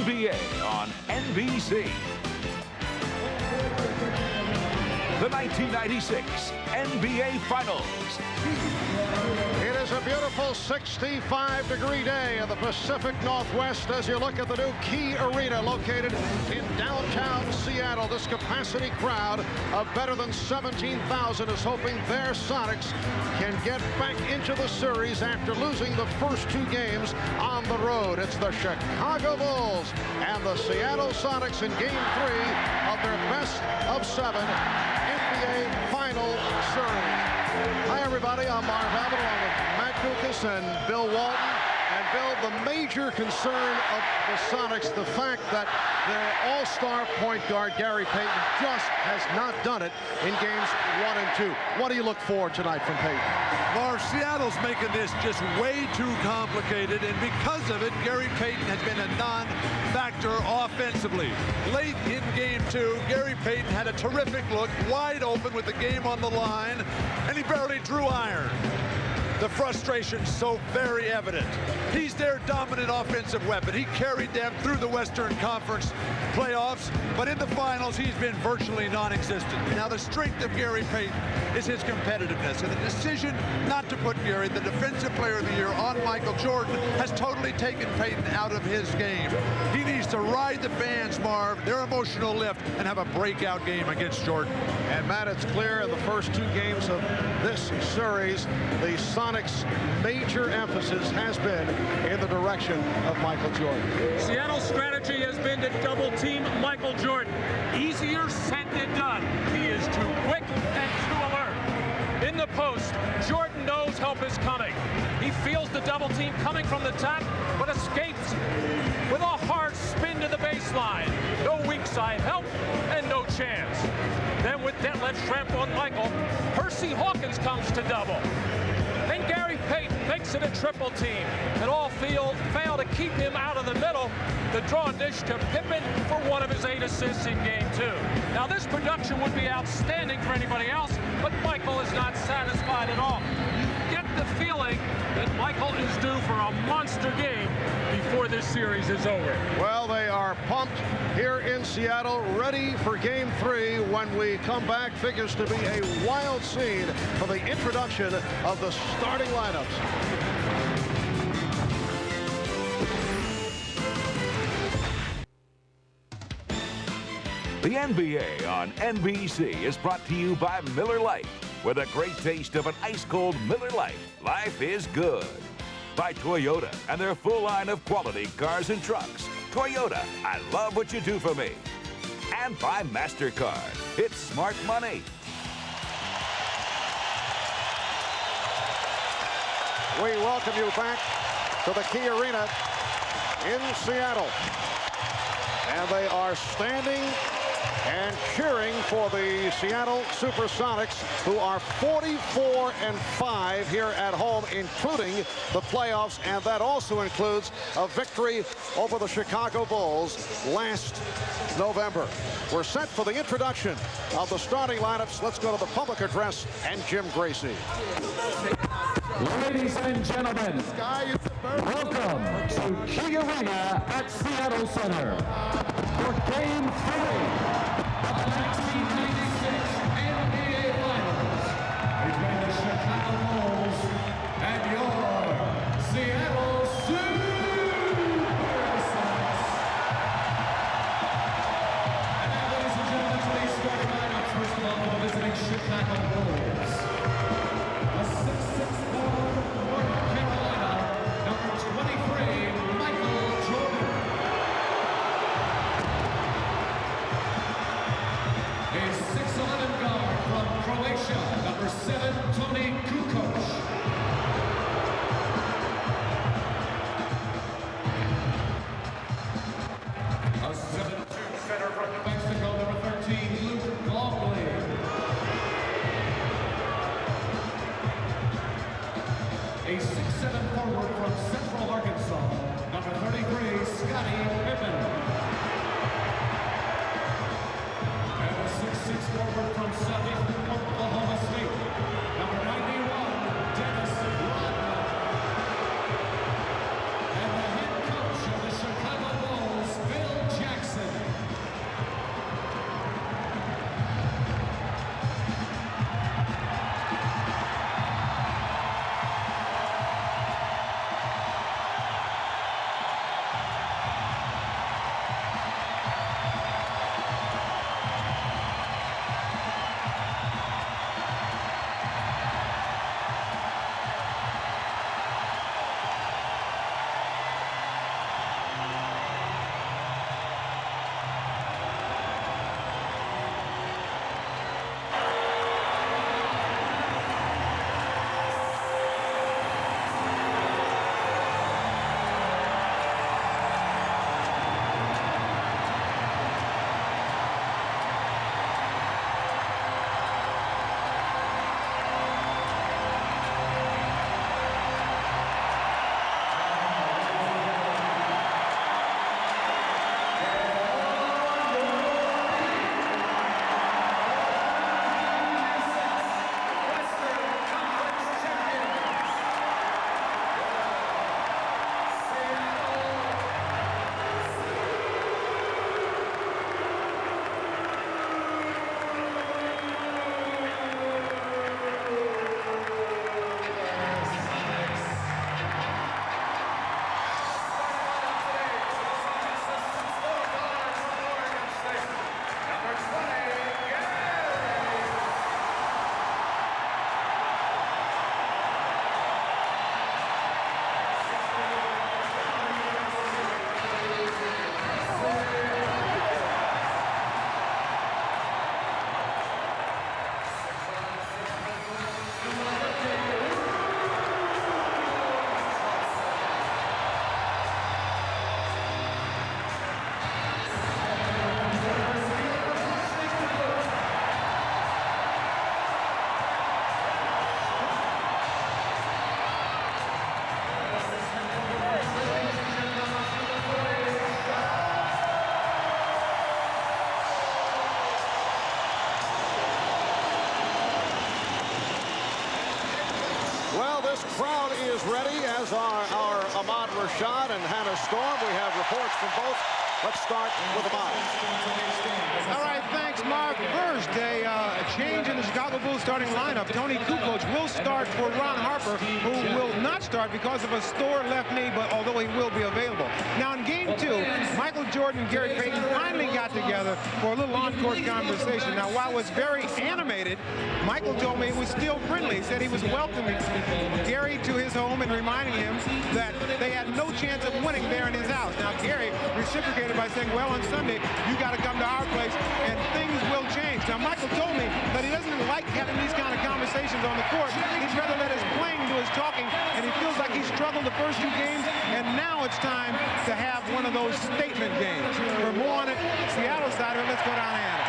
NBA on NBC. The 1996 NBA Finals. It is a beautiful 65-degree day in the Pacific Northwest as you look at the new Key Arena located in downtown Seattle. This capacity crowd of better than 17,000 is hoping their Sonics can get back into the series after losing the first two games on the road. It's the Chicago Bulls and the Seattle Sonics in Game 3 of their best-of-7 NBA Final Series. Hi, everybody. I'm Marv Abbott along with Matt Kukoc and Bill Walton. And, Bill, the major concern of the Sonics, the fact that their all-star point guard, Gary Payton, just has not done it in games 1 and 2. What do you look for tonight from Payton? Marv, Seattle's making this just way too complicated, and because of it, Gary Payton has been a non-factor offensively. Late in Game 2, Gary Payton had a terrific look, wide open with the game on the line, and he barely drew iron. The frustration's so very evident. He's their dominant offensive weapon. He carried them through the Western Conference playoffs, but in the finals, he's been virtually non-existent. Now, the strength of Gary Payton is his competitiveness, and the decision not to put Gary, the Defensive Player of the Year, on Michael Jordan has totally taken Payton out of his game. He needs to ride the fans, Marv, their emotional lift, and have a breakout game against Jordan. And, Matt, it's clear in the first two games of this series, the Sonics' major emphasis has been in the direction of Michael Jordan. Seattle's strategy has been to double-team Michael Jordan. Easier said than done. He is too quick and too alert. In the post, Jordan knows help is coming. He feels the double team coming from the top, but escapes with a hard spin to the baseline. No weak side help and no chance. Then with that left Schhrempf on Michael, Hersey Hawkins comes to double. Then Gary Payton makes it a triple team, and all fail to keep him out of the middle. The draw dish to Pippen for one of his 8 assists in Game 2. Now this production would be outstanding for anybody else, but Michael is not satisfied at all. You get the feeling that Michael is due for a monster game before this series is over. Well, they are pumped here in Seattle, ready for Game 3 when we come back. Figures to be a wild scene for the introduction of the starting lineups. The NBA on NBC is brought to you by Miller Lite. With a great taste of an ice-cold Miller Lite, life is good. By Toyota and their full line of quality cars and trucks. Toyota, I love what you do for me. And by MasterCard. It's smart money. We welcome you back to the Key Arena in Seattle. And they are standing and cheering for the Seattle Supersonics, who are 44-5 here at home, including the playoffs, and that also includes a victory over the Chicago Bulls last November. We're set for the introduction of the starting lineups. Let's go to the public address and Jim Gracie. Ladies and gentlemen, welcome to Key Arena at Seattle Center for Game 3 of the 1996 NBA Finals between the Chicago Bulls and your Seattle Supersonics. And now, ladies and gentlemen, today's starting lineup. First of all, for the visiting Chicago Bulls. A 6'6" forward from North Carolina, number 23, Michael Jordan. A 6'11" guard from Croatia, number 7, Toni Kukoc. A 7'2" center from New Mexico, number 13, Longley. A 6'7" forward from Central Arkansas, number 33, Scottie Pippen. And a 6'6" forward from Southeastern Oklahoma State, number 91, Rodman. And the head coach of the Chicago Bulls, crowd is ready, as are our Ahmad Rashad and Hannah Storm. We have reports from both. Let's start with Ahmad. All right, thanks, Mark. First, a change in the Chicago Bulls starting lineup. Toni Kukoc will start for Ron Harper, who will not start because of a sore left knee, but although he will be available. Now, in game 2, Michael Jordan and Gary Payton finally got together for a little on-court conversation. Now, while it was very animated, Michael told me it was still friendly. He said he was welcoming Gary to his home and reminding him that they had no chance of winning there in his house. Now, Gary reciprocated by saying, well, on Sunday, you got to come to our place and things will change. Now, Michael told me that he doesn't like having these kind of conversations on the court. He'd rather let his playing do his talking, and he feels like he struggled the first 2 games, and now it's time to have one of those statement games. For more on it, Seattle side of it, let's go down to Anna.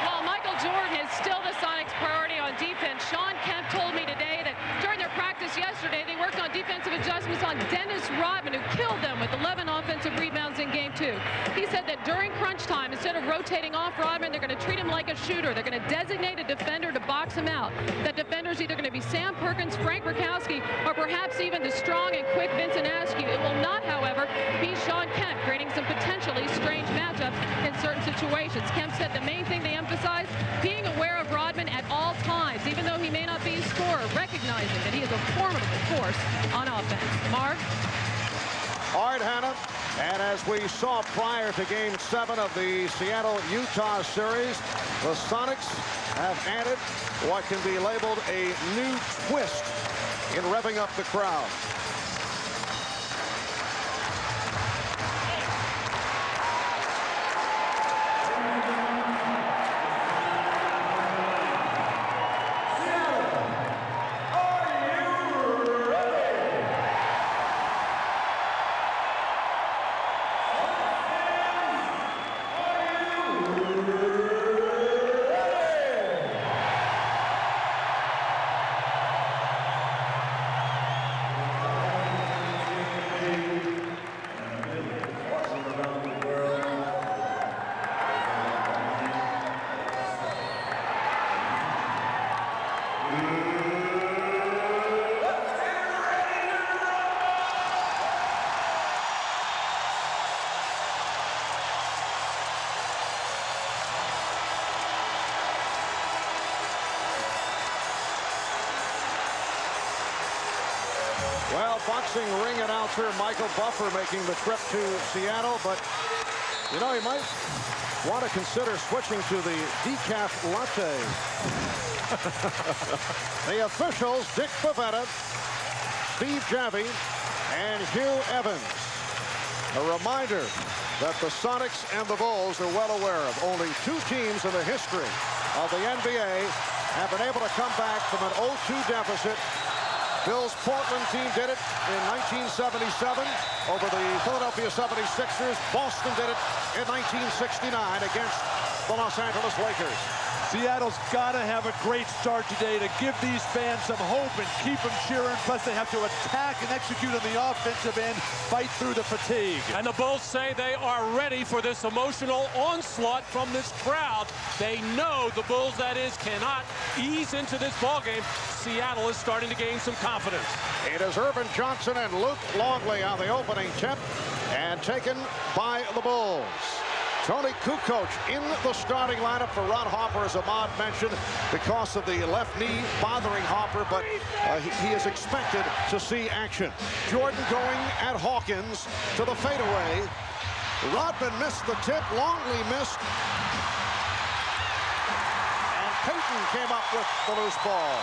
Well, Michael Jordan is still the Sonics' priority on defense. Shawn Kemp told me today that during their practice yesterday, they worked on defensive adjustments on Dennis Rodman, who killed them with 11 offensive rebounds in game 2. He said that during crunch time, instead of rotating off Rodman, they're going to treat him like a shooter. They're going to designate a defender to box him out. That defender's either going to be Sam Perkins, Frank Brickowski, or perhaps even the strong and quick Vincent Askew. It will not, however, be Shawn Kemp, creating some potentially strange matchups in certain situations. Kemp said the main thing they emphasize, being aware of Rodman at all times, even though he may not be a scorer, recognizing that he is a formidable force on offense. Mark? All right, Hannah. And as we saw prior to Game 7 of the Seattle-Utah series, the Sonics have added what can be labeled a new twist in revving up the crowd. Well, boxing ring announcer Michael Buffer making the trip to Seattle, but you know, he might want to consider switching to the decaf latte. The officials, Dick Bavetta, Steve Javy, and Hugh Evans. A reminder that the Sonics and the Bulls are well aware of. Only 2 teams in the history of the NBA have been able to come back from an 0-2 deficit. Bill's Portland team did it in 1977 over the Philadelphia 76ers. Boston did it in 1969 against the Los Angeles Lakers. Seattle's got to have a great start today to give these fans some hope and keep them cheering. Plus, they have to attack and execute on the offensive end, fight through the fatigue. And the Bulls say they are ready for this emotional onslaught from this crowd. They know the Bulls, that is, cannot ease into this ballgame. Seattle is starting to gain some confidence. It is Ervin Johnson and Luke Longley on the opening tip, and taken by the Bulls. Toni Kukoc in the starting lineup for Ron Harper, as Ahmad mentioned, because of the left knee bothering Harper, but he is expected to see action. Jordan going at Hawkins to the fadeaway. Rodman missed the tip. Longley missed. And Payton came up with the loose ball.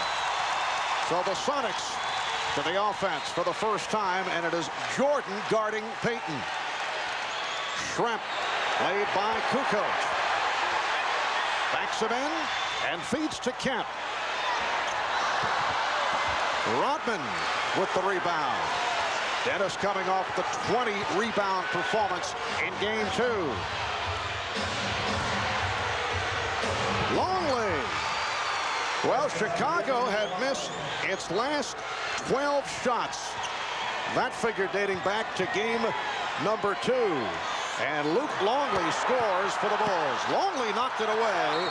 So the Sonics to the offense for the first time, and it is Jordan guarding Payton. Schrepp played by Kukoc. Backs him in and feeds to Kemp. Rodman with the rebound. Dennis coming off the 20-rebound performance in Game 2. Longley. Well, Chicago had missed its last 12 shots. That figure dating back to game number 2. And Luke Longley scores for the Bulls. Longley knocked it away.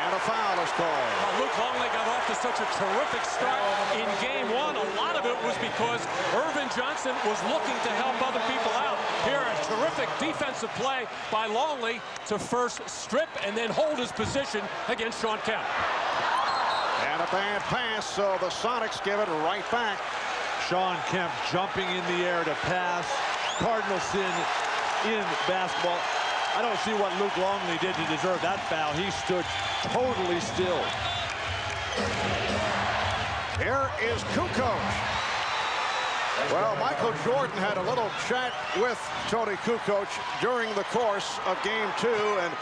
And a foul is called. Luke Longley got off to such a terrific start in game one. A lot of it was because Ervin Johnson was looking to help other people out. Here, a terrific defensive play by Longley to first strip and then hold his position against Shawn Kemp. And a bad pass, so the Sonics give it right back. Shawn Kemp jumping in the air to pass. Cardinal sin in basketball. I don't see what Luke Longley did to deserve that foul. He stood totally still. Here is Kukoc. Well, Michael Jordan had a little chat with Toni Kukoc during the course of game two and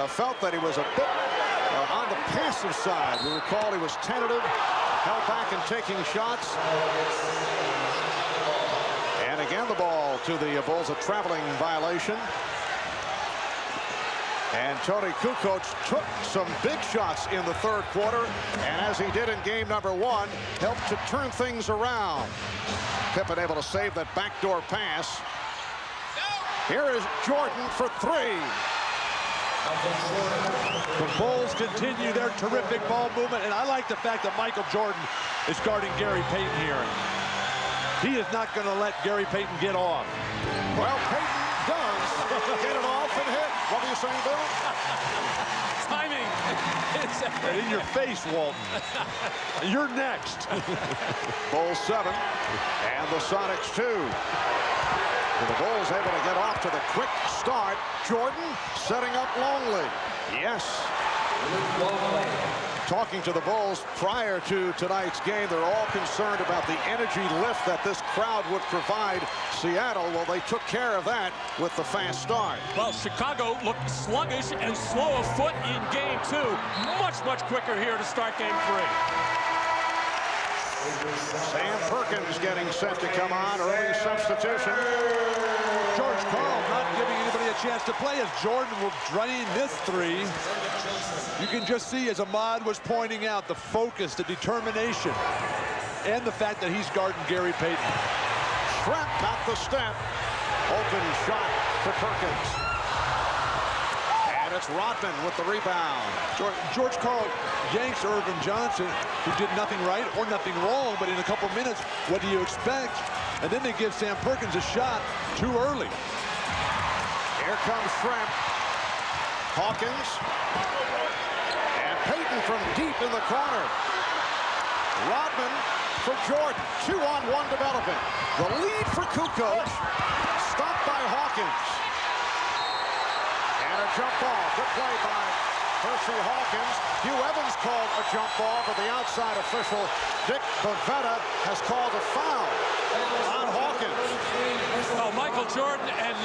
felt that he was a bit on the passive side. We recall he was tentative, held back in taking shots. And again, the ball to the Bulls, a traveling violation. And Toni Kukoc took some big shots in the third quarter, and as he did in game number one, helped to turn things around. Pippen able to save that backdoor pass. Here is Jordan for three. The Bulls continue their terrific ball movement, and I like the fact that Michael Jordan is guarding Gary Payton here. He is not going to let Gary Payton get off. Well, Payton does get it off and hit. What are you saying, Bill? Timing. And in your face, Walton. You're next. Bulls 7 and the Sonics 2. The Bulls able to get off to the quick start. Jordan setting up Longley. Yes. Talking to the Bulls prior to tonight's game, they're all concerned about the energy lift that this crowd would provide Seattle. Well, they took care of that with the fast start. Well, Chicago looked sluggish and slow of foot in game two. Much, much quicker here to start game three. Sam Perkins getting set to come on. Early substitution. George Karl not giving anybody a chance to play as Jordan will drain this three. You can just see, as Ahmad was pointing out, the focus, the determination, and the fact that he's guarding Gary Payton. Schrempf got the step. Open shot for Perkins. And it's Rodman with the rebound. George Karl yanks Ervin Johnson, who did nothing right or nothing wrong, but in a couple minutes, what do you expect? And then they give Sam Perkins a shot too early. Here comes Schrempf. Hawkins. And Payton from deep in the corner. Rodman for Jordan. 2-on-1 development. The lead for Kukoc. Stopped by Hawkins. And a jump ball. Good play by Hersey Hawkins. Hugh Evans called a jump ball, but the outside official, Dick Bavetta, has called a foul on Hawkins. Well, Michael Jordan and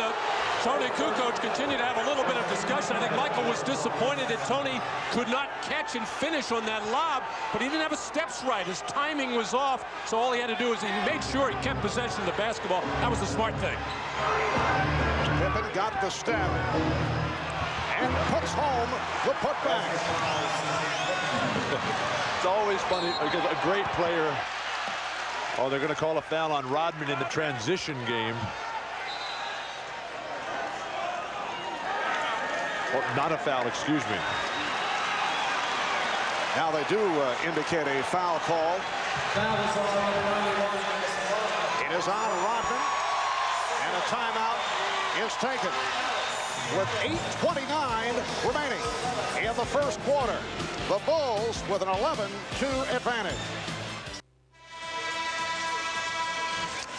Toni Kukoc continue to have a little bit of discussion. I think Michael was disappointed that Toni could not catch and finish on that lob, but he didn't have his steps right. His timing was off, so all he had to do is he made sure he kept possession of the basketball. That was the smart thing. Pippen got the step and puts home the putback. It's always funny because a great player. Oh, they're going to call a foul on Rodman in the transition game. Oh, not a foul, excuse me. Now they do indicate a foul call. It is on Rodman, and a timeout is taken with 8:29 remaining in the first quarter. The Bulls with an 11-2 advantage.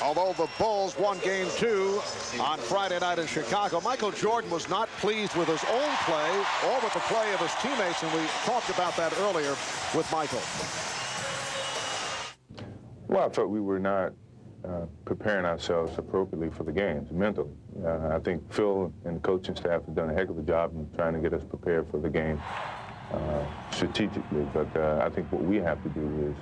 Although the Bulls won game two on Friday night in Chicago, Michael Jordan was not pleased with his own play or with the play of his teammates, and we talked about that earlier with Michael. Well, I felt we were not preparing ourselves appropriately for the games, mentally. I think Phil and the coaching staff have done a heck of a job in trying to get us prepared for the game strategically, but I think what we have to do is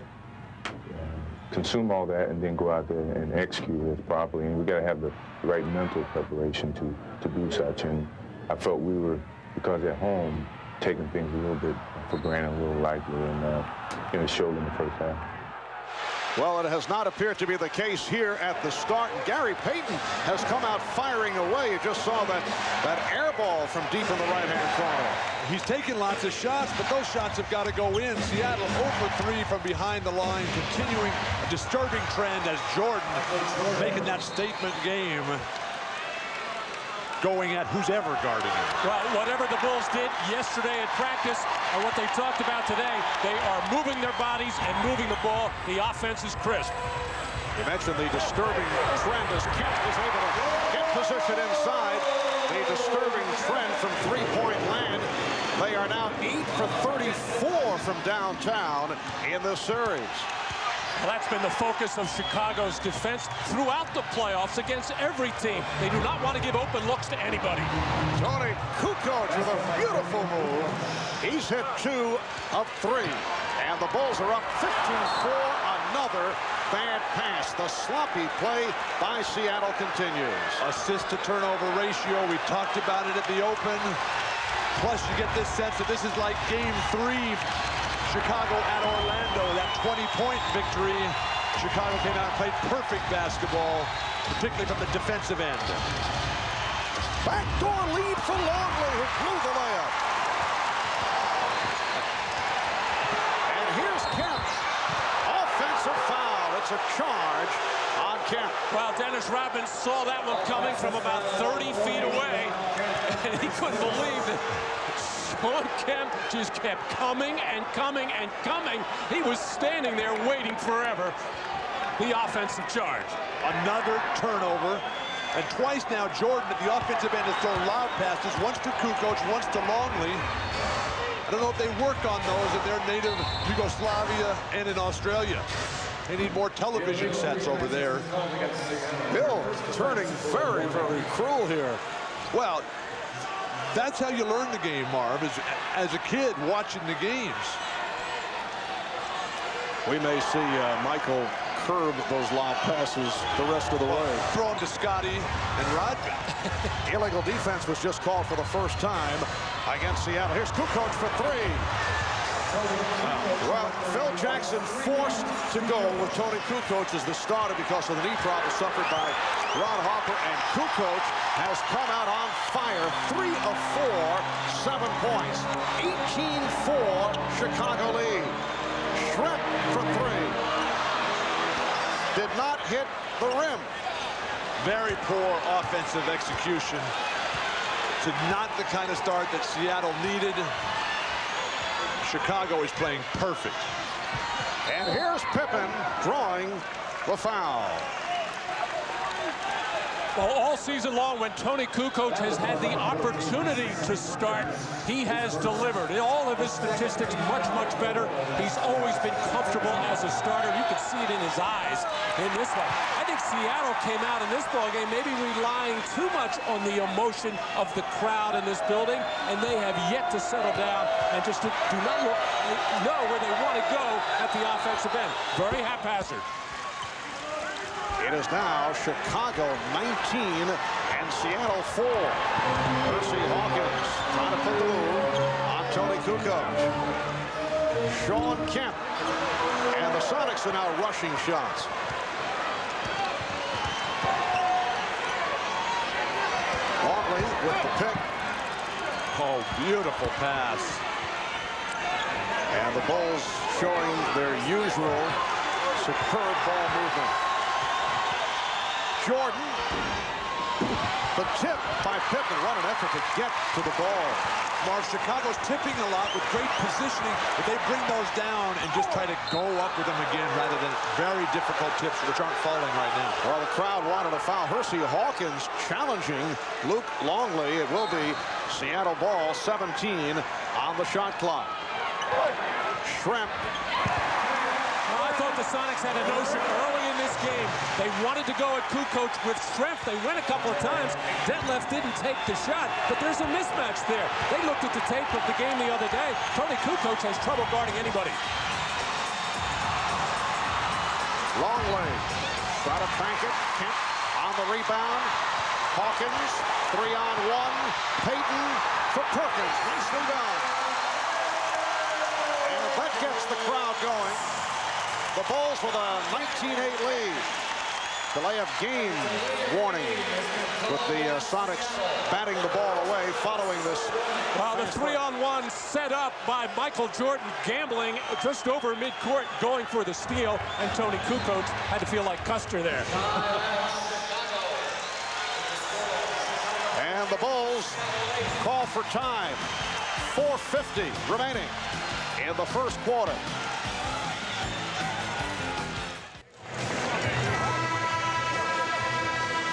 consume all that and then go out there and execute it properly. And we got to have the right mental preparation to do such. And I felt we were, because at home, taking things a little bit for granted, a little lightly, and it showed in the first half. Well, it has not appeared to be the case here at the start. And Gary Payton has come out firing away. You just saw that air ball from deep in the right-hand corner. He's taking lots of shots, but those shots have got to go in. Seattle 0 for 3 from behind the line, continuing a disturbing trend as Jordan making that statement game, going at who's ever guarding him. Well, whatever the Bulls did yesterday at practice and what they talked about today, they are moving their bodies and moving the ball. The offense is crisp. You mentioned the disturbing trend as Kemp is able to get position inside. The disturbing trend from three-point land. They are now 8 for 34 from downtown in this series. Well, that's been the focus of Chicago's defense throughout the playoffs against every team. They do not want to give open looks to anybody. Toni Kukoc with a beautiful move. He's hit 2 of 3. And the Bulls are up 15-4. Another bad pass. The sloppy play by Seattle continues. Assist to turnover ratio. We talked about it at the Open. Plus, you get this sense that this is like Game 3. Chicago at Orlando, that 20-point victory. Chicago came out and played perfect basketball, particularly from the defensive end. Backdoor lead for Longley, who blew the layup. And here's Kemp. Offensive foul. It's a charge on Kemp. Well, Dennis Rodman saw that one coming from about 30 feet away, and he couldn't believe that Shawn Kemp just kept coming and coming and coming. He was standing there waiting forever. The offensive charge. Another turnover. And twice now, Jordan at the offensive end has thrown loud passes, once to Kukoc, once to Longley. I don't know if they work on those in their native Yugoslavia and in Australia. They need more television sets over there. Bill turning very, very cruel here. Well, that's how you learn the game, Marv, is as a kid watching the games. We may see Michael curb those lob passes the rest of the way. Throw them to Scottie and Rodman. Illegal defense was just called for the first time against Seattle. Here's Kukoc for 3. Well, Phil Jackson forced to go with Toni Kukoc as the starter because of the knee problem suffered by Ron Harper, and Kukoc has come out on fire. 3 of 4, 7 points. 18-4 Chicago lead. Schrepp for 3. Did not hit the rim. Very poor offensive execution. It's not the kind of start that Seattle needed. Chicago is playing perfect. And here's Pippen drawing the foul. Well, all season long, when Toni Kukoc has had the opportunity to start, he has delivered. In all of his statistics, much, much better. He's always been comfortable as a starter. You can see it in his eyes in this one. I think Seattle came out in this ballgame maybe relying too much on the emotion of the crowd in this building, and they have yet to settle down and just do not know where they want to go at the offensive end. Very haphazard. It is now Chicago 19 and Seattle 4. Hersey Hawkins trying to put the move on Toni Kukoc. Shawn Kemp. And the Sonics are now rushing shots. Longley with the pick. Oh, beautiful pass. And the Bulls showing their usual superb ball movement. Jordan, the tip by Pippen. What an effort to get to the ball. Marv, Chicago's tipping a lot with great positioning, but they bring those down and just try to go up with them again rather than very difficult tips which aren't falling right now. Well, the crowd wanted a foul. Hersey Hawkins challenging Luke Longley. It will be Seattle ball, 17 on the shot clock. Schrempf. I thought the Sonics had a notion early in this game. They wanted to go at Kukoc with Schrempf. They went a couple of times. Detlef didn't take the shot, but there's a mismatch there. They looked at the tape of the game the other day. Toni Kukoc has trouble guarding anybody. Longley. Try to bank it. Kemp on the rebound. Hawkins, 3-on-1. Payton for Perkins. Nicely done. And that gets the crowd going. The Bulls with a 19-8 lead. Delay of game warning with the Sonics batting the ball away following this. Well, the 3-on-1 set up by Michael Jordan, gambling just over midcourt, going for the steal, and Toni Kukoc had to feel like Custer there. And the Bulls call for time. 4:50 remaining in the first quarter.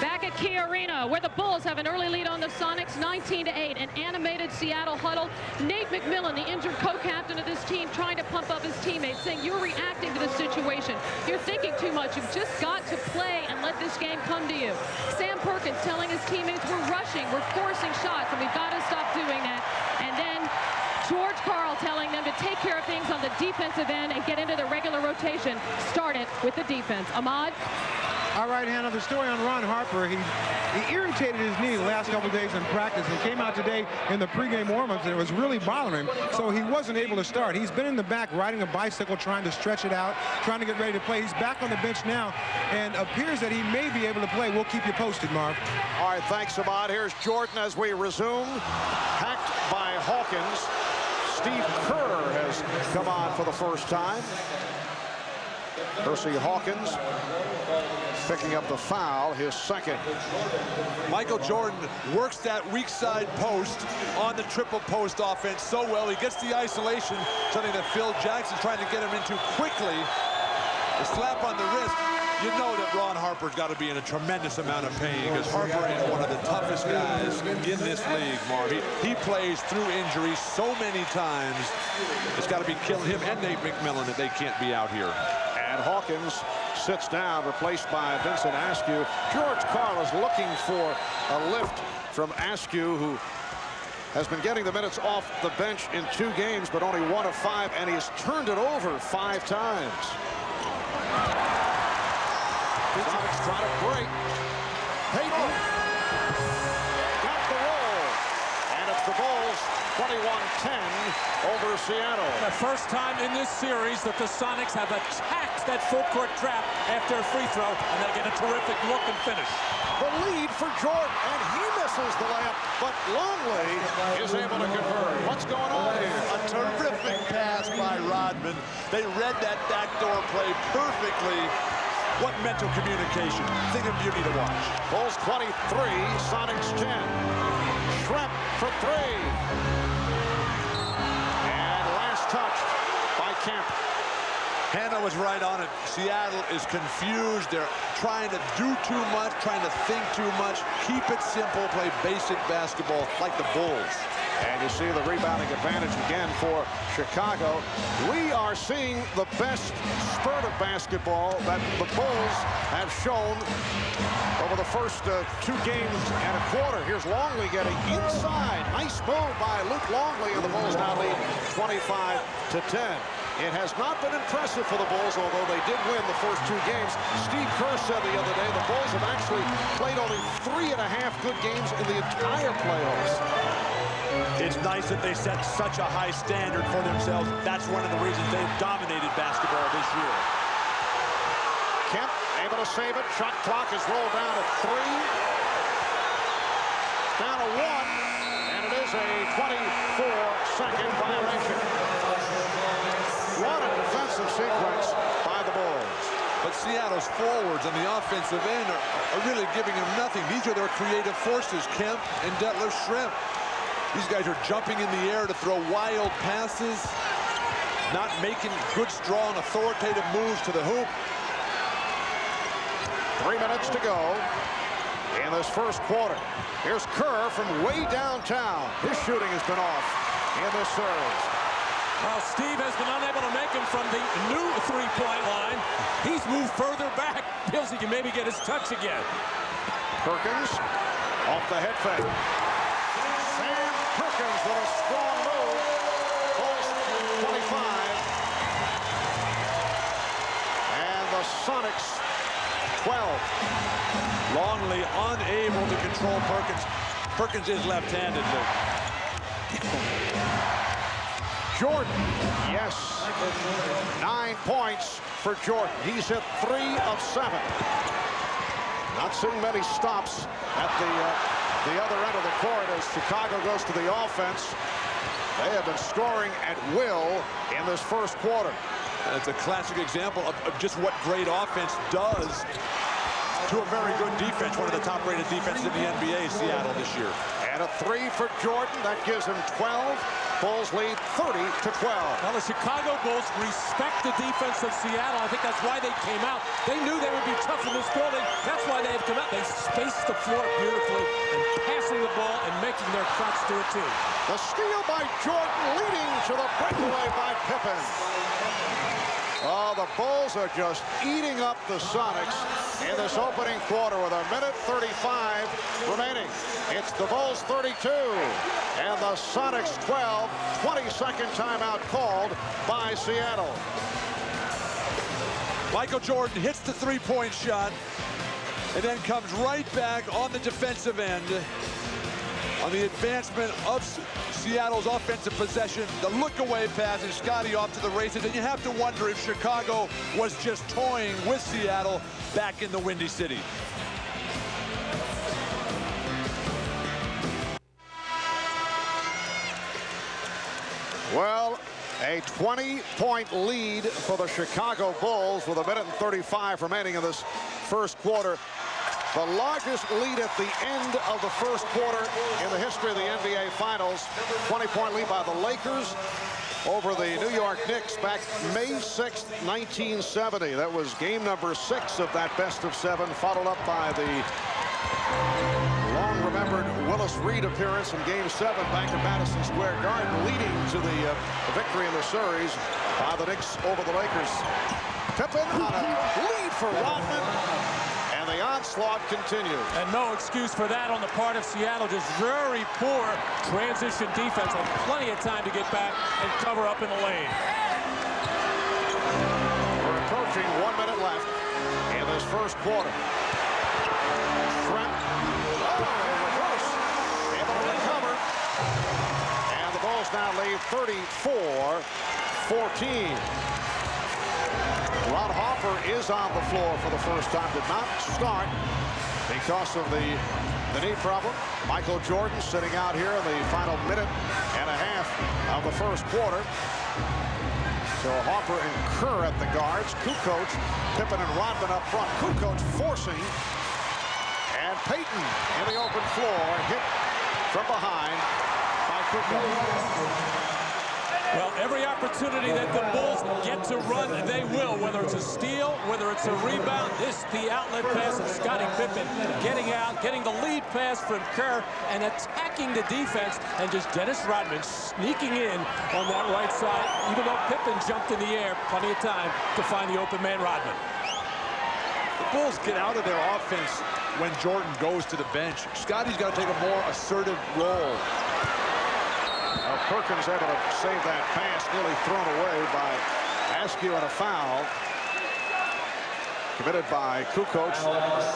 Back at Key Arena, where the Bulls have an early lead on the Sonics, 19-8. An animated Seattle huddle. Nate McMillan, the injured co-captain of this team, trying to pump up his teammates, saying, you're reacting to the situation. You're thinking too much. You've just got to play and let this game come to you. Sam Perkins telling his teammates, we're rushing, we're forcing shots, and we've got to stop doing that. And then George Karl telling them to take care of things on the defensive end and get into the regular rotation. Start it with the defense. Ahmad? All right, Hannah, the story on Ron Harper, he irritated his knee the last couple of days in practice and came out today in the pregame warm-ups, and it was really bothering him, so he wasn't able to start. He's been in the back riding a bicycle, trying to stretch it out, trying to get ready to play. He's back on the bench now and appears that he may be able to play. We'll keep you posted, Marv. All right, thanks, Ahmad. Here's Jordan as we resume. Hacked by Hawkins. Steve Kerr has come on for the first time. Hersey Hawkins picking up the foul, his second. Michael Jordan works that weak side post on the triple post offense so well. He gets the isolation, something that Phil Jackson's trying to get him into quickly. A slap on the wrist. You know that Ron Harper's got to be in a tremendous amount of pain because Harper is one of the toughest guys in this league, Marv. He plays through injuries so many times. It's got to be killing him and Nate McMillan that they can't be out here. And Hawkins sits down, replaced by Vincent Askew. George Karl is looking for a lift from Askew, who has been getting the minutes off the bench in 2 games, but only 1 of 5, and he's turned it over 5 times. Sonics trying to break. Payton got the roll, and it's the Bulls 21-10 over Seattle. The first time in this series that the Sonics have attacked that full court trap after a free throw, and they get a terrific look and finish. The lead for Jordan, and he misses the layup, but Longley is able to convert. What's going on here? A terrific pass by Rodman. They read that backdoor play perfectly. What mental communication. Thing of beauty to watch. Bulls 23, Sonics 10. Schrepp for 3. And last touch by Kemp. Hannah was right on it. Seattle is confused. They're trying to do too much, trying to think too much. Keep it simple, play basic basketball like the Bulls. And you see the rebounding advantage again for Chicago. We are seeing the best spurt of basketball that the Bulls have shown over the first 2 games and a quarter. Here's Longley getting inside. Nice move by Luke Longley, and the Bulls now lead 25-10. It has not been impressive for the Bulls, although they did win the first 2 games. Steve Kerr said the other day the Bulls have actually played only 3.5 good games in the entire playoffs. It's nice that they set such a high standard for themselves. That's one of the reasons they've dominated basketball this year. Kemp able to save it. Shot clock is rolled down to 3. Down to 1. And it is a 24-second violation. What a defensive sequence by the Bulls. But Seattle's forwards on the offensive end are really giving them nothing. These are their creative forces, Kemp and Schreff. These guys are jumping in the air to throw wild passes, not making good, strong, authoritative moves to the hoop. 3 minutes to go in this first quarter. Here's Kerr from way downtown. His shooting has been off in this series. Well, Steve has been unable to make him from the new 3-point line. He's moved further back. Feels he can maybe get his touch again. Perkins off the head fake. Sam Perkins with a strong move. Bulls 25. And the Sonics 12. Longley unable to control Perkins. Perkins is left-handed, Luke. Jordan, yes, 9 points for Jordan. He's hit 3 of 7. Not seeing many stops at the other end of the court as Chicago goes to the offense. They have been scoring at will in this first quarter. It's a classic example of just what great offense does to a very good defense. One of the top-rated defenses in the NBA, Seattle, this year. And a 3 for Jordan. That gives him 12. Bulls lead 30-12. Now the Chicago Bulls respect the defense of Seattle. I think that's why they came out. They knew they would be tough in this building. That's why they have come out. They spaced the floor beautifully and passing the ball and making their cuts to a team. The steal by Jordan leading to the breakaway by Pippen. Oh, the Bulls are just eating up the Sonics in this opening quarter with 1:35 remaining. It's the Bulls 32 and the Sonics 12. 22nd timeout called by Seattle. Michael Jordan hits the three-point shot and then comes right back on the defensive end on the advancement of Seattle's offensive possession. The look-away pass and Scottie off to the races, and you have to wonder if Chicago was just toying with Seattle back in the Windy City. Well, a 20-point lead for the Chicago Bulls with 1:35 remaining in this first quarter. The largest lead at the end of the first quarter in the history of the NBA Finals. 20-point lead by the Lakers over the New York Knicks back May 6th, 1970. That was game number 6 of that best-of-7, followed up by the long-remembered Willis Reed appearance in Game 7 back at Madison Square Garden, leading to the victory in the series by the Knicks over the Lakers. Pippen on a lead for Rodman. The onslaught continues. And no excuse for that on the part of Seattle. Just very poor transition defense. Had plenty of time to get back and cover up in the lane. We're approaching 1 minute left in this first quarter. Schrempf. Reverse. Able to recover. And the Bulls now lead 34-14. Ron Harper is on the floor for the first time. Did not start because of the knee problem. Michael Jordan sitting out here in the final minute and a half of the first quarter. So Harper and Kerr at the guards. Kukoc, Pippen and Rodman up front. Kukoc forcing. And Payton in the open floor. Hit from behind by Kukoc. Well, every opportunity that the Bulls get to run, they will. Whether it's a steal, whether it's a rebound, the outlet pass of Scottie Pippen getting out, getting the lead pass from Kerr, and attacking the defense, and just Dennis Rodman sneaking in on that right side. Even though Pippen jumped in the air, plenty of time to find the open man, Rodman. The Bulls get out of their offense when Jordan goes to the bench. Scottie's got to take a more assertive role. Perkins able to save that pass, nearly thrown away by Askew, and a foul committed by Kukoc,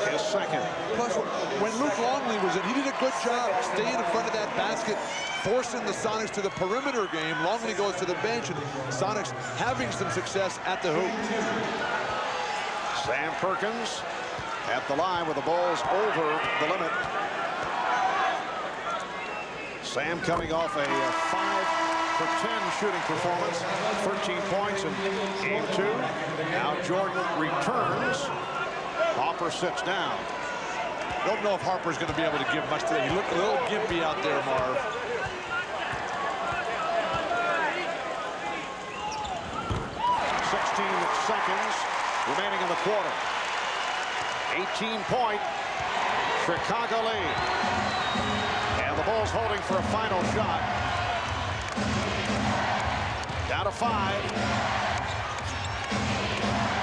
his second. Plus, when Luke Longley was in, he did a good job staying in front of that basket, forcing the Sonics to the perimeter game. Longley goes to the bench, and Sonics having some success at the hoop. Sam Perkins at the line with the Bulls over the limit. Sam coming off a 5 for 10 shooting performance, 13 points in game 2. Now Jordan returns. Harper sits down. Don't know if Harper's going to be able to give much today. He looked a little gimpy out there, Marv. Seconds remaining in the quarter. 18-point Chicago lead. And the Bulls holding for a final shot. Down to 5.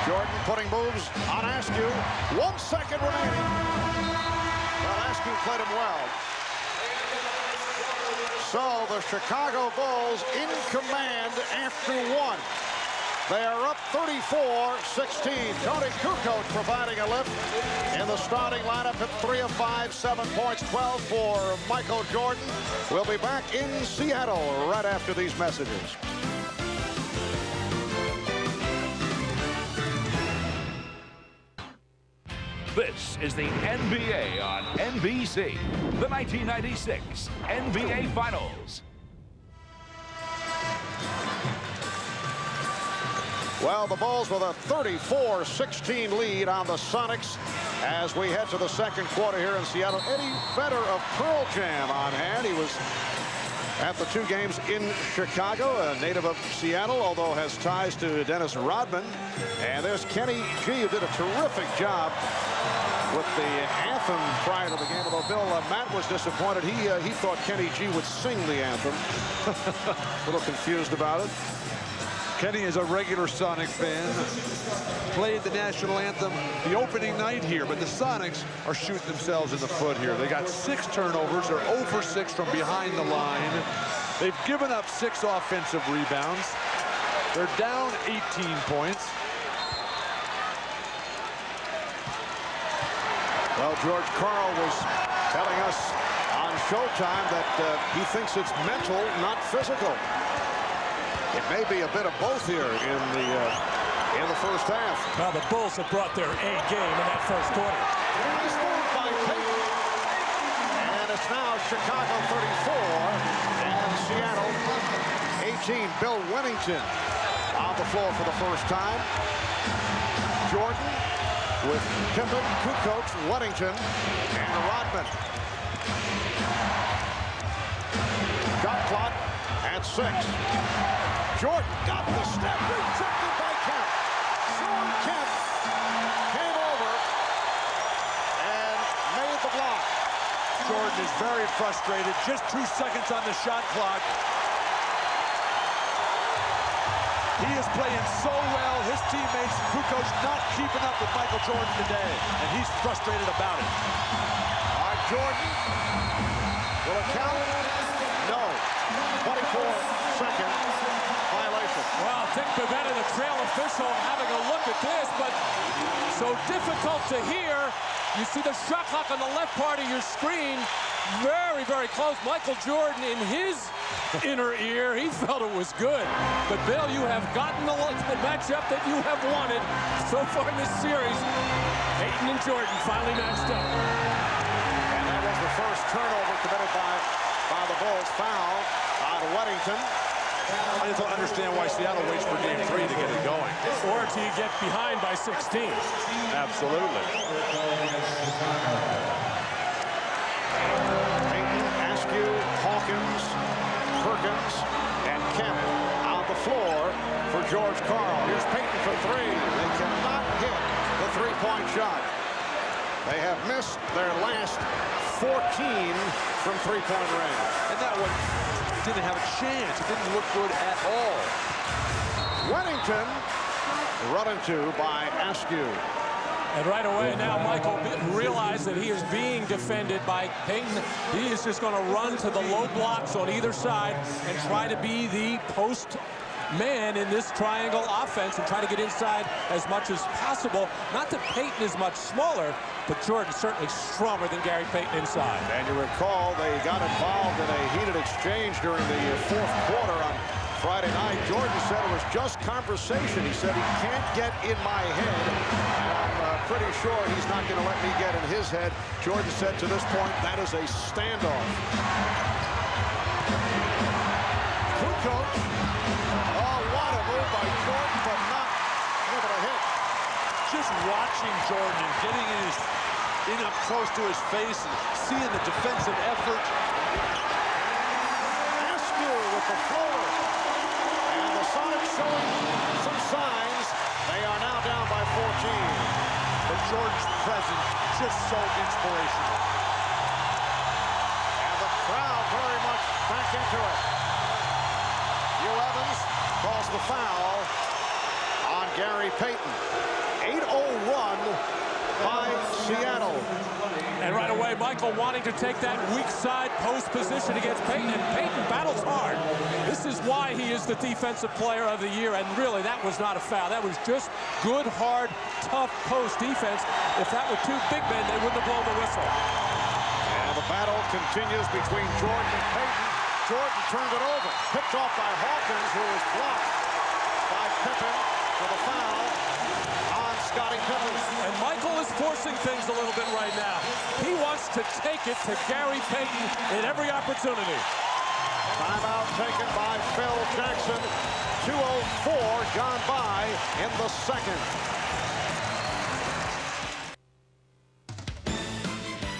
Jordan putting moves on Askew. 1 second remaining. Well, Askew played him well. So the Chicago Bulls in command after 1. They are up 34-16. Toni Kukoc providing a lift in the starting lineup at 3 of 5, 7 points, 12 for Michael Jordan. We'll be back in Seattle right after these messages. This is the NBA on NBC, the 1996 NBA Finals. Well, the Bulls with a 34-16 lead on the Sonics as we head to the second quarter here in Seattle. Eddie Vedder of Pearl Jam on hand. He was at the two games in Chicago, a native of Seattle, although has ties to Dennis Rodman. And there's Kenny G, who did a terrific job with the anthem prior to the game, although Bill Matt was disappointed. He thought Kenny G would sing the anthem. A little confused about it. Kenny is a regular Sonic fan. Played the national anthem the opening night here, but the Sonics are shooting themselves in the foot here. They got 6 turnovers. They're 0 for 6 from behind the line. They've given up 6 offensive rebounds. They're down 18 points. Well, George Karl was telling us on Showtime that he thinks it's mental, not physical. It may be a bit of both here in the first half. Well, the Bulls have brought their A game in that first quarter. Nice move by Payton. And it's now Chicago 34 and Seattle 18. Bill Wennington on the floor for the first time. Jordan with Pippen, Kukoc, Wennington, and Rodman. Shot clock at 6. Jordan got the step, rejected by Kemp. Shawn Kemp came over and made the block. Jordan is very frustrated. Just 2 seconds on the shot clock. He is playing so well. His teammates, Kukoc, not keeping up with Michael Jordan today, and he's frustrated about it. All right, Jordan. Will it count? No. 24-second violation. Well, Dick Bavetta, the trail official, having a look at this, but so difficult to hear. You see the shot clock on the left part of your screen. Very, very close. Michael Jordan, in his inner ear, he felt it was good. But, Bill, you have gotten the matchup that you have wanted so far in this series. Payton and Jordan finally matched up. And that was the first turnover committed by the Bulls. Foul on Wennington. I just don't understand why Seattle waits for game 3 to get it going. Or to get behind by 16. Absolutely. Payton, Askew, Hawkins, Perkins, and Kemp on the floor for George Karl. Here's Payton for 3. They cannot hit the three-point shot. They have missed their last 14 from three-point range. And that one didn't have a chance. It didn't look good at all. Wennington run into by Askew. And right away now, Michael realized that he is being defended by Payton. He is just going to run to the low blocks on either side and try to be the post man in this triangle offense and try to get inside as much as possible. Not that Payton is much smaller, but Jordan's certainly stronger than Gary Payton inside. And you recall they got involved in a heated exchange during the fourth quarter on Friday night. Jordan said it was just conversation. He said he can't get in my head, and I'm pretty sure he's not going to let me get in his head. Jordan said to this point, that is a standoff. Kukoc. Oh, what a move by Jordan, but not able to hit. Just watching Jordan and getting in up close to his face and seeing the defensive effort. Askew with the floor. And the Sonics showing some signs. They are now down by 14. But Jordan's presence just so inspirational. And the crowd very much back into it. Evans calls the foul on Gary Payton. 8-0 run by Seattle. And right away, Michael wanting to take that weak side post position against Payton, and Payton battles hard. This is why he is the defensive player of the year, and really, that was not a foul. That was just good, hard, tough post defense. If that were two big men, they wouldn't have blown the whistle. And the battle continues between Jordan and Payton. Jordan turned it over, picked off by Hawkins, who was blocked by Pippen for the foul on Scottie. Scottie Pippen. And Michael is forcing things a little bit right now. He wants to take it to Gary Payton in every opportunity. Timeout taken by Phil Jackson. 2:04 gone by in the second.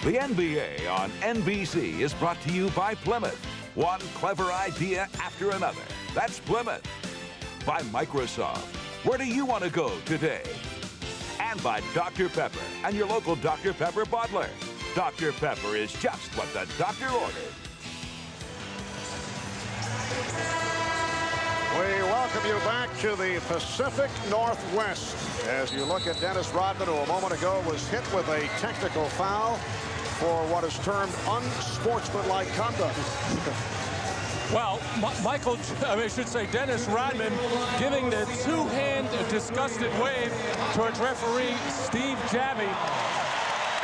The NBA on NBC is brought to you by Plymouth. One clever idea after another. That's Plymouth. By Microsoft. Where do you want to go today? And by Dr. Pepper and your local Dr. Pepper bottler. Dr. Pepper is just what the doctor ordered. We welcome you back to the Pacific Northwest as you look at Dennis Rodman, who a moment ago was hit with a technical foul for what is termed unsportsmanlike conduct. Well, I should say Dennis Rodman giving the two-hand disgusted wave towards referee Steve Javie.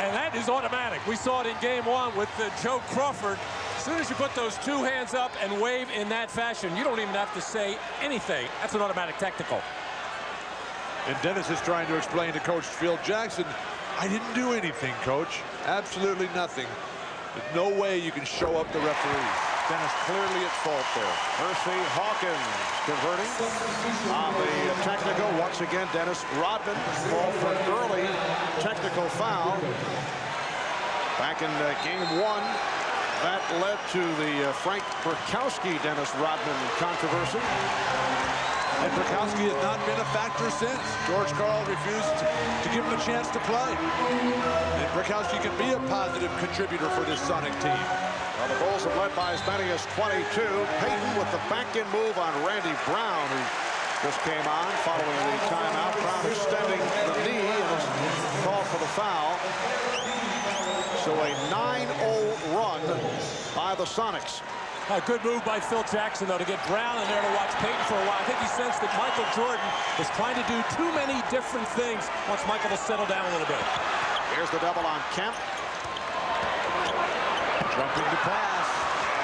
And that is automatic. We saw it in game one with Joe Crawford. As soon as you put those two hands up and wave in that fashion, you don't even have to say anything. That's an automatic technical. And Dennis is trying to explain to Coach Phil Jackson, I didn't do anything, Coach. Absolutely nothing. There's no way you can show up the referees. Dennis clearly at fault there. Hersey, Hawkins converting on the technical. Once again, Dennis Rodman called for an early technical foul. Back in game one, that led to the Frank Brickowski Dennis Rodman controversy. And Brickowski has not been a factor since. George Karl refused to give him a chance to play. And Brickowski can be a positive contributor for this Sonic team. Well, the Bulls have led by as many as 22. Payton with the back-end move on Randy Brown, who just came on following the timeout. Brown extending the knee and is called for the foul. So a 9-0 run by the Sonics. A good move by Phil Jackson, though, to get Brown in there to watch Payton for a while. I think he sensed that Michael Jordan was trying to do too many different things once Michael will settle down a little bit. Here's the double on Kemp. Jumping to pass.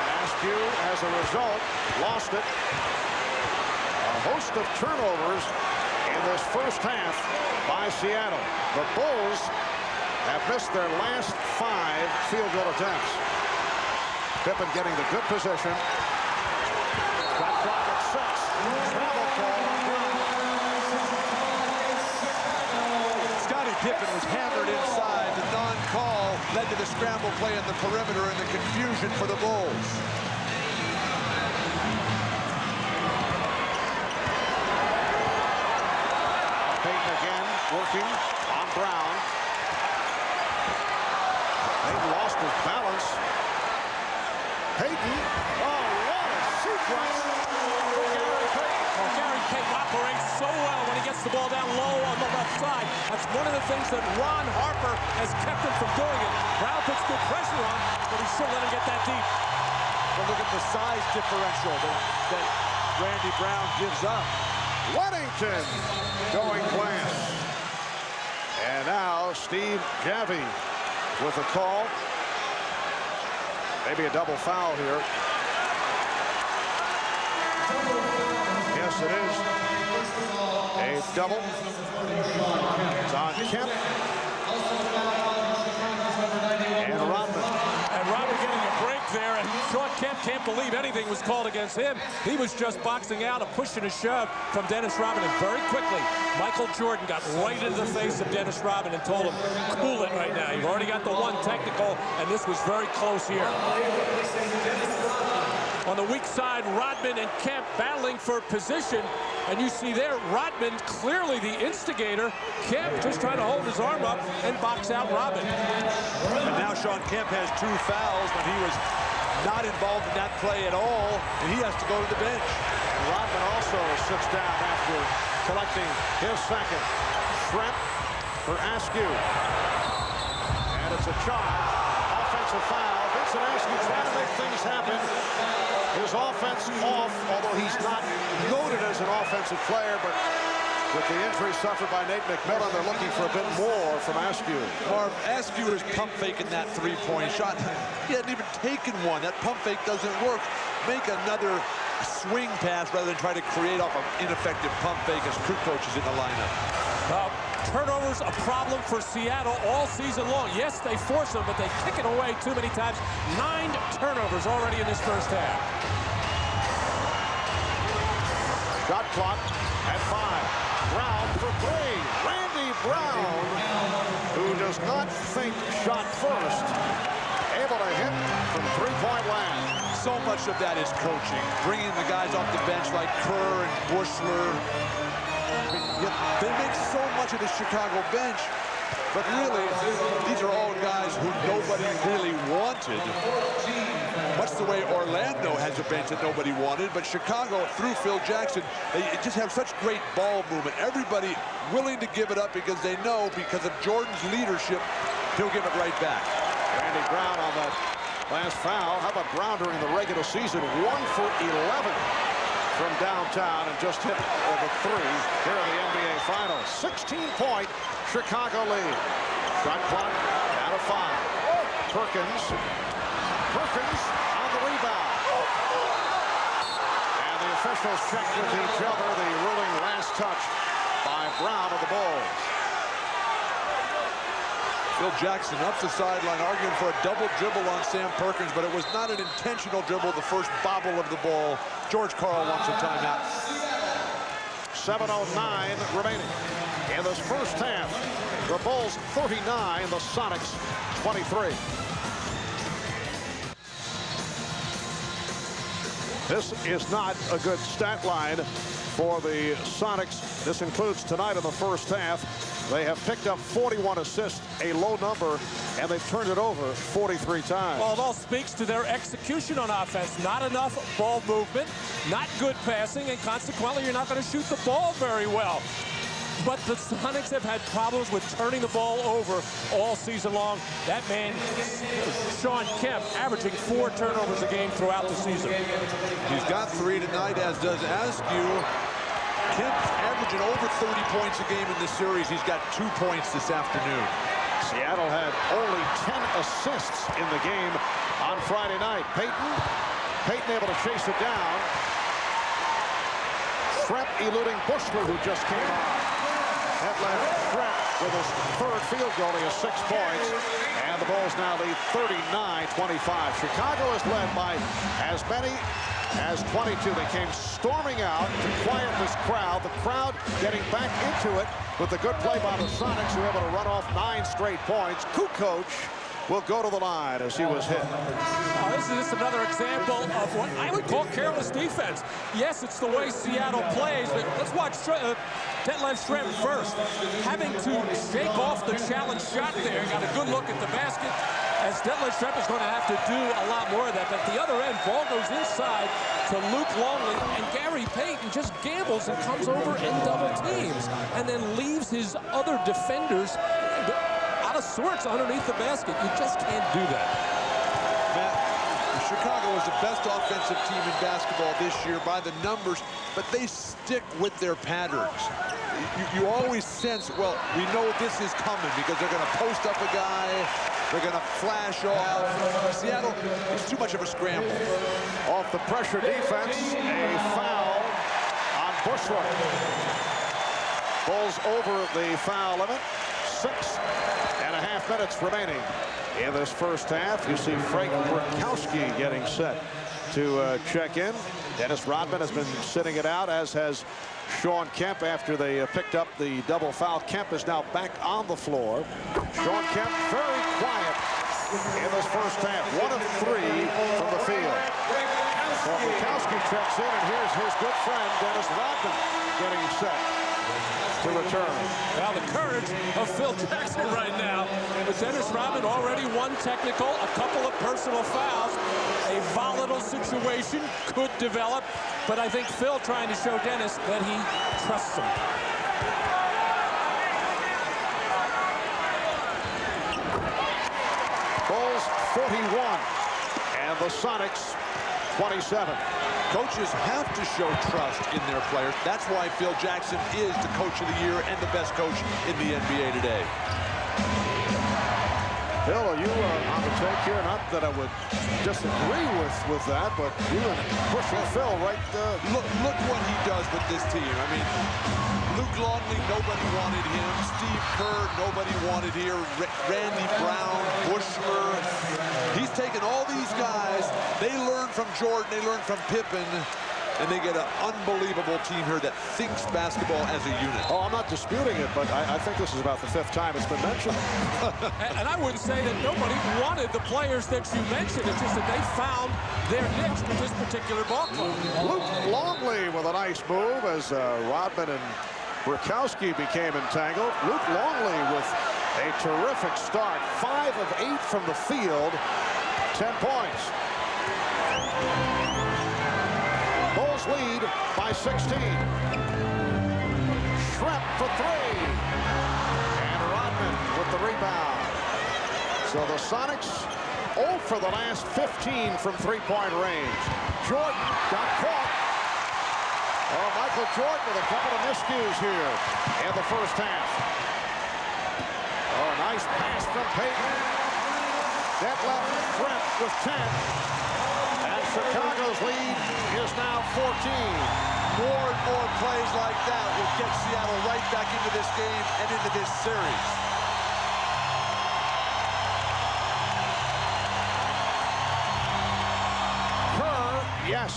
And Askew, as a result, lost it. A host of turnovers in this first half by Seattle. The Bulls have missed their last 5 field goal attempts. Pippen getting the good position. Got clock at 6. Travel call on Brown. Scottie Pippen was hammered inside. The non-call led to the scramble play in the perimeter and the confusion for the Bulls. Payton again working on Brown. Payton lost his balance. Payton, oh, what a sequence for Gary Payton. Well, Gary Payton operates so well when he gets the ball down low on the left side. That's one of the things that Ron Harper has kept him from doing it. Brown puts good pressure on, but he shouldn't let him get that deep. But look at the size differential that Randy Brown gives up. Wennington going glass. And now Steve Javie with a call. Maybe a double foul here. Yes, it is. A double. It's on Kemp. And Rodman. And Rodman getting a break there, and Shawn Kemp can't believe anything was called against him. He was just boxing out, a push and a shove from Dennis Rodman, and very quickly, Michael Jordan got right into the face of Dennis Rodman and told him, cool it right now. You've already got the one technical, and this was very close here. On the weak side, Rodman and Kemp battling for position. And you see there, Rodman clearly the instigator. Kemp just trying to hold his arm up and box out Rodman. And now Shawn Kemp has 2 fouls when he was not involved in that play at all, and he has to go to the bench. Rodman also sits down after collecting his second. Schrepp for Askew. And it's a charge. Offensive foul. Vincent Askew trying to make things happen. His offense off, although he's not noted as an offensive player, but with the injury suffered by Nate McMillan, they're looking for a bit more from Askew. Marv, Askew is pump faking that 3-point shot. He hadn't even taken one. That pump fake doesn't work. Make another swing pass rather than try to create off an ineffective pump fake as Kukoc is in the lineup. Turnovers a problem for Seattle all season long. Yes, they force them, but they kick it away too many times. 9 turnovers already in this first half. Shot clock at 5. Brown for 3. Randy Brown, who does not think shot first, able to hit from 3-point land. So much of that is coaching, bringing the guys off the bench like Kerr and Buechler. They make so much of the Chicago bench, but really, these are all guys who nobody really wanted. Much the way Orlando has a bench that nobody wanted, but Chicago, through Phil Jackson, they just have such great ball movement. Everybody willing to give it up because they know, because of Jordan's leadership, he'll give it right back. Randy Brown on that last foul. How about Brown during the regular season? 1 for 11 from downtown and just hit the 3 here in the NBA Finals. 16-point Chicago lead. Shot clock down to 5. Perkins on the rebound. And the officials check with each other. The ruling last touch by Brown of the Bulls. Phil Jackson up the sideline arguing for a double dribble on Sam Perkins, but it was not an intentional dribble, the first bobble of the ball. George Karl wants a timeout. 7:09 remaining in this first half. The Bulls 39, the Sonics 23. This is not a good stat line for the Sonics. This includes tonight in the first half. They have picked up 41 assists, a low number, and they've turned it over 43 times. Well, it all speaks to their execution on offense. Not enough ball movement, not good passing, and consequently, you're not going to shoot the ball very well. But the Sonics have had problems with turning the ball over all season long. That man, Shawn Kemp, averaging 4 turnovers a game throughout the season. He's got 3 tonight, as does Askew. Kemp averaging over 30 points a game in this series. He's got 2 points this afternoon. Seattle had only 10 assists in the game on Friday night. Payton able to chase it down. Schrempf eluding Buechler, who just came on. That left Schrempf with his 3rd field goal. He has 6 points. And the Bulls now lead 39-25. Chicago is led by as many as 22. They came storming out to quiet this crowd. The crowd getting back into it with the good play by the Sonics, who were able to run off 9 straight points. Kukoc will go to the line as he was hit. This is just another example of what I would call careless defense. Yes, it's the way Seattle plays, but let's watch Detief Schrempf first. Having to shake off the challenge shot there. Got a good look at the basket, as Detief Schrempf is going to have to do a lot more of that. But at the other end, ball goes inside to Longley, and Gary Payton just gambles and comes over and double teams, and then leaves his other defenders out of sorts underneath the basket. You just can't do that. Matt, Chicago is the best offensive team in basketball this year by the numbers, but they stick with their patterns. You always sense, well, we know this is coming because they're going to post up a guy, they're going to flash off. Seattle is too much of a scramble. Off the pressure defense, a foul on Buechler. Bulls over the foul limit. 6.5 minutes remaining in this first half. You see Frank Brickowski getting set to check in. Dennis Rodman has been sitting it out, as has Shawn Kemp after they picked up the double foul. Kemp is now back on the floor. Shawn Kemp very quiet in this first half. 1 of 3 from the field. So Brickowski checks in, and here's his good friend Dennis Rodman getting set to return. Now the courage of Phil Jackson right now. With Dennis Rodman already 1 technical, a couple of personal fouls. A volatile situation could develop, but I think Phil trying to show Dennis that he trusts him. Bulls 41 and the Sonics 27. Coaches have to show trust in their players. That's why Phil Jackson is the coach of the year and the best coach in the NBA today. Bill, are you on the take here? Not that I would disagree with that, but you and pushing Phil right. Look what he does with this team. I mean, Luke Longley, nobody wanted him. Steve Kerr, nobody wanted here. Randy Brown, Buechler. He's taken all these guys. They learn from Jordan. They learn from Pippen. And they get an unbelievable team here that thinks basketball as a unit. Oh, I'm not disputing it, but I think this is about the 5th time it's been mentioned. And I wouldn't say that nobody wanted the players that you mentioned. It's just that they found their niche with this particular ball club. Luke Longley with a nice move as Rodman and Brickowski became entangled. Luke Longley with a terrific start. 5 of 8 from the field. 10 points. Bulls lead by 16. Schrepp for 3. And Rodman with the rebound. So the Sonics 0 for the last 15 from three-point range. Jordan got caught. Oh, Michael Jordan with a couple of miscues here in the first half. Oh, a nice pass from Payton. That left Schrempf with 10. And Chicago's lead is now 14. More and more plays like that will get Seattle right back into this game and into this series. Kerr, yes.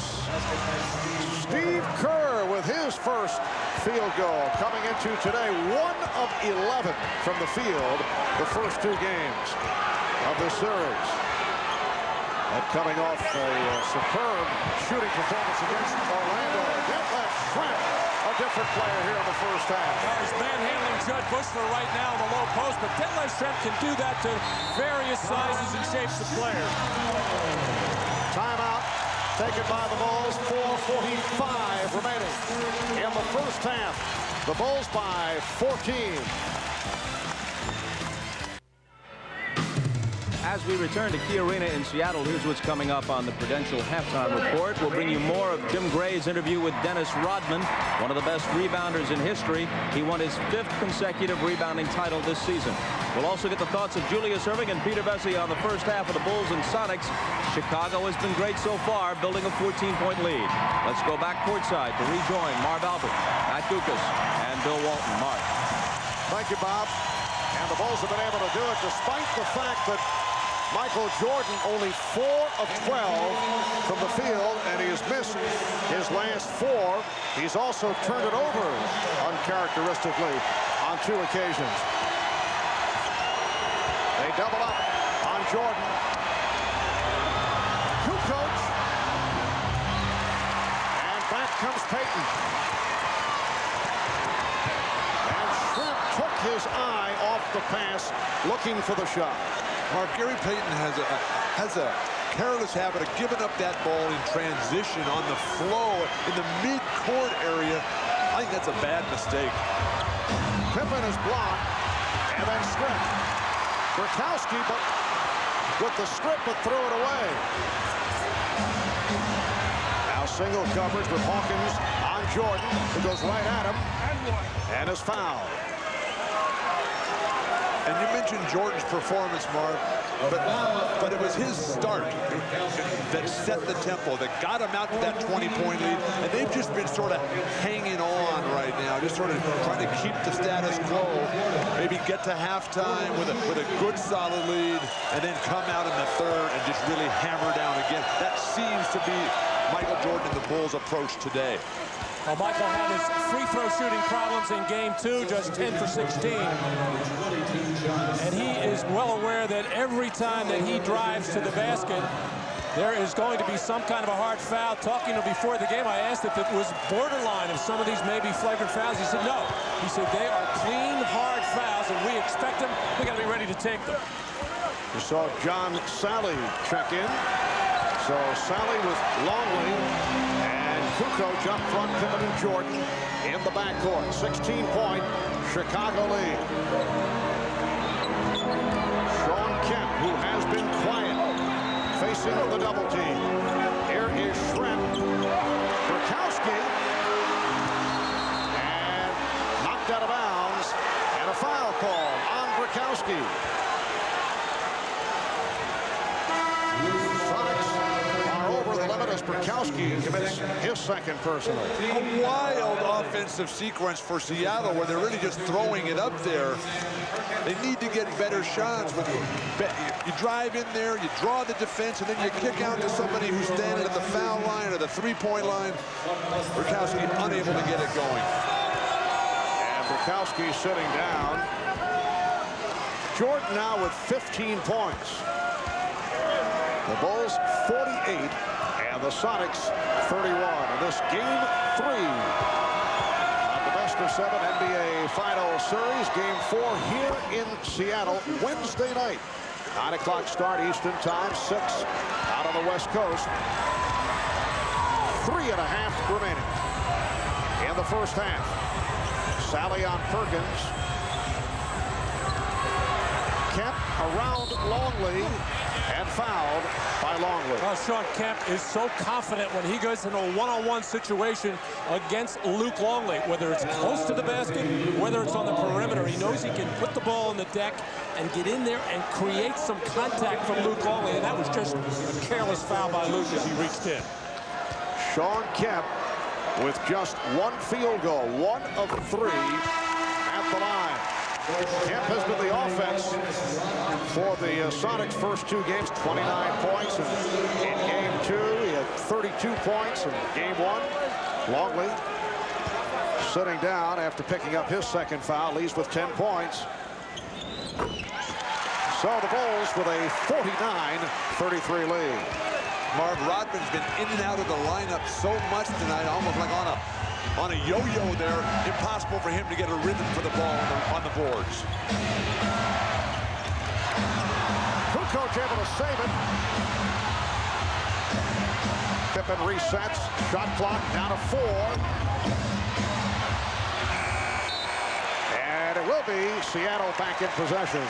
Steve Kerr with his first field goal coming into today. 1 of 11 from the field the first 2 games of this series. And coming off a superb shooting performance against Orlando. That left Schreck, a different player here in the first half. He's manhandling Judd Buechler right now in the low post, but Detlef Schrempf can do that to various sizes and shapes of players. Timeout taken by the Bulls. 4:45 remaining in the first half. The Bulls by 14. As we return to Key Arena in Seattle, here's what's coming up on the Prudential Halftime Report. We'll bring you more of Jim Gray's interview with Dennis Rodman, one of the best rebounders in history. He won his 5th consecutive rebounding title this season. We'll also get the thoughts of Julius Erving and Peter Vesey on the first half of the Bulls and Sonics. Chicago has been great so far, building a 14-point lead. Let's go back courtside to rejoin Marv Albert, Matt Kukoc, and Bill Walton. Marv. Thank you, Bob. And the Bulls have been able to do it despite the fact that Michael Jordan only 4 of 12 from the field, and he has missed his last 4. He's also turned it over uncharacteristically on 2 occasions. They double up on Jordan. Kukoc. And back comes Payton. And Schrempf took his eye off the pass, looking for the shot. Mark, Gary Payton has a careless habit of giving up that ball in transition on the flow in the mid-court area. I think that's a bad mistake. Pippen is blocked, and then Schrempf. Brickowski, but with the strip, but threw it away. Now single coverage with Hawkins on Jordan, who goes right at him, and is fouled. And you mentioned Jordan's performance, Mark, but it was his start that set the tempo, that got him out to that 20-point lead, and they've just been sort of hanging on right now, just sort of trying to keep the status quo, maybe get to halftime with a good solid lead, and then come out in the third and just really hammer down again. That seems to be Michael Jordan and the Bulls' approach today. Well, Michael had his free throw shooting problems in game 2, just 10 for 16. And he is well aware that every time that he drives to the basket, there is going to be some kind of a hard foul. Talking to him before the game, I asked if it was borderline, if some of these may be flagrant fouls. He said no. He said they are clean, hard fouls, and we expect them. We got to be ready to take them. You saw John Salley check in. So Salley with Longley and Kukoc up front, Pippen and Jordan in the backcourt. 16-point Chicago lead. Shawn Kemp, who has been quiet, facing the double team. Here is Schrempf. Brickowski. And knocked out of bounds. And a foul call on Brickowski. Brickowski commits his second personal. A wild offensive sequence for Seattle where they're really just throwing it up there. They need to get better shots. You drive in there, you draw the defense, and then you kick out to somebody who's standing at the foul line or the three-point line. Brickowski unable to get it going. And Brickowski sitting down. Jordan now with 15 points. The Bulls 48 and the Sonics 31. And this game 3 of the best-of-7 NBA Finals Series. Game 4 here in Seattle Wednesday night. 9 o'clock start Eastern Time, 6 out on the West Coast. 3.5 remaining in the first half. Salley on Perkins. Kemp around Longley and fouled by Longley. Well, Shawn Kemp is so confident when he goes in a one-on-one situation against Luke Longley, whether it's close to the basket, whether it's on the perimeter. He knows he can put the ball on the deck and get in there and create some contact from Luke Longley, and that was just a careless foul by Luke as he reached in. Shawn Kemp with just one field goal, 1 of 3 at the line. Kemp has been the offense for the Sonics' first 2 games, 29 points. And in game 2, he had 32 points in game 1. Longley sitting down after picking up his second foul, leaves with 10 points. So the Bulls with a 49-33 lead. Marv, Rodman's been in and out of the lineup so much tonight, almost like on a yo-yo there. Impossible for him to get a rhythm for the ball on the boards. Kukoc able to save it. Pippen resets. Shot clock down to 4. And it will be Seattle back in possession.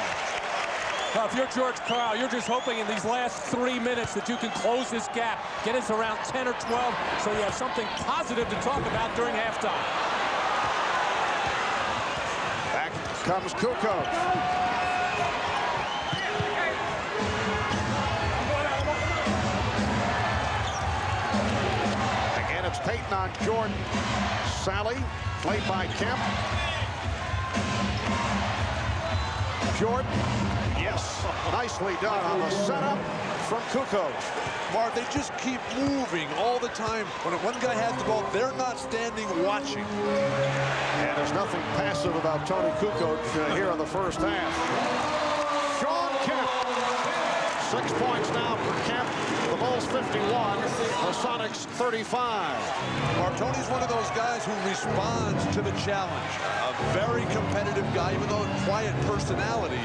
Well, if you're George Karl, you're just hoping in these last 3 minutes that you can close this gap, get us around 10 or 12, so you have something positive to talk about during halftime. Back comes Kukoc. Again, it's Payton on Jordan. Salley, played by Kemp. Jordan. Yes, nicely done on the setup from Kukoc. Marv, they just keep moving all the time. When one guy has the ball, they're not standing watching. And there's nothing passive about Toni Kukoc here in the first half. Shawn Kemp. 6 points now for Kemp. The Bulls 51, the Sonics 35. Marv, Tony's one of those guys who responds to the challenge. A very competitive guy, even though a quiet personality.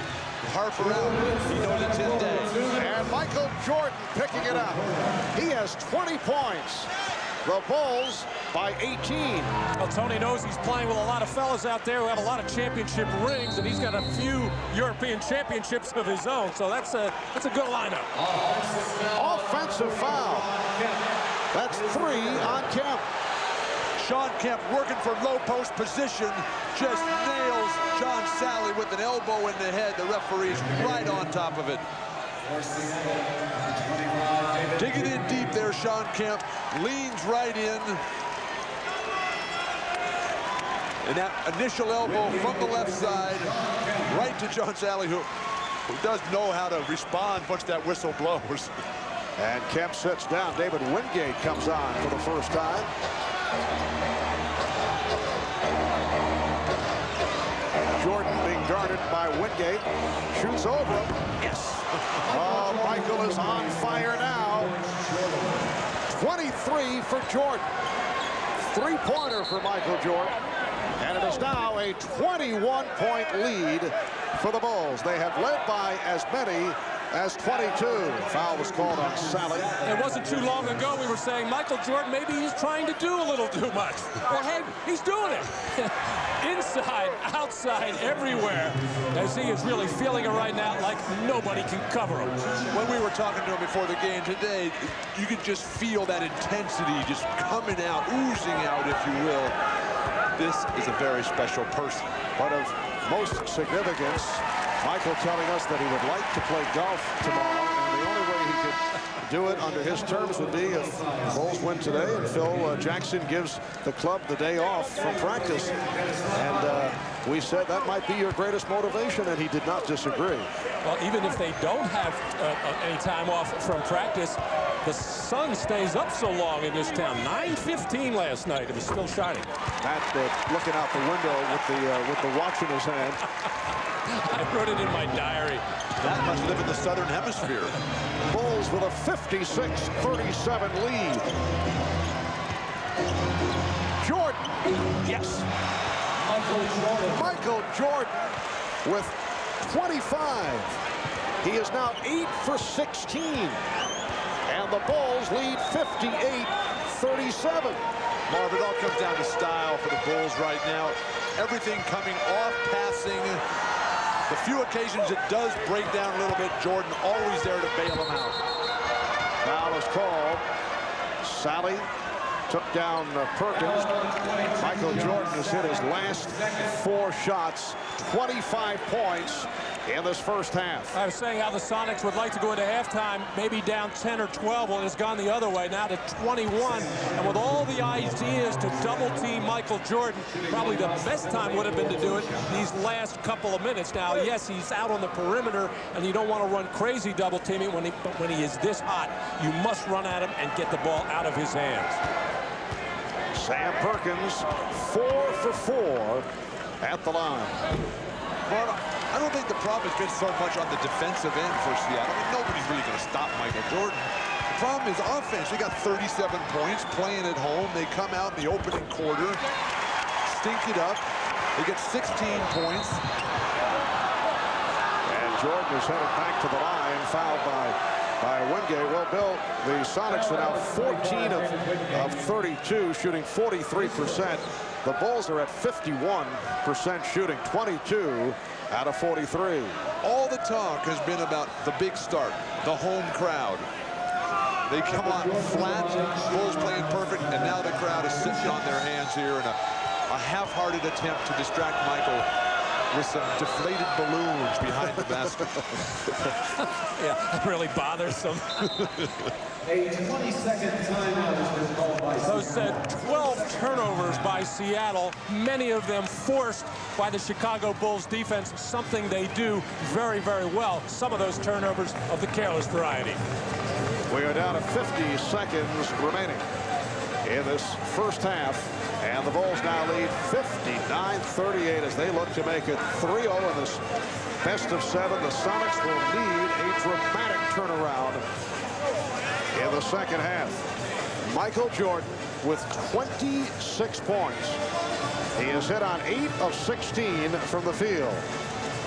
Harper out. He knows it's his day. And Michael Jordan picking it up. He has 20 points. The Bulls by 18. Well, Tony knows he's playing with a lot of fellas out there who have a lot of championship rings, and he's got a few European championships of his own. So that's a good lineup. Offensive foul. That's 3 on Kemp. Shawn Kemp working for low post position, just nails John Salley with an elbow in the head. The referee's right on top of it. Digging in deep there, Shawn Kemp leans right in. And that initial elbow from the left side, right to John Salley, who does know how to respond once that whistle blows. And Kemp sits down. David Wingate comes on for the first time. Jordan being guarded by Wingate. Shoots over him. Yes. Oh, Michael is on fire now. 23 for Jordan. 3-pointer for Michael Jordan. And it is now a 21-point lead for the Bulls. They have led by as many as 22. Foul was called on Salley. It wasn't too long ago we were saying Michael Jordan, maybe he's trying to do a little too much. Well, hey, he's doing it. Inside, outside, everywhere, as he is really feeling it right now like nobody can cover him. When we were talking to him before the game today, you could just feel that intensity just coming out, oozing out, if you will. This is a very special person. But of most significance, Michael telling us that he would like to play golf tomorrow, and the only way he could do it under his terms would be if Bulls win today and Phil Jackson gives the club the day off from practice. And we said that might be your greatest motivation, and he did not disagree. Well, even if they don't have any time off from practice, the sun stays up so long in this town. 9:15 last night. It was still shining. Matt looking out the window with the watch in his hand. I wrote it in my diary. That must live in the southern hemisphere. Bulls with a 56-37 lead. Jordan. Yes. Michael Jordan with 25. He is now 8 for 16. And the Bulls lead 58-37. Marv, it all comes down to style for the Bulls right now. Everything coming off, passing. The few occasions it does break down a little bit, Jordan always there to bail them out. Foul is called. Salley took down Perkins. Michael Jordan has hit his last 4 shots, 25 points in this first half. I was saying how the Sonics would like to go into halftime, maybe down 10 or 12. Well, it's gone the other way, now to 21. And with all the ideas to double-team Michael Jordan, probably the best time would have been to do it these last couple of minutes. Now, yes, he's out on the perimeter, and you don't want to run crazy double-teaming, but when he is this hot, you must run at him and get the ball out of his hands. Sam Perkins, 4 for 4 at the line. But I don't think the problem has been so much on the defensive end for Seattle. I mean, nobody's really going to stop Michael Jordan. The problem is offense. They got 37 points playing at home. They come out in the opening quarter, stink it up. They get 16 points. And Jordan is headed back to the line, fouled by Wingate. Well, Bill, the Sonics are now 14 of 32, shooting 43%. The Bulls are at 51% shooting, 22 out of 43. All the talk has been about the big start, the home crowd. They come on flat, Bulls playing perfect, and now the crowd is sitting on their hands here in a half-hearted attempt to distract Michael with some deflated balloons behind the basket. Yeah, it really bothers them. A 20-second timeout has been called by Those 12 turnovers by Seattle, many of them forced by the Chicago Bulls defense, something they do very, very well. Some of those turnovers of the careless variety. We are down to 50 seconds remaining in this first half, and the Bulls now lead 59-38 as they look to make it 3-0 in this best of 7. The Sonics will need a dramatic turnaround in the second half. Michael Jordan with 26 points. He has hit on 8 of 16 from the field.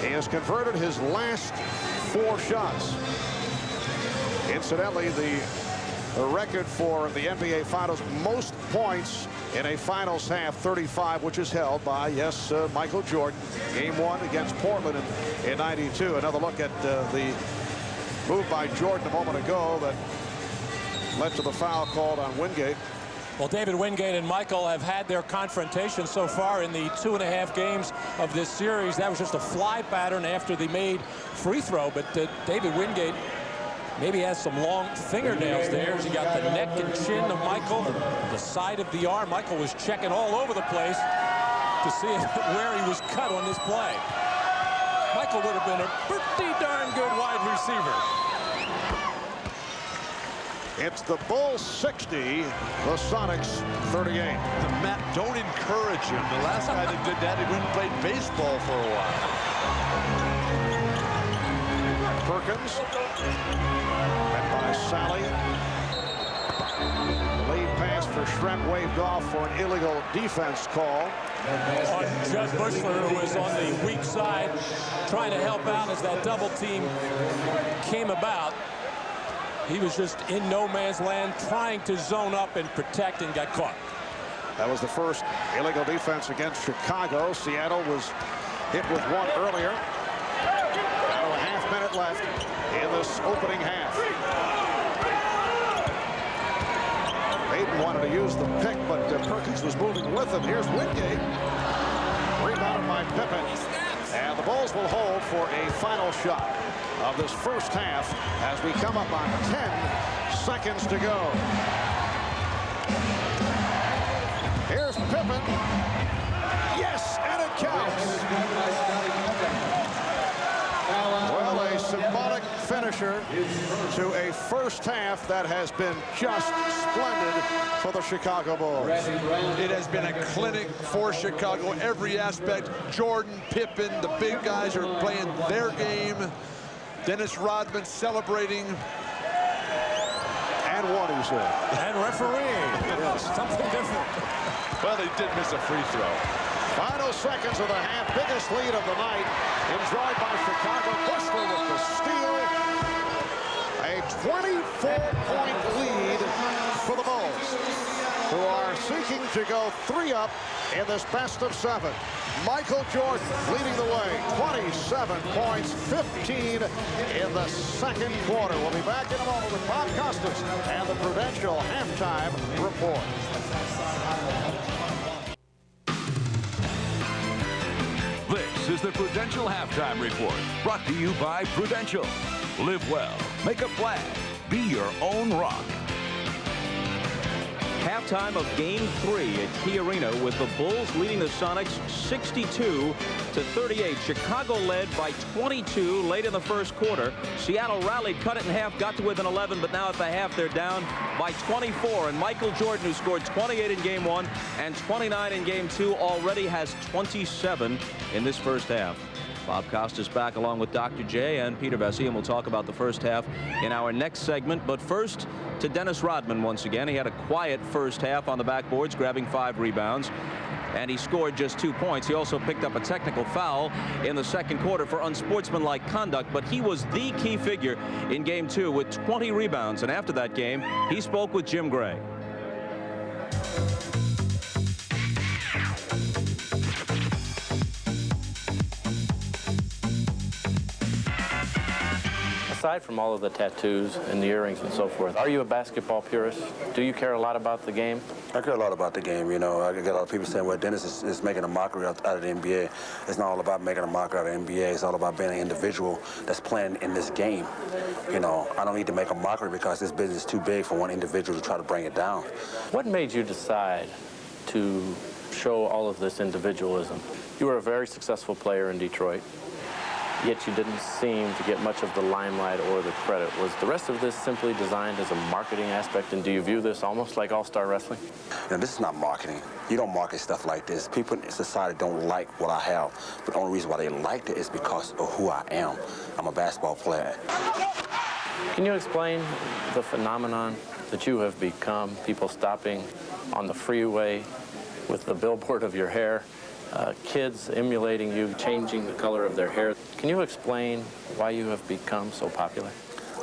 He has converted his last 4 shots. Incidentally, the record for the NBA Finals most points in a finals half, 35, which is held by, yes, Michael Jordan. Game 1 against Portland in 92. Another look at the move by Jordan a moment ago that led to the foul called on Wingate. Well, David Wingate and Michael have had their confrontation so far in the 2.5 games of this series. That was just a fly pattern after the made free throw, but David Wingate maybe has some long fingernails there. He got the neck and chin of Michael, the side of the arm. Michael was checking all over the place to see where he was cut on this play. Michael would have been a pretty darn good wide receiver. It's the Bulls 60, the Sonics 38. Matt, don't encourage him. The last guy that did that, he went and played baseball for a while. Perkins, met by Salley. The lead pass for Schreck waved off for an illegal defense call. On Judd Buechler, who was on the weak side, trying to help out as that double team came about. He was just in no man's land, trying to zone up and protect, and got caught. That was the first illegal defense against Chicago. Seattle was hit with one earlier. Now a half-minute left in this opening half. Payton wanted to use the pick, but Perkins was moving with him. Here's Wingate. Rebounded by Pippen. And the Bulls will hold for a final shot of this first half as we come up on 10 seconds to go. Here's Pippen. Yes, and it counts. Well, a symbolic finisher to a first half that has been just splendid for the Chicago Bulls. It has been a clinic for Chicago. Every aspect. Jordan, Pippen, the big guys are playing their game. Dennis Rodman celebrating. And one, he said. And refereeing. Yes. Something different. Well, they did miss a free throw. Final seconds of the half, biggest lead of the night, enjoyed by Chicago. Buechler with the steal. A 24-point lead for the Bulls, who are seeking to go 3 up in this best of 7. Michael Jordan leading the way, 27 points, 15 in the second quarter. We'll be back in a moment with Bob Costas and the Prudential halftime report. This is the Prudential Halftime Report, brought to you by Prudential. Live well, make a flag, be your own rock. Halftime of Game 3 at Key Arena with the Bulls leading the Sonics 62-38. Chicago led by 22 late in the first quarter. Seattle rallied, cut it in half, got to within 11, but now at the half they're down by 24. And Michael Jordan, who scored 28 in Game 1 and 29 in Game 2, already has 27 in this first half. Bob Costas back along with Dr. J and Peter Vesey, and we'll talk about the first half in our next segment. But first, to Dennis Rodman once again. He had a quiet first half on the backboards, grabbing 5 rebounds, and he scored just 2 points. He also picked up a technical foul in the second quarter for unsportsmanlike conduct, but he was the key figure in Game 2 with 20 rebounds. And after that game, he spoke with Jim Gray. Aside from all of the tattoos and the earrings and so forth, are you a basketball purist? Do you care a lot about the game? I care a lot about the game, you know. I get a lot of people saying, well, Dennis is making a mockery out of the NBA. It's not all about making a mockery out of the NBA. It's all about being an individual that's playing in this game. You know, I don't need to make a mockery because this business is too big for one individual to try to bring it down. What made you decide to show all of this individualism? You were a very successful player in Detroit, yet you didn't seem to get much of the limelight or the credit. Was the rest of this simply designed as a marketing aspect, and do you view this almost like all-star wrestling? You know, this is not marketing. You don't market stuff like this. People in society don't like what I have, but the only reason why they liked it is because of who I am. I'm a basketball player. Can you explain the phenomenon that you have become, people stopping on the freeway with the billboard of your hair, kids emulating you, changing the color of their hair? Can you explain why you have become so popular?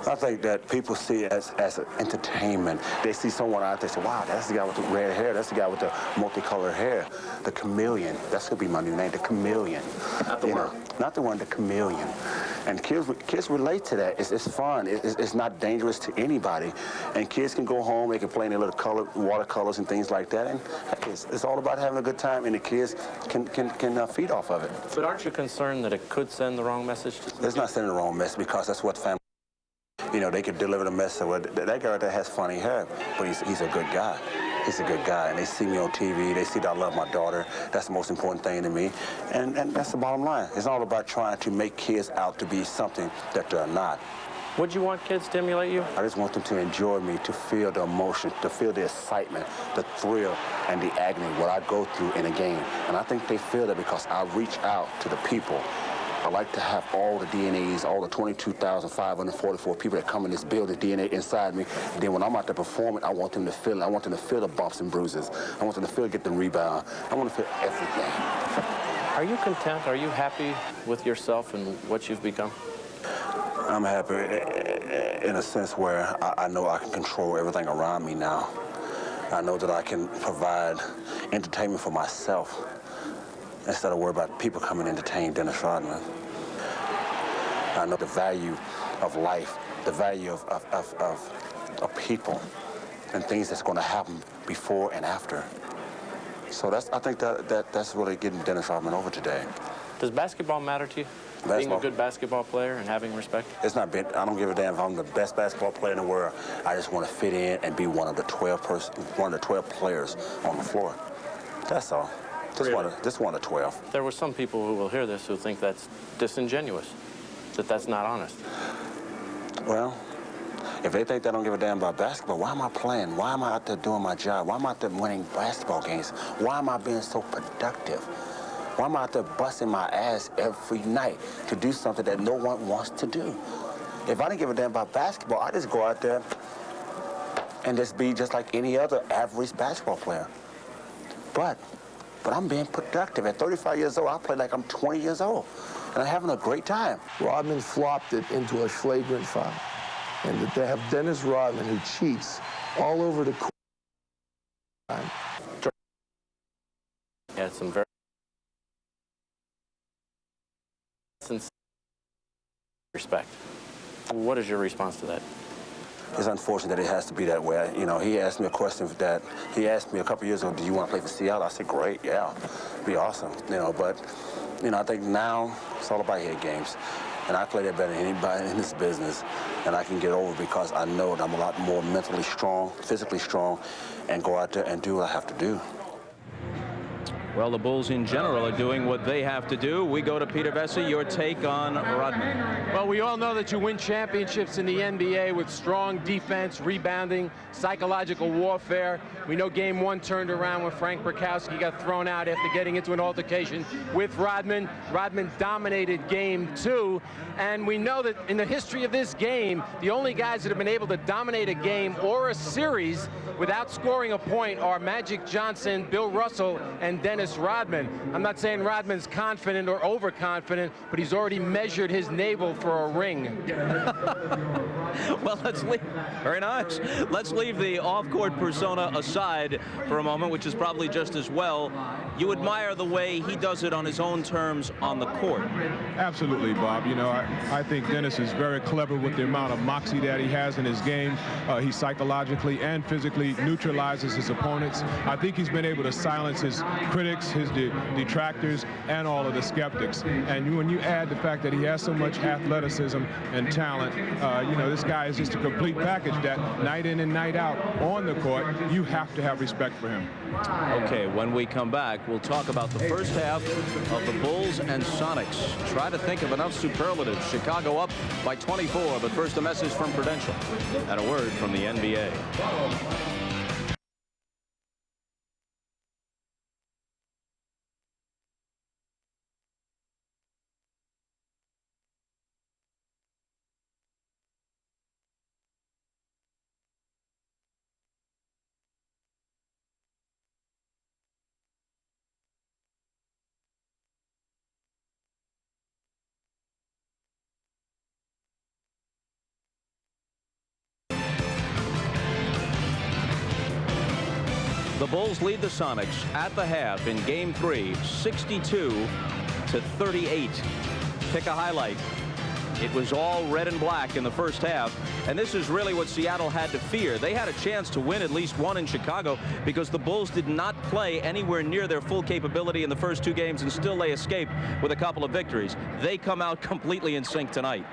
I think that people see it as an entertainment. They see someone out there say, wow, that's the guy with the red hair. That's the guy with the multicolored hair. The chameleon. That's going to be my new name, the chameleon. Not the word. Not the one, the chameleon. And kids relate to that. It's fun. It's not dangerous to anybody. And kids can go home. They can play in their little watercolors and things like that. And heck, it's all about having a good time, and the kids can feed off of it. But aren't you concerned that it could send the wrong message? It's not sending the wrong message because that's what family. You know, they could deliver the message. Well, that guy that has funny hair, but he's a good guy. He's a good guy, and they see me on TV. They see that I love my daughter. That's the most important thing to me, and that's the bottom line. It's all about trying to make kids out to be something that they're not. Would you want kids to emulate you? I just want them to enjoy me, to feel the emotion, to feel the excitement, the thrill, and the agony, what I go through in a game. And I think they feel that because I reach out to the people. I like to have all the DNAs, all the 22,544 people that come in this building, DNA inside me. And then when I'm out there performing, I want them to feel it. I want them to feel the bumps and bruises. I want them to get the rebound. I want to feel everything. Are you content? Are you happy with yourself and what you've become? I'm happy in a sense where I know I can control everything around me now. I know that I can provide entertainment for myself instead of worry about people coming to entertain Dennis Rodman. I know the value of life, the value of people and things that's going to happen before and after. So I think that's really getting Dennis Rodman over today. Does basketball matter to you? Being a good basketball player and having respect? It's not been, I don't give a damn if I'm the best basketball player in the world. I just want to fit in and be one of the 12 players on the floor. That's all. Just one of 12. There were some people who will hear this who think that's disingenuous, that's not honest. Well, if they think they don't give a damn about basketball, why am I playing? Why am I out there doing my job? Why am I out there winning basketball games? Why am I being so productive? Why am I out there busting my ass every night to do something that no one wants to do? If I didn't give a damn about basketball, I'd just go out there and just be just like any other average basketball player. But I'm being productive. At 35 years old, I play like I'm 20 years old, and I'm having a great time. Rodman flopped it into a flagrant foul. And that they have Dennis Rodman, who cheats all over the court. Yeah, some very sincere respect. What is your response to that? It's unfortunate that it has to be that way. You know, he asked me a question that he asked me a couple years ago, do you want to play for Seattle? I said, great, yeah, be awesome. You know, but, you know, I think now it's all about head games. And I play that better than anybody in this business. And I can get over because I know that I'm a lot more mentally strong, physically strong, and go out there and do what I have to do. Well, the Bulls in general are doing what they have to do. We go to Peter Vesey. Your take on Rodman. Well, we all know that you win championships in the NBA with strong defense, rebounding, psychological warfare. We know game one turned around when Frank Brickowski got thrown out after getting into an altercation with Rodman. Rodman dominated game two. And we know that in the history of this game, the only guys that have been able to dominate a game or a series without scoring a point are Magic Johnson, Bill Russell, and Dennis Rodman. I'm not saying Rodman's confident or overconfident, but he's already measured his navel for a ring. Well, let's leave. Very nice. Let's leave the off-court persona aside for a moment, which is probably just as well. You admire the way he does it on his own terms on the court. Absolutely, Bob. You know, I think Dennis is very clever with the amount of moxie that he has in his game. He psychologically and physically neutralizes his opponents. I think he's been able to silence his critics, his detractors, and all of the skeptics. And when you add the fact that he has so much athleticism and talent, you know, this guy is just a complete package that night in and night out on the court, you have to have respect for him. Okay, when we come back, we'll talk about the first half of the Bulls and Sonics. Try to think of enough superlatives. Chicago up by 24, but first a message from Prudential and a word from the NBA. The Bulls lead the Sonics at the half in game 3, 62-38. Pick a highlight. It was all red and black in the first half, and this is really what Seattle had to fear. They had a chance to win at least one in Chicago because the Bulls did not play anywhere near their full capability in the first 2 games, and still they escaped with a couple of victories. They come out completely in sync tonight.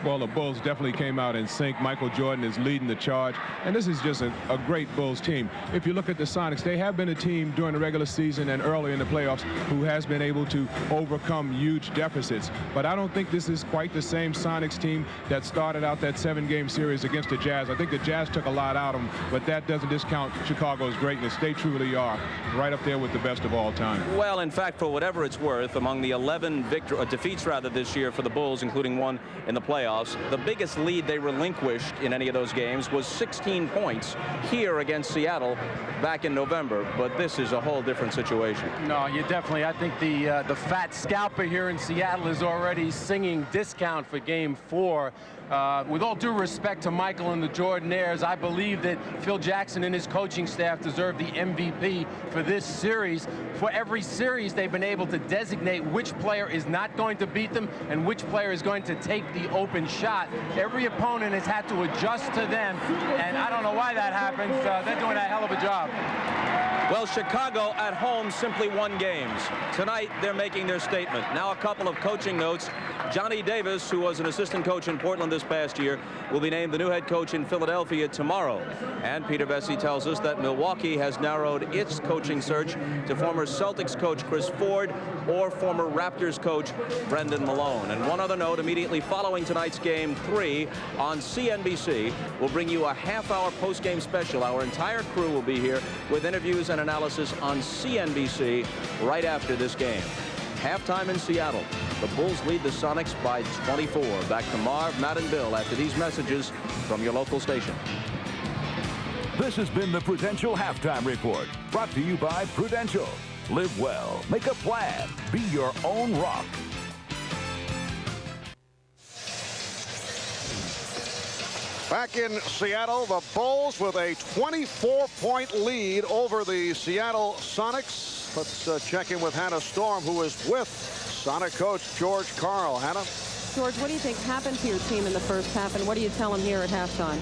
Well, the Bulls definitely came out in sync. Michael Jordan is leading the charge, and this is just a great Bulls team. If you look at the Sonics, they have been a team during the regular season and early in the playoffs who has been able to overcome huge deficits. But I don't think this is quite the same Sonics team that started out that 7-game series against the Jazz. I think the Jazz took a lot out of them, but that doesn't discount Chicago's greatness. They truly are right up there with the best of all time. Well, in fact, for whatever it's worth, among the 11 defeats this year for the Bulls, including one in the playoffs, the biggest lead they relinquished in any of those games was 16 points here against Seattle back in November. But this is a whole different situation. No, you definitely. I think the fat scalper here in Seattle is already singing discount for game 4. With all due respect to Michael and the Jordanaires, I believe that Phil Jackson and his coaching staff deserve the MVP for this series. For every series, they've been able to designate which player is not going to beat them and which player is going to take the open shot. Every opponent has had to adjust to them, and I don't know why that happens. They're doing a hell of a job. Well, Chicago at home simply won games. Tonight, they're making their statement. Now a couple of coaching notes. Johnny Davis, who was an assistant coach in Portland this past year, will be named the new head coach in Philadelphia tomorrow. And Peter Bessie tells us that Milwaukee has narrowed its coaching search to former Celtics coach Chris Ford or former Raptors coach Brendan Malone. And one other note, immediately following tonight's Game 3 on CNBC, we'll bring you a half-hour post-game special. Our entire crew will be here with interviews and analysis on CNBC right after this game. Halftime in Seattle. The Bulls lead the Sonics by 24. Back to Marv, Matt, and Bill after these messages from your local station. This has been the Prudential Halftime Report, brought to you by Prudential. Live well, make a plan, be your own rock. Back in Seattle, the Bulls with a 24-point lead over the Seattle Sonics. Let's check in with Hannah Storm, who is with Sonic coach George Karl. Hannah? George, what do you think happened to your team in the first half, and what do you tell them here at halftime?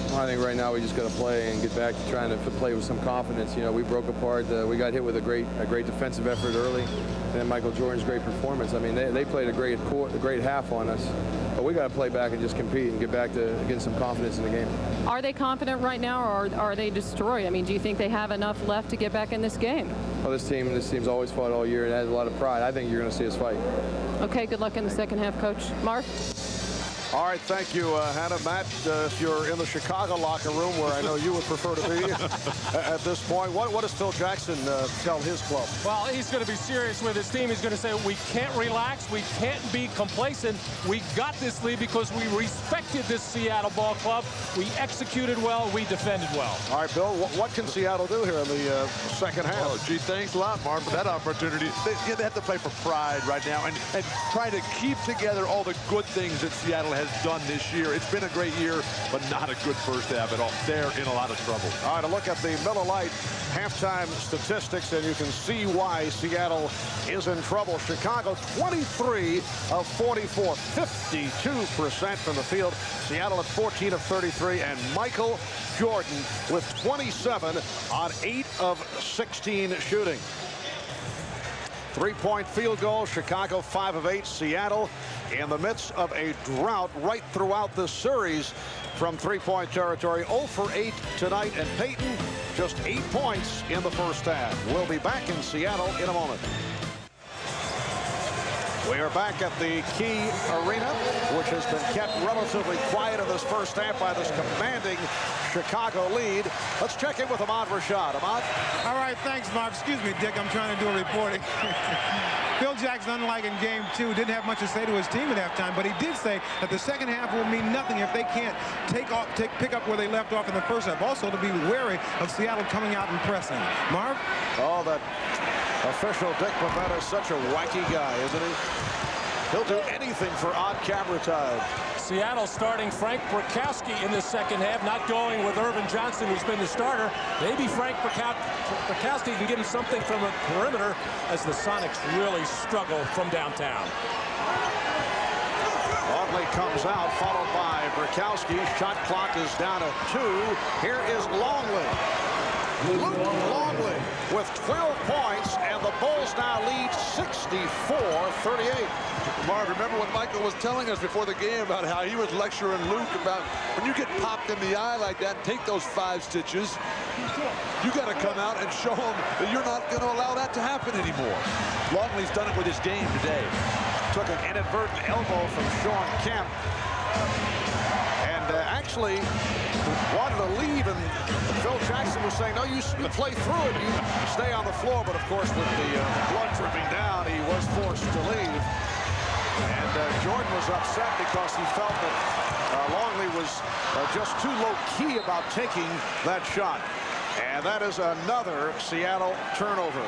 Well, I think right now we just got to play and get back to trying to play with some confidence. You know, we broke apart. We got hit with a great defensive effort early, and then Michael Jordan's great performance. I mean, they played a great half on us, but we got to play back and just compete and get back to getting some confidence in the game. Are they confident right now, or are they destroyed? I mean, do you think they have enough left to get back in this game? Well, this team's always fought all year and has a lot of pride. I think you're going to see us fight. Okay, good luck in the second half, Coach. Mark? All right, thank you, Hannah. Matt, if you're in the Chicago locker room, where I know you would prefer to be at this point, what does Phil Jackson tell his club? Well, he's going to be serious with his team. He's going to say, we can't relax. We can't be complacent. We got this lead because we respected this Seattle ball club. We executed well. We defended well. All right, Bill, what can Seattle do here in the second half? Oh, gee, thanks a lot, Mark, for that opportunity. They have to play for pride right now and try to keep together all the good things that Seattle has done this year. It's been a great year, but not a good first half at all. They're in a lot of trouble. All right, a look at the Miller Lite halftime statistics, and you can see why Seattle is in trouble. Chicago, 23 of 44, 52% from the field. Seattle at 14 of 33, and Michael Jordan with 27 on 8 of 16 shooting. 3-point field goal, Chicago 5 of 8. Seattle in the midst of a drought right throughout this series from 3-point territory. 0 for 8 tonight, and Payton just 8 points in the first half. We'll be back in Seattle in a moment. We are back at the Key Arena, which has been kept relatively quiet in this first half by this commanding Chicago lead. Let's check in with Ahmad Rashad. Ahmad? All right, thanks, Mark. Excuse me, Dick. I'm trying to do a reporting. Phil Jackson, unlike in Game 2, didn't have much to say to his team at halftime, but he did say that the second half will mean nothing if they can't pick up where they left off in the first half. Also, to be wary of Seattle coming out and pressing. Marv? Oh, that official Dick Pavetta is such a wacky guy, isn't he? He'll do anything for odd camera time. Seattle starting Frank Brickowski in the second half, not going with Ervin Johnson, who's been the starter. Maybe Frank Brickowski can give him something from the perimeter as the Sonics really struggle from downtown. Longley comes out, followed by Brickowski. Shot clock is down to 2. Here is Longley. Luke Longley with 12 points, and the Bulls now lead 64-38. Marv, remember what Michael was telling us before the game about how he was lecturing Luke about when you get popped in the eye like that and take those 5 stitches, you got to come out and show them that you're not going to allow that to happen anymore. Longley's done it with his game today. Took an inadvertent elbow from Shawn Kemp, and actually wanted to leave, and Phil Jackson was saying, no, you play through it, you stay on the floor. But of course, with the blood dripping down, he was forced to leave. And Jordan was upset because he felt that Longley was just too low-key about taking that shot. And that is another Seattle turnover.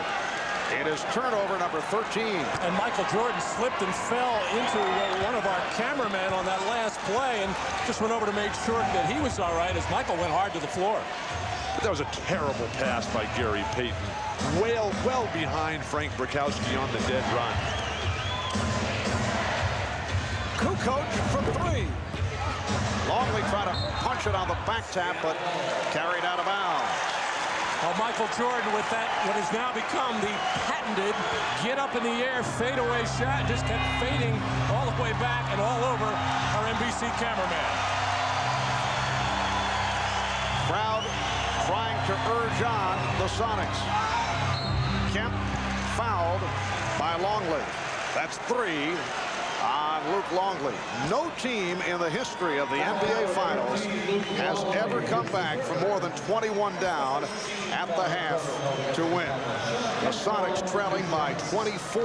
It is turnover number 13. And Michael Jordan slipped and fell into one of our cameramen on that last play and just went over to make sure that he was all right as Michael went hard to the floor. But that was a terrible pass by Gary Payton. Well behind Frank Brickowski on the dead run. Kukoc from 3. Longley tried to punch it on the back tap, but carried out of bounds. Well, Michael Jordan with that, what has now become the patented get up in the air fadeaway shot, just kept fading all the way back and all over our NBC cameraman. Crowd trying to urge on the Sonics. Kemp fouled by Longley. That's 3 on Luke Longley. No team in the history of the NBA Finals has ever come back from more than 21 down at the half to win. The Sonics trailing by 24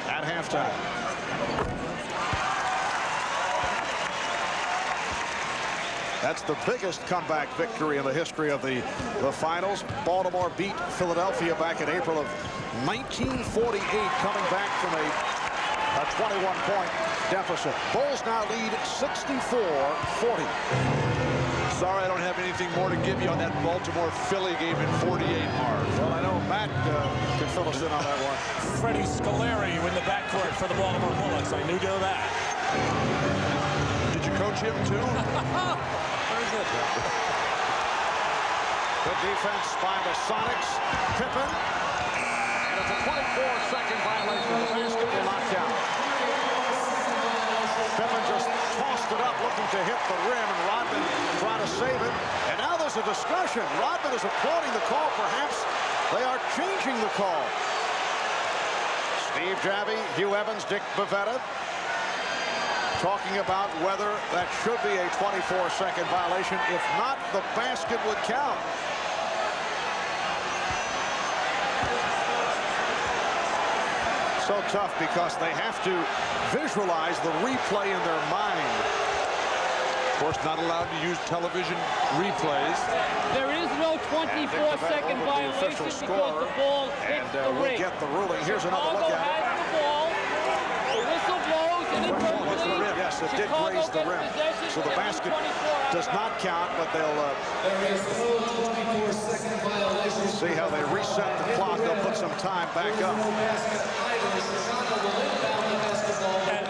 at halftime. That's the biggest comeback victory in the history of the finals. Baltimore beat Philadelphia back in April of 1948, coming back from a 21-point deficit. Bulls now lead 64-40. Sorry, I don't have anything more to give you on that Baltimore-Philly game in 48, Marv. Well, I know Matt can fill us in on that one. Freddie Scolari in the backcourt for the Baltimore Bullets. I knew that. Did you coach him, too? Very good. Good defense by the Sonics. Pippen. And it's a 24-second violation. The basket will not count. Pippen just tossed it up looking to hit the rim, and Rodman trying to save it. And now there's a discussion. Rodman is applauding the call. Perhaps they are changing the call. Steve Javie, Hugh Evans, Dick Bavetta talking about whether that should be a 24-second violation. If not, the basket would count. So tough because they have to visualize the replay in their mind. Of course, not allowed to use television replays. There is no 24-second violation because the ball hits the ring. We'll get the ruling. Here's another look at it. The ball. The whistle blows and inadvertently. Yes, it did graze the rim. So the basket does not count, but they'll see how they reset the clock. They'll put some time back up.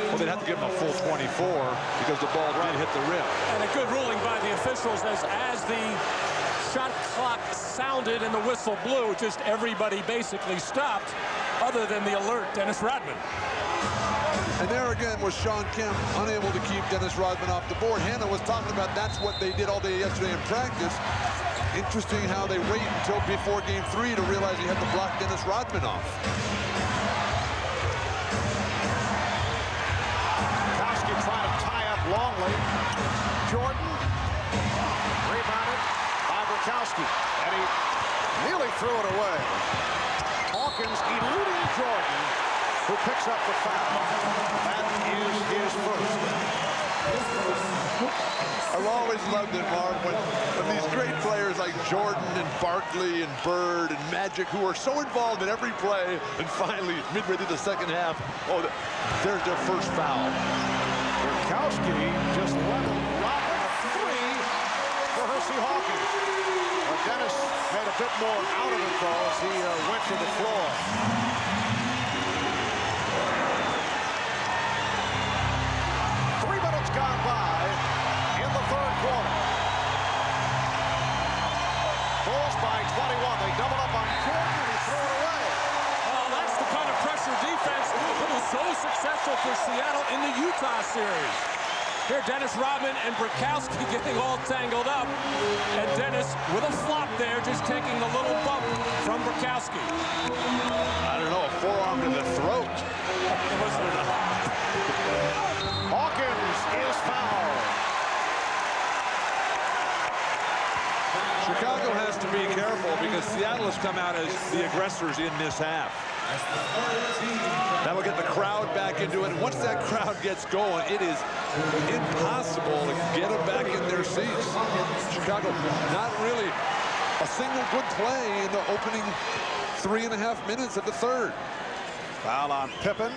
Well, they'd have to give him a full 24 because the ball did hit the rim. And a good ruling by the officials as the shot clock sounded and the whistle blew, just everybody basically stopped other than the alert Dennis Rodman. And there again was Shawn Kemp unable to keep Dennis Rodman off the board. Hannah was talking about that's what they did all day yesterday in practice. Interesting how they wait until before game 3 to realize you have to block Dennis Rodman off. Askew trying to tie up Longley. Jordan rebounded by Brickowski, and he nearly threw it away. Hawkins eluding Jordan, who picks up the foul. That is his first. I've always loved it, Marv, when these great players like Jordan and Barkley and Bird and Magic, who are so involved in every play, and finally, midway through the second half, there's their first foul. Brickowski just leveled Rodman a 3 for Hersey Hawkins. Well, Dennis made a bit more out of it, though, as he went to the floor. 3 minutes gone by in the third quarter. Bulls by 21. They double up on Kerr, and he threw it away. Oh, that's the kind of pressure defense that was so successful for Seattle in the Utah series. Here, Dennis Rodman and Brickowski getting all tangled up. And Dennis, with a flop there, just taking a little bump from Brickowski. I don't know, a forearm to the throat. Hawkins is fouled. Chicago has to be careful because Seattle has come out as the aggressors in this half. That'll get the crowd back into it. And once that crowd gets going, it is impossible to get them back in their seats. Chicago, not really a single good play in the opening 3.5 minutes of the third. Foul on Pippen.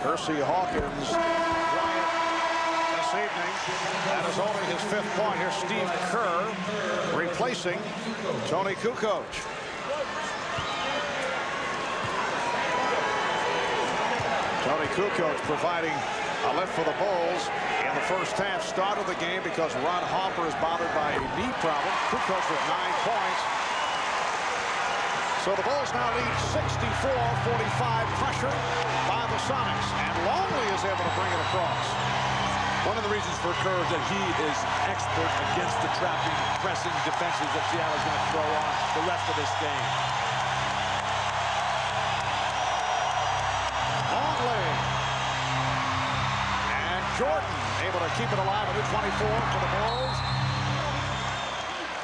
Hersey Hawkins this evening. That is only his 5th point. Here's Steve Kerr replacing Toni Kukoc. Toni Kukoc providing a lift for the Bulls in the first half. Start of the game because Ron Harper is bothered by a knee problem. Kukoc with 9 points. So the Bulls now lead 64-45, pressure by the Sonics, and Longley is able to bring it across. One of the reasons for Kerr is that he is expert against the trapping, pressing defenses that Seattle's going to throw on the rest of this game. Longley. And Jordan able to keep it alive at 24 for the Bulls.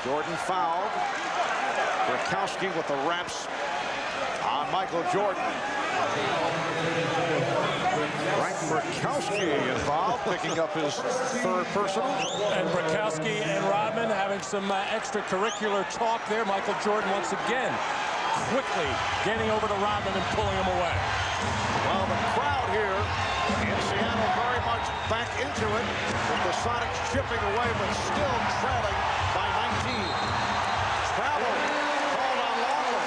Jordan fouled. Brickowski with the reps on Michael Jordan. Brickowski involved, picking up his third personal. And Brickowski and Rodman having some extracurricular talk there. Michael Jordan once again quickly getting over to Rodman and pulling him away. Well, the crowd here in Seattle very much back into it, with the Sonics chipping away but still trailing by 19. Travel called on Longley.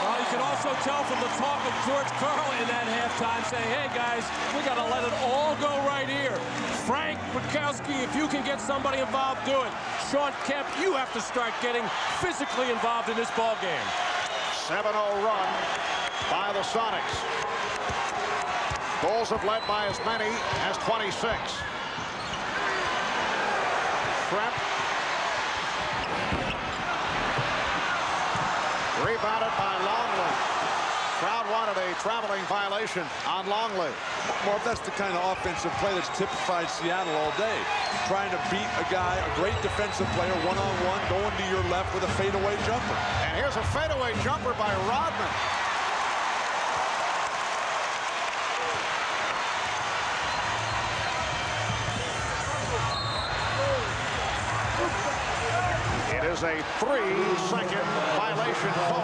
Well, you can also tell from the talk of George Karl in that halftime saying, hey guys, we got to let it all go right here. Frank, Brickowski, if you can get somebody involved, do it. Shawn, Kemp, you have to start getting physically involved in this ball game. 7-0 run by the Sonics. Bulls have led by as many as 26. Schrempf. Rebounded by Longley. Crowd wanted a traveling violation on Longley. Well, that's the kind of offensive play that's typified Seattle all day. Trying to beat a guy, a great defensive player, one-on-one, going to your left with a fadeaway jumper. And here's a fadeaway jumper by Rodman. It is a 3-second violation call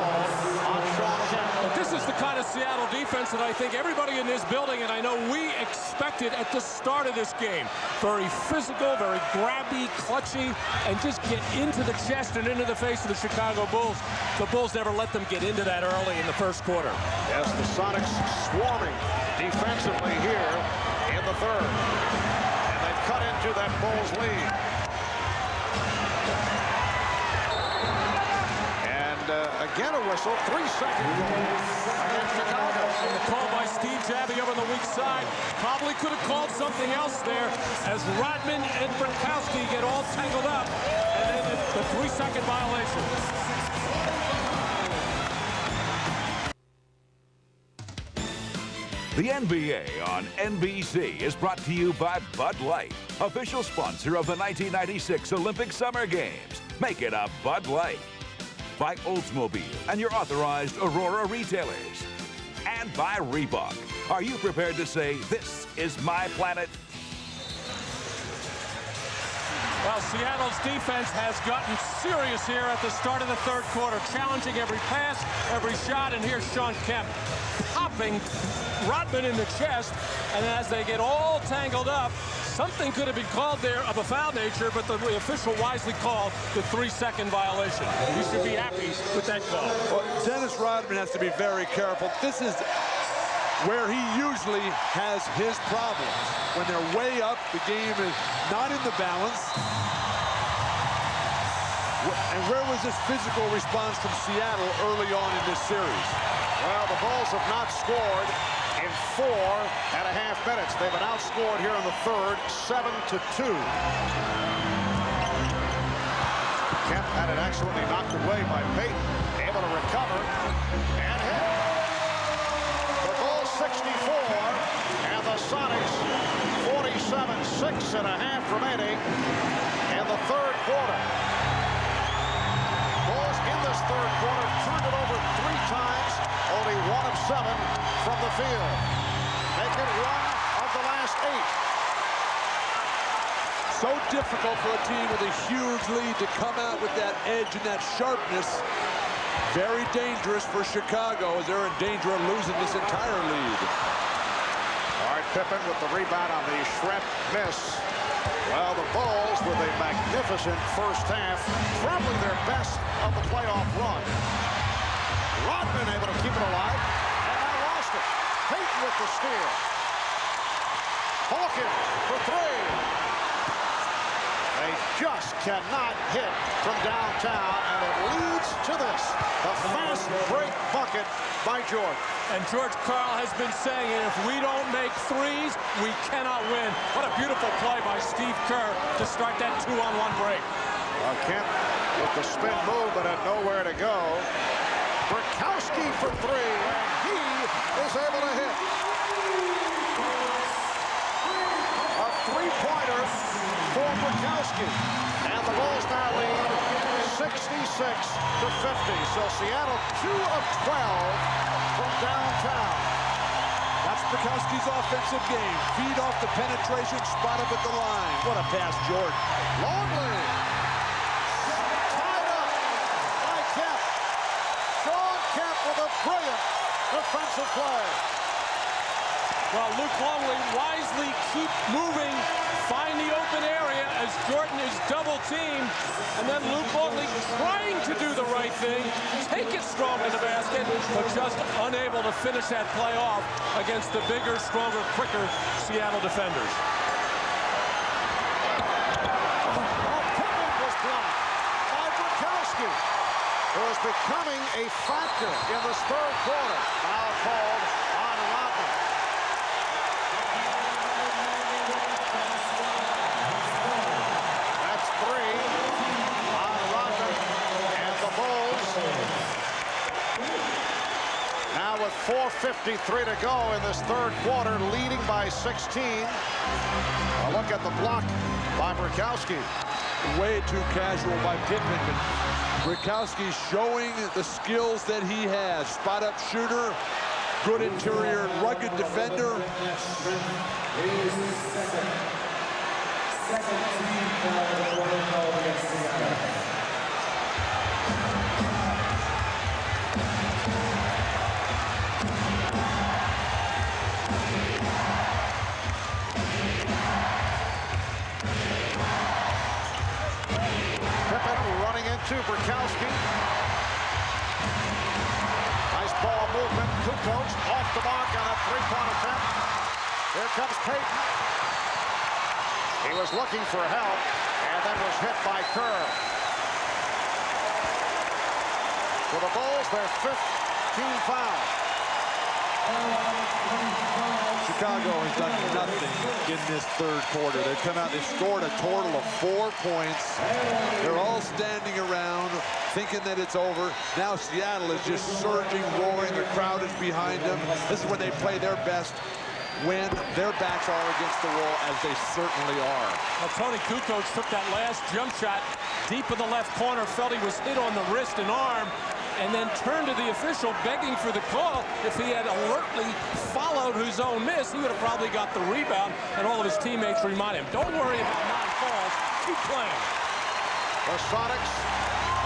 on Shawn Kemp. But this is the kind of Seattle defense that I think everybody in this building, and I know we expected at the start of this game. Very physical, very grabby, clutchy, and just get into the chest and into the face of the Chicago Bulls. The Bulls never let them get into that early in the first quarter. Yes, the Sonics swarming defensively here in the third. And they've cut into that Bulls lead. Again a whistle, 3-second goal against Chicago. And the call by Steve Jabby over on the weak side probably could have called something else there as Rodman and Brickowski get all tangled up. And then the 3-second violation. The NBA on NBC is brought to you by Bud Light, official sponsor of the 1996 Olympic Summer Games. Make it a Bud Light. By Oldsmobile and your authorized Aurora retailers. And by Reebok. Are you prepared to say, this is my planet? Well, Seattle's defense has gotten serious here at the start of the third quarter, challenging every pass, every shot, and here's Shawn Kemp popping Rodman in the chest, and as they get all tangled up, something could have been called there of a foul nature, but the official wisely called the 3-second violation. You should be happy with that call. Well, Dennis Rodman has to be very careful. This is where he usually has his problems. When they're way up, the game is not in the balance. And where was this physical response from Seattle early on in this series? Well, the Bulls have not scored in 4.5 minutes. They've been outscored here in the third, 7-2. Kemp had it excellently knocked away by Payton, able to recover and hit. The Bulls 64 and the Sonics 47, 6.5 remaining in the third quarter. Bulls in this third quarter turned it over 3 times, only 1 of 7 from the field. Make it 1 of the last 8. So difficult for a team with a huge lead to come out with that edge and that sharpness. Very dangerous for Chicago as they're in danger of losing this entire lead. All right, Pippen with the rebound on the Schrempf miss. Well, the Bulls with a magnificent first half, probably their best of the playoff run. Rodman able to keep it alive, and now lost it. Payton with the steal. Hawkins for 3. They just cannot hit from downtown, and it leads to this, the fast break bucket by Jordan. And George Karl has been saying it, if we don't make threes, we cannot win. What a beautiful play by Steve Kerr to start that 2-on-1 break. Kemp with the spin move, but had nowhere to go. Brickowski for three, and he is able to hit. A three-pointer for Brickowski. And the Bulls now lead 66 to 50. So Seattle 2 of 12 from downtown. That's Brickowski's offensive game. Feed off the penetration, spot up at the line. What a pass, Jordan. Longley. Tied up by Kemp. Shawn Kemp with a brilliant defensive play. Well, Luke Longley wisely keep moving, find the open area as Jordan is double teamed, and then Luke Longley trying to do the right thing, take it strong to the basket, but just unable to finish that play off against the bigger, stronger, quicker Seattle defenders. Pippen was blocked by Brickowski, who is becoming a factor in this third quarter. Foul called on Rodman. That's three on Rodman, and the Bulls now with 4:53 to go in this third quarter, leading by 16. A look at the block by Brickowski. Way too casual by Pippen. Brickowski showing the skills that he has. Spot-up shooter, good interior, rugged defender. To Brickowski. Nice ball movement. Kukoc off the mark on a three-point attempt. Here comes Payton. He was looking for help and then was hit by Kerr. For the Bulls, their 5th team foul. Chicago has done nothing in this third quarter. They've come out, they've scored a total of 4 points. They're all standing around thinking that it's over. Now Seattle is just surging, roaring. The crowd is behind them. This is when they play their best, when their backs are against the wall, as they certainly are. Well, Toni Kukoc took that last jump shot deep in the left corner, felt he was hit on the wrist and arm, and then turned to the official begging for the call. If he had alertly followed his own miss, he would have probably got the rebound, and all of his teammates remind him, don't worry about non-calls, keep playing. The Sonics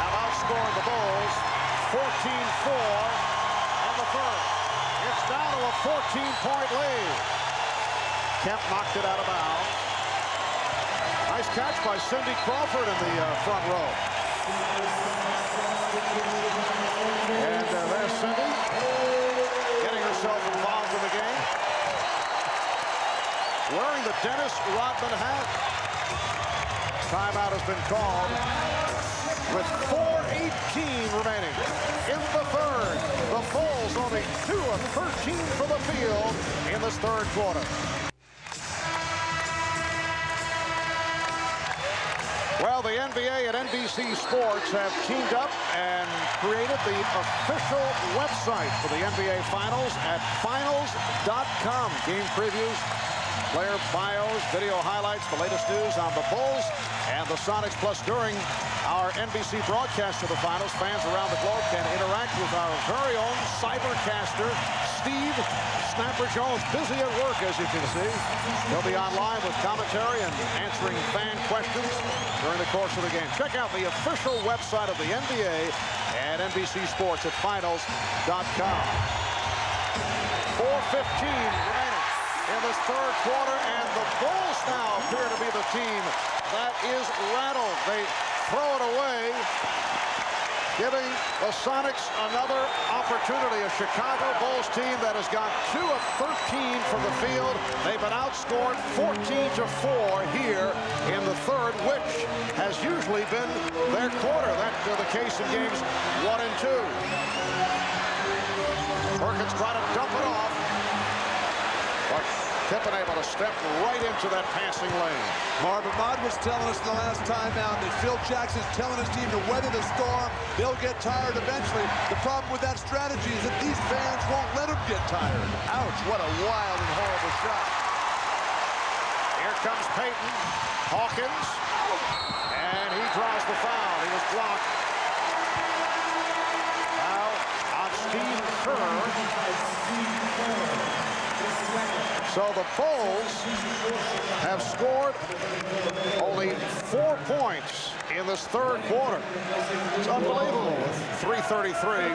have outscored the Bulls 14-4 in the third. It's down to a 14-point lead. Kemp knocked it out of bounds. Nice catch by Cindy Crawford in the front row. And there's Cindy getting herself involved in the game. Wearing the Dennis Rodman hat. Timeout has been called with 4:18 remaining in the third. The Bulls only 2 of 13 from the field in this third quarter. Well, the NBA and NBC Sports have teamed up and created the official website for the NBA Finals at finals.com. Game previews, player bios, video highlights, the latest news on the Bulls and the Sonics. Plus, during our NBC broadcast of the Finals, fans around the globe can interact with our very own cybercaster, Steve Snapper Jones, busy at work, as you can see. He'll be online with commentary and answering fan questions during the course of the game. Check out the official website of the NBA and NBC Sports at finals.com. 4:15 remaining in this third quarter, and the Bulls now appear to be the team that is rattled. They throw it away. giving the Sonics another opportunity. A Chicago Bulls team that has gone 2 of 13 from the field. They've been outscored 14-4 here in the third, which has usually been their quarter. That's the case in games 1 and 2. Perkins trying to dump it off, but Pippen able to step right into that passing lane. Marvin Mott was telling us the last time out that Phil Jackson's telling his team to weather the storm. They'll get tired eventually. The problem with that strategy is that these fans won't let them get tired. Ouch, what a wild and horrible shot. Here comes Payton. Hawkins. And he draws the foul. He was blocked. Foul on Steve Kerr. So the Bulls have scored only 4 points in this third quarter. It's unbelievable with 3:33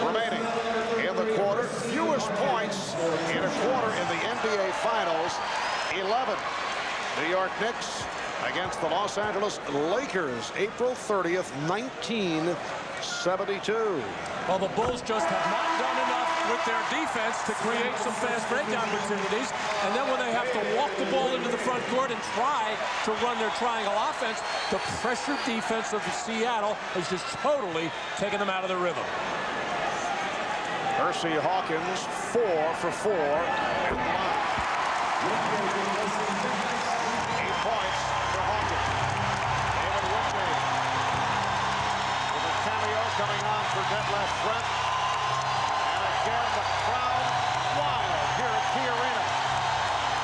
remaining in the quarter. Fewest points in a quarter in the NBA Finals, 11. New York Knicks against the Los Angeles Lakers, April 30th, 1972. Well, the Bulls just have not done enough with their defense to create some fast break opportunities. And then when they have to walk the ball into the front court and try to run their triangle offense, the pressure defense of Seattle has just totally taken them out of the rhythm. Hersey Hawkins, 4 for 4. 8 points for Hawkins. David Wingate with a cameo coming on for Detief Schrempf. And again, the crowd wild here at Key Arena.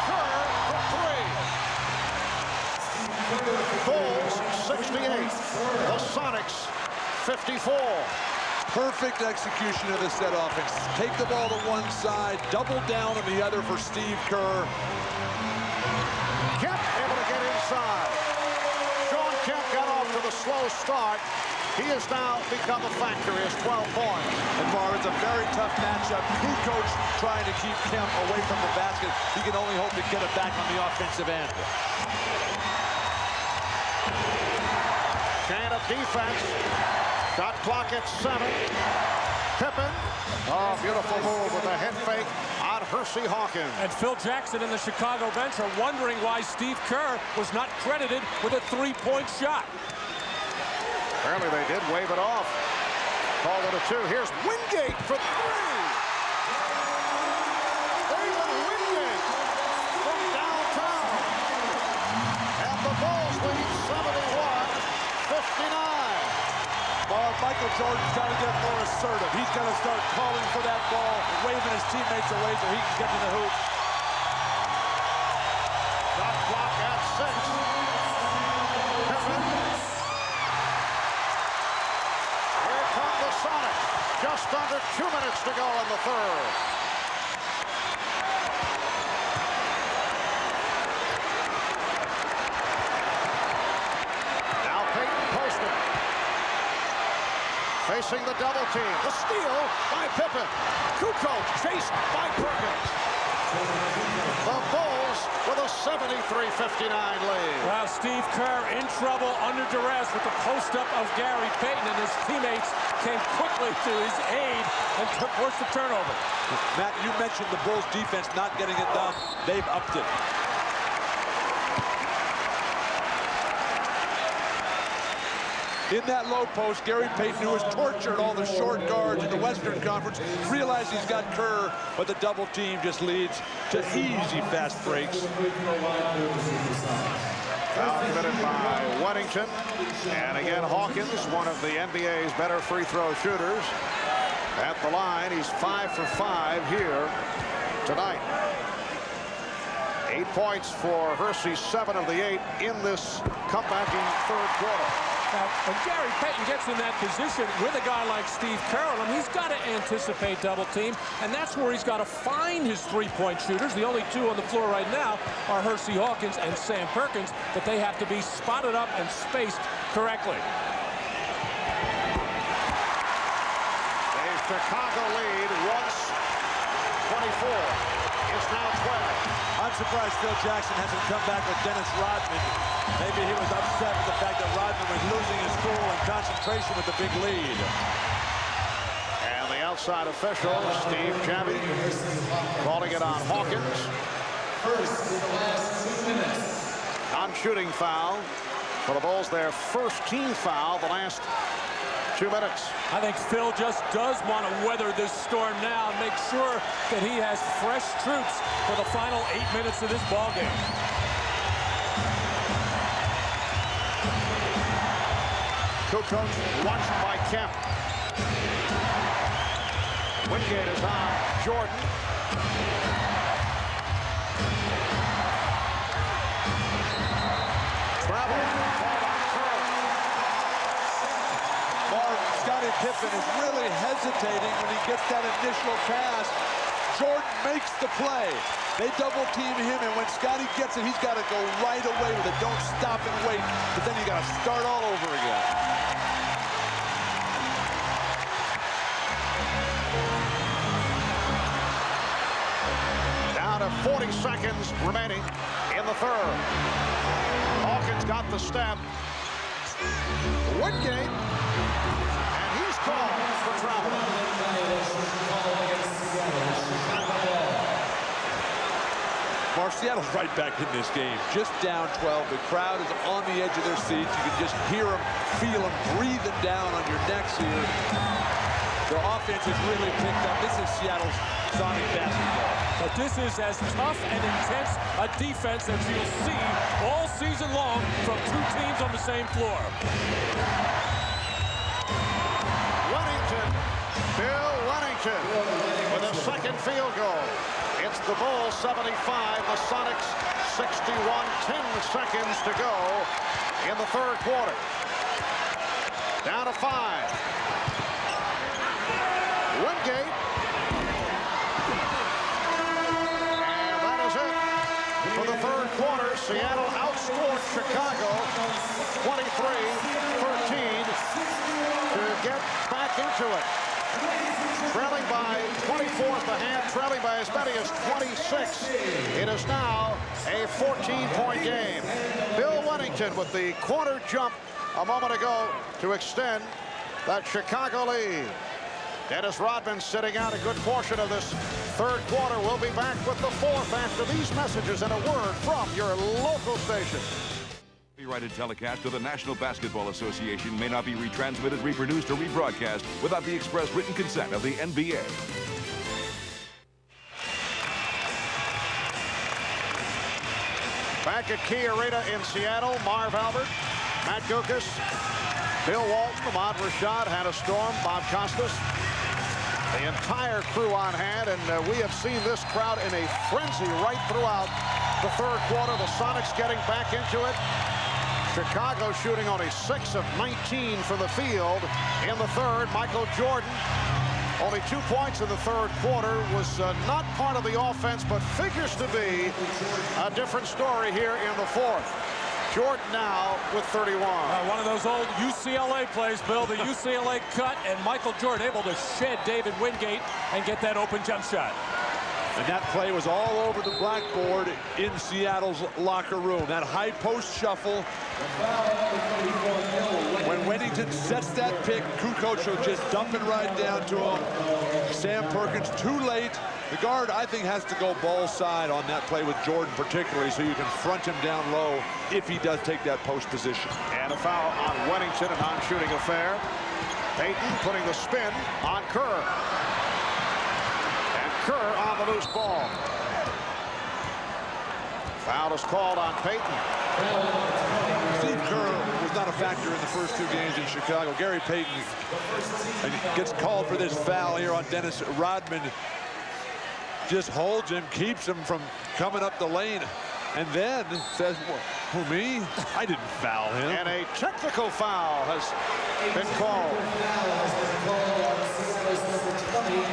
Kerr for 3. Bulls 68. The Sonics 54. Perfect execution of the set offense. Take the ball to one side, double down on the other for Steve Kerr. Kemp able to get inside. Shawn Kemp got off to the slow start. He has now become a factor. He has 12 points. And Marv, it's a very tough matchup. Kukoc trying to keep Kemp away from the basket. He can only hope to get it back on the offensive end. Chain of defense. Shot clock at 7. Pippen. Oh, beautiful move with a head fake on Hersey Hawkins. And Phil Jackson and the Chicago bench are wondering why Steve Kerr was not credited with a 3-point shot. Apparently they did wave it off. Called it a 2. Here's Wingate for 3. David Wingate from downtown. And the Bulls lead 71-59. Michael Jordan's got to get more assertive. He's got to start calling for that ball, waving his teammates away so he can get to the hoop. Shot clock at 6. Pippen. Here come the Sonics. Just under 2 minutes to go in the third. Now Payton posted. Facing the double team. The steal by Pippen. Kukoc chased by Perkins. The Bulls with a 73-59 lead. Wow, Steve Kerr in trouble under duress with the post-up of Gary Payton, and his teammates came quickly to his aid and forced the turnover. Matt, you mentioned the Bulls defense not getting it done. They've upped it. In that low post, Gary Payton, who has tortured all the short guards in the Western Conference, realized he's got Kerr, but the double team just leads to easy fast breaks. Foul committed by Wennington. And again, Hawkins, one of the NBA's better free throw shooters. At the line, he's 5 for 5 here tonight. 8 points for Hersey, 7 of the 8 in this comebacking third quarter. Now, when Gary Payton gets in that position with a guy like Steve Kerr, he's got to anticipate double team, and that's where he's got to find his three-point shooters. The only 2 on the floor right now are Hersey Hawkins and Sam Perkins, but they have to be spotted up and spaced correctly. A Chicago lead once 24 is now 12. I'm surprised Phil Jackson hasn't come back with Dennis Rodman. Maybe he was upset with the fact that Rodman was losing his cool and concentration with the big lead. And the outside official, Steve Javie, calling it on Hawkins. Non-shooting foul for the Bulls, their first team foul the last 2 minutes. I think Phil just does want to weather this storm now and make sure that he has fresh troops for the final 8 minutes of this ball game. Kukoc watched by Kemp. Wingate is on Jordan. Travel. Scottie Pippen is really hesitating when he gets that initial pass. Jordan makes the play. They double team him, and when Scottie gets it, he's got to go right away with it. Don't stop and wait, but then you got to start all over again. Down to 40 seconds remaining in the third. Hawkins got the step. Wingate. Call for travel. Mark, Seattle's right back in this game. Just down 12. The crowd is on the edge of their seats. You can just hear them, feel them breathing down on your necks here. Their offense has really picked up. This is Seattle's Sonic basketball. But this is as tough and intense a defense as you'll see all season long from two teams on the same floor. Bill Wennington with a second field goal. It's the Bulls 75, the Sonics 61, 10 seconds to go in the third quarter. Down to 5. Wingate. And that is it for the third quarter. Seattle outscored Chicago 23-13 to get back into it. Trailing by 24 at the half, trailing by as many as 26. It is now a 14-point game. Bill Wennington with the corner jump a moment ago to extend that Chicago lead. Dennis Rodman sitting out a good portion of this third quarter. We'll be back with the fourth after these messages and a word from your local station. Copyrighted telecast of the National Basketball Association may not be retransmitted, reproduced, or rebroadcast without the express written consent of the NBA. Back at Key Arena in Seattle, Marv Albert, Matt Guokas, Bill Walton, Ahmad Rashad, Hannah Storm, Bob Costas. The entire crew on hand, and we have seen this crowd in a frenzy right throughout the third quarter. The Sonics getting back into it. Chicago shooting only 6 of 19 from the field in the third. Michael Jordan, only 2 points in the third quarter, was not part of the offense, but figures to be a different story here in the fourth. Jordan now with 31. One of those old UCLA plays, Bill, the UCLA cut, and Michael Jordan able to shed David Wingate and get that open jump shot. And that play was all over the blackboard in Seattle's locker room. That high post shuffle. When Wennington sets that pick, Kukoc will just dump it right down to him. Sam Perkins too late. The guard, I think, has to go ball side on that play with Jordan particularly, so you can front him down low if he does take that post position. And a foul on Wennington, a non-shooting affair. Payton putting the spin on Kerr. Kerr on the loose ball. Foul is called on Payton. Steve Kerr was not a factor in the first 2 games in Chicago. Gary Payton gets called for this foul here on Dennis Rodman. Just holds him, keeps him from coming up the lane, and then says, who, me? I didn't foul him. And a technical foul has been called.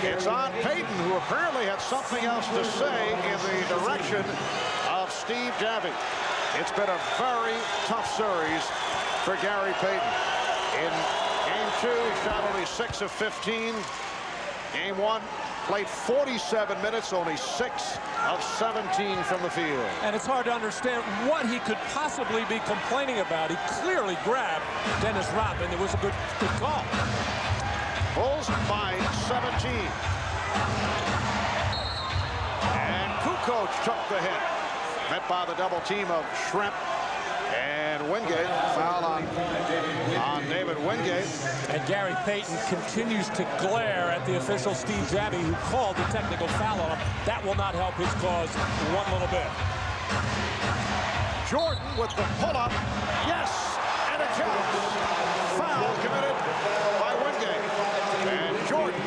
It's on Payton, who apparently had something else to say in the direction of Steve Javie. It's been a very tough series for Gary Payton. In game 2, he shot only 6 of 15. Game one, played 47 minutes, only 6 of 17 from the field. And it's hard to understand what he could possibly be complaining about. He clearly grabbed Dennis Rodman. It was a good call. Bulls by 17. And Kukoc took the hit. Met by the double team of Schhrempf and Wingate. Foul on David Wingate. And Gary Payton continues to glare at the official Steve Jabby, who called the technical foul on him. That will not help his cause one little bit. Jordan with the pull-up. Yes, and it counts. Foul committed by Wingate. And Jordan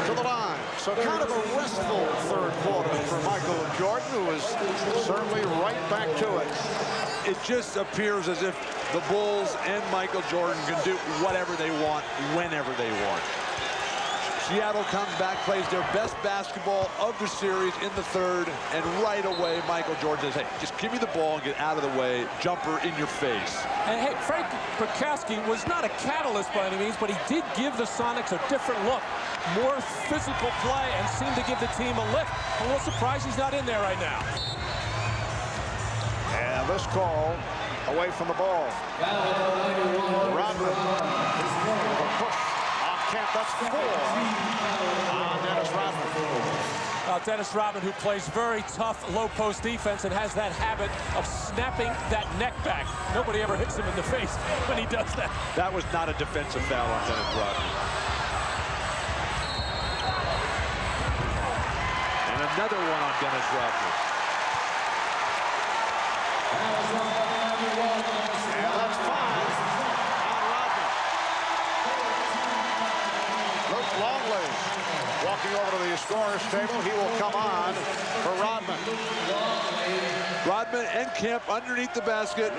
to the line. So kind of a restful third quarter for Michael Jordan, who is certainly right back to it. It just appears as if the Bulls and Michael Jordan can do whatever they want, whenever they want. Seattle comes back, plays their best basketball of the series in the third, and right away, Michael Jordan says, hey, just give me the ball and get out of the way. Jumper in your face. And hey, Frank Brickowski was not a catalyst by any means, but he did give the Sonics a different look. More physical play and seemed to give the team a lift. I'm a little surprised he's not in there right now. And this call away from the ball. Rodman. A push on Kemp. That's 4 on Dennis Rodman. Dennis Rodman, who plays very tough low post defense and has that habit of snapping that neck back. Nobody ever hits him in the face when he does that. That was not a defensive foul on Dennis Rodman. And another one on Dennis Rodman. And that's 5 on Rodman. Luke Longley walking over to the scorer's table. He will come on for Rodman. Rodman and Kemp underneath the basket.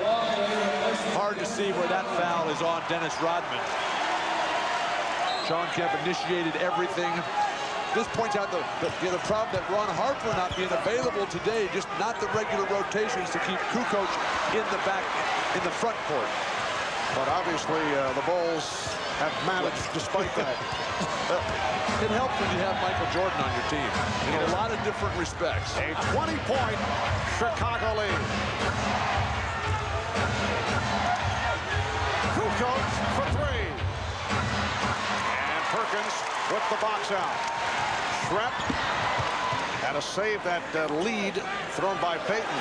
Hard to see where that foul is on Dennis Rodman. Shawn Kemp initiated everything. This points out the problem that Ron Harper not being available today, just not the regular rotations to keep Kukoc in the back, in the front court. But obviously the Bulls have managed despite that. It helps when you have Michael Jordan on your team in a lot of different respects. A 20-point Chicago lead. Kukoc for 3. And Perkins with the box out. Schrempf had to save that lead thrown by Payton.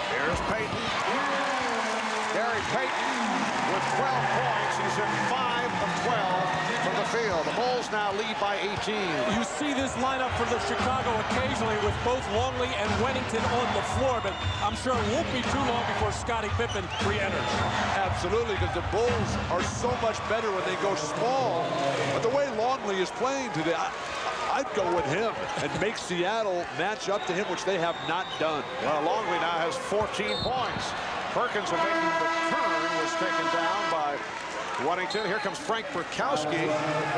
Here's Payton. Gary Payton with 12 points. He's in 5 of 12 from the field. The Bulls now lead by 18. You see this lineup for the Chicago occasionally with both Longley and Wennington on the floor, but I'm sure it won't be too long before Scottie Pippen re-enters. Absolutely, because the Bulls are so much better when they go small. But the way Longley is playing today, I'd go with him and make Seattle match up to him, which they have not done. Well, Longley now has 14 points. Perkins, making the turn, was taken down by Wennington. Here comes Frank Brickowski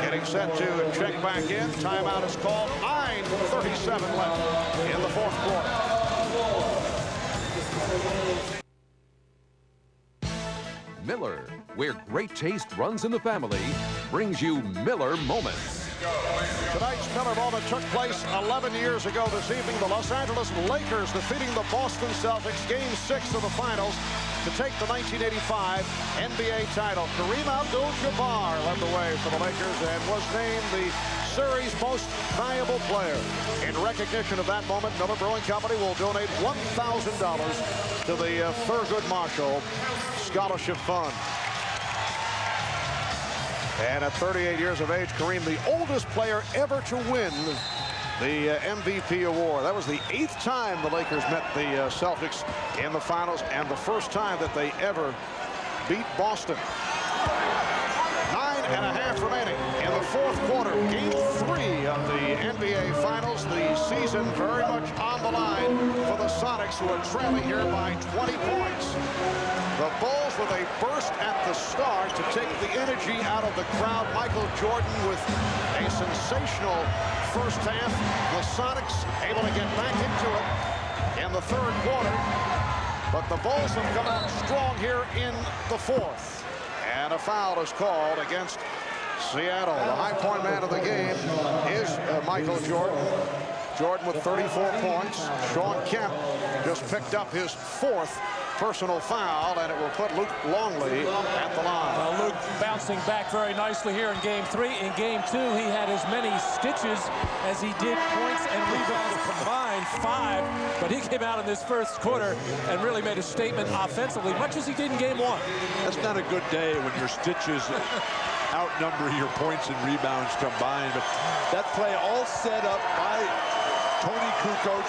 getting set to check back in. Timeout is called. 9:37 left in the fourth quarter. Miller, where great taste runs in the family, brings you Miller Moments. Tonight's Miller moment took place 11 years ago this evening. The Los Angeles Lakers defeating the Boston Celtics, Game 6 of the finals, to take the 1985 NBA title. Kareem Abdul-Jabbar led the way for the Lakers and was named the series most valuable player. In recognition of that moment, Miller Brewing Company will donate $1,000 to the Thurgood Marshall Scholarship Fund. And at 38 years of age, Kareem, the oldest player ever to win the MVP award. That was the 8th time the Lakers met the Celtics in the finals, and the first time that they ever beat Boston. 9.5 remaining in the fourth quarter. Game 3 of the NBA Finals. The season very much on the line for the Sonics, who are trailing here by 20 points. The Bulls with a burst at the start to take the energy out of the crowd. Michael Jordan with a sensational first half. The Sonics able to get back into it in the third quarter. But the Bulls have come out strong here in the fourth. And a foul is called against Seattle. The high point man of the game is Michael Jordan. Jordan with 34 points. Shawn Kemp just picked up his 4th personal foul, and it will put Luke Longley at the line. Well, Luke bouncing back very nicely here in Game 3. In Game 2, he had as many stitches as he did points and rebounds combined, 5. But he came out in this first quarter and really made a statement offensively, much as he did in Game 1. That's not a good day when your stitches outnumber your points and rebounds combined. But that play all set up by Toni Kukoc.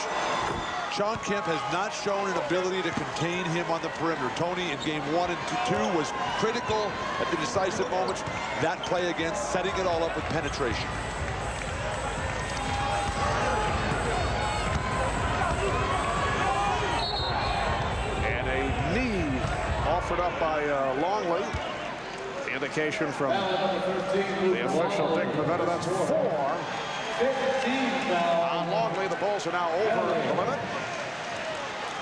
Shawn Kemp has not shown an ability to contain him on the perimeter. Toni in Game 1 and 2 was critical at the decisive moments. That play again, setting it all up with penetration. And a knee offered up by Longley. Indication from the official Dick Pavetta. That's 4. On Longley, the Bulls are now over the limit.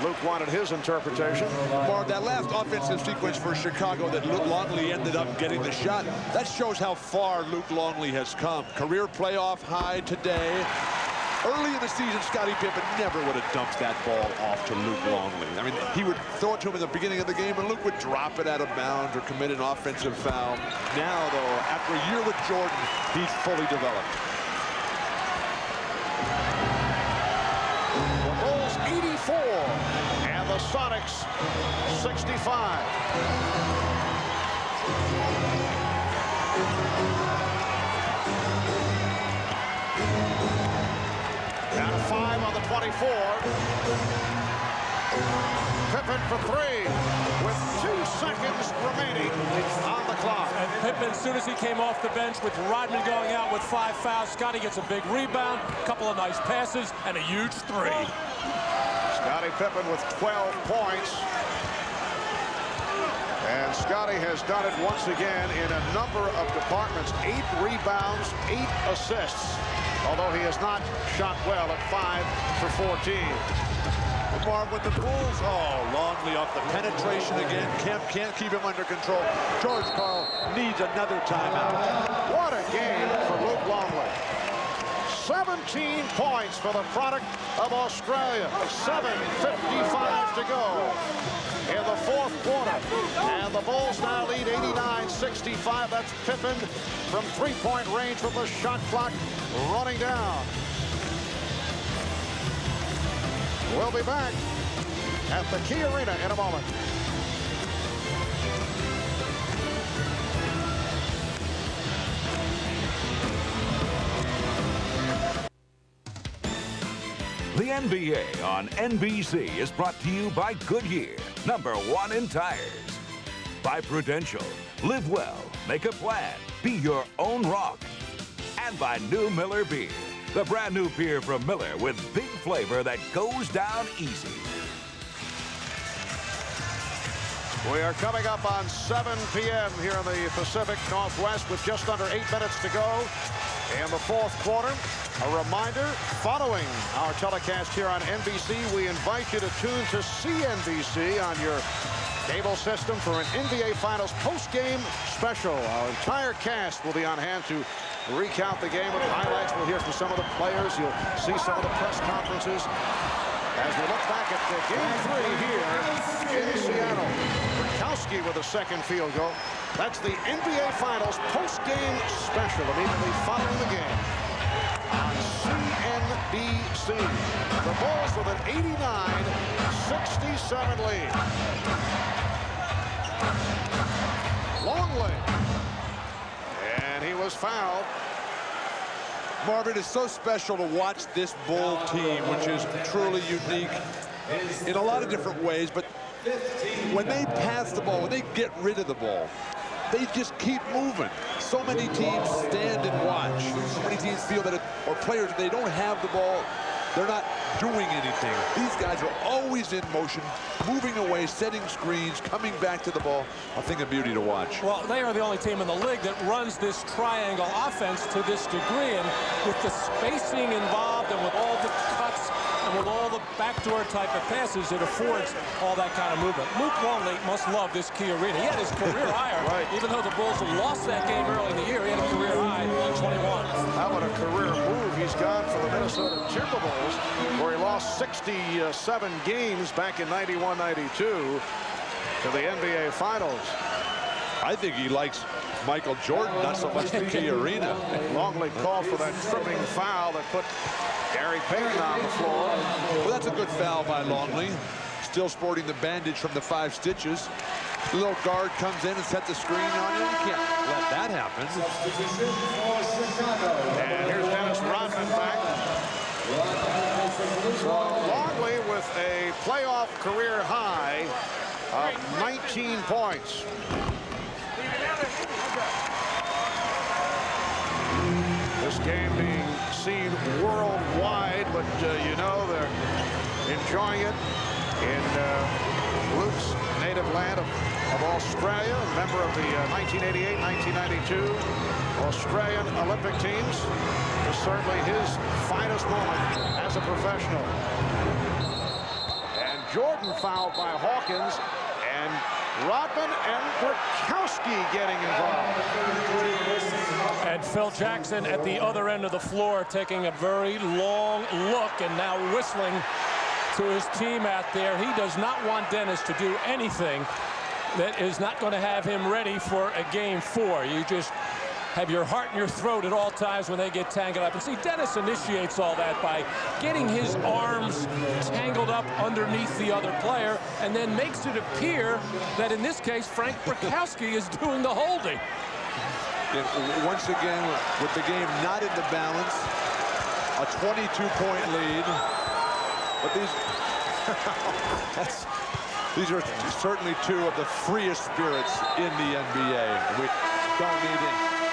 Luke wanted his interpretation. Marv, that last offensive sequence for Chicago that Luke Longley ended up getting the shot, that shows how far Luke Longley has come. Career playoff high today. Early in the season, Scottie Pippen never would have dumped that ball off to Luke Longley. I mean, he would throw it to him in the beginning of the game, and Luke would drop it out of bounds or commit an offensive foul. Now, though, after a year with Jordan, he's fully developed. The Bulls 84 and the Sonics 65. Down to 5 on the 24. Pippen for 3 with 2 seconds remaining on the clock. And Pippen, as soon as he came off the bench with Rodman going out with 5 fouls, Scottie gets a big rebound, a couple of nice passes, and a huge 3. Scottie Pippen with 12 points. And Scottie has done it once again in a number of departments. 8 rebounds, 8 assists. Although he has not shot well at 5 for 14. Marv with the Bulls. Oh, Longley off the penetration again. Kemp can't keep him under control. George Karl needs another timeout. What a game for Luke Longley. 17 points for the product of Australia. 7:55 to go in the 4th quarter. And the Bulls now lead 89-65. That's Pippen from 3-point range with the shot clock running down. We'll be back at the Key Arena in a moment. The NBA on NBC is brought to you by Goodyear, #1 in tires. By Prudential, live well, make a plan, be your own rock. And by New Miller Beer, the brand new beer from Miller with big flavor that goes down easy. We are coming up on 7 p.m. here in the Pacific Northwest with just under 8 minutes to go in the 4th quarter. A reminder, following our telecast here on NBC, we invite you to tune to CNBC on your cable system for an NBA Finals post-game special. Our entire cast will be on hand to recount the game with highlights. We'll hear from some of the players. You'll see some of the press conferences as we look back at the Game 3 here in Seattle. Brickowski with a 2nd field goal. That's the NBA Finals post-game special immediately following the game on CNBC. The Bulls with an 89-67 lead. Longley. And he was fouled. Marvin, it's so special to watch this Bull team, which is truly unique in a lot of different ways. But when they pass the ball, when they get rid of the ball, they just keep moving. So many teams stand and watch. So many teams feel that or players, if they don't have the ball, they're not doing anything. These guys are always in motion, moving away, setting screens, coming back to the ball. A thing of beauty to watch. Well, they are the only team in the league that runs this triangle offense to this degree. And with the spacing involved and with all the cuts And with all the backdoor type of passes, it affords all that kind of movement. Luke Longley must love this Key Arena. He had his career higher. Right. Even though the Bulls have lost that game early in the year, he had a career high on 21. How about a career move he's gone for the Minnesota Timberwolves, where he lost 67 games back in 91-92 to the NBA Finals. I think he likes Michael Jordan, not so much the Key Arena. Longley called for that tripping foul that put Gary Payton on the floor. Well, that's a good foul by Longley. Still sporting the bandage from the 5 stitches. The little guard comes in and sets the screen on you. You can't let that happen. And here's Dennis Rodman back. So Longley with a playoff career high of 19 points. This game being seen worldwide, but you know they're enjoying it in Luke's native land of Australia, a member of the 1988-1992 Australian Olympic teams. Is certainly his finest moment as a professional. And Jordan fouled by Hawkins, and Rodman and Brickowski getting involved. And Phil Jackson at the other end of the floor taking a very long look and now whistling to his team out there. He does not want Dennis to do anything that is not going to have him ready for a game 4. You just have your heart in your throat at all times when they get tangled up. And see, Dennis initiates all that by getting his arms tangled up underneath the other player and then makes it appear that in this case, Frank Brickowski is doing the holding. And once again, with the game not in the balance, a 22-point lead. But these are certainly 2 of the freest spirits in the NBA. We don't need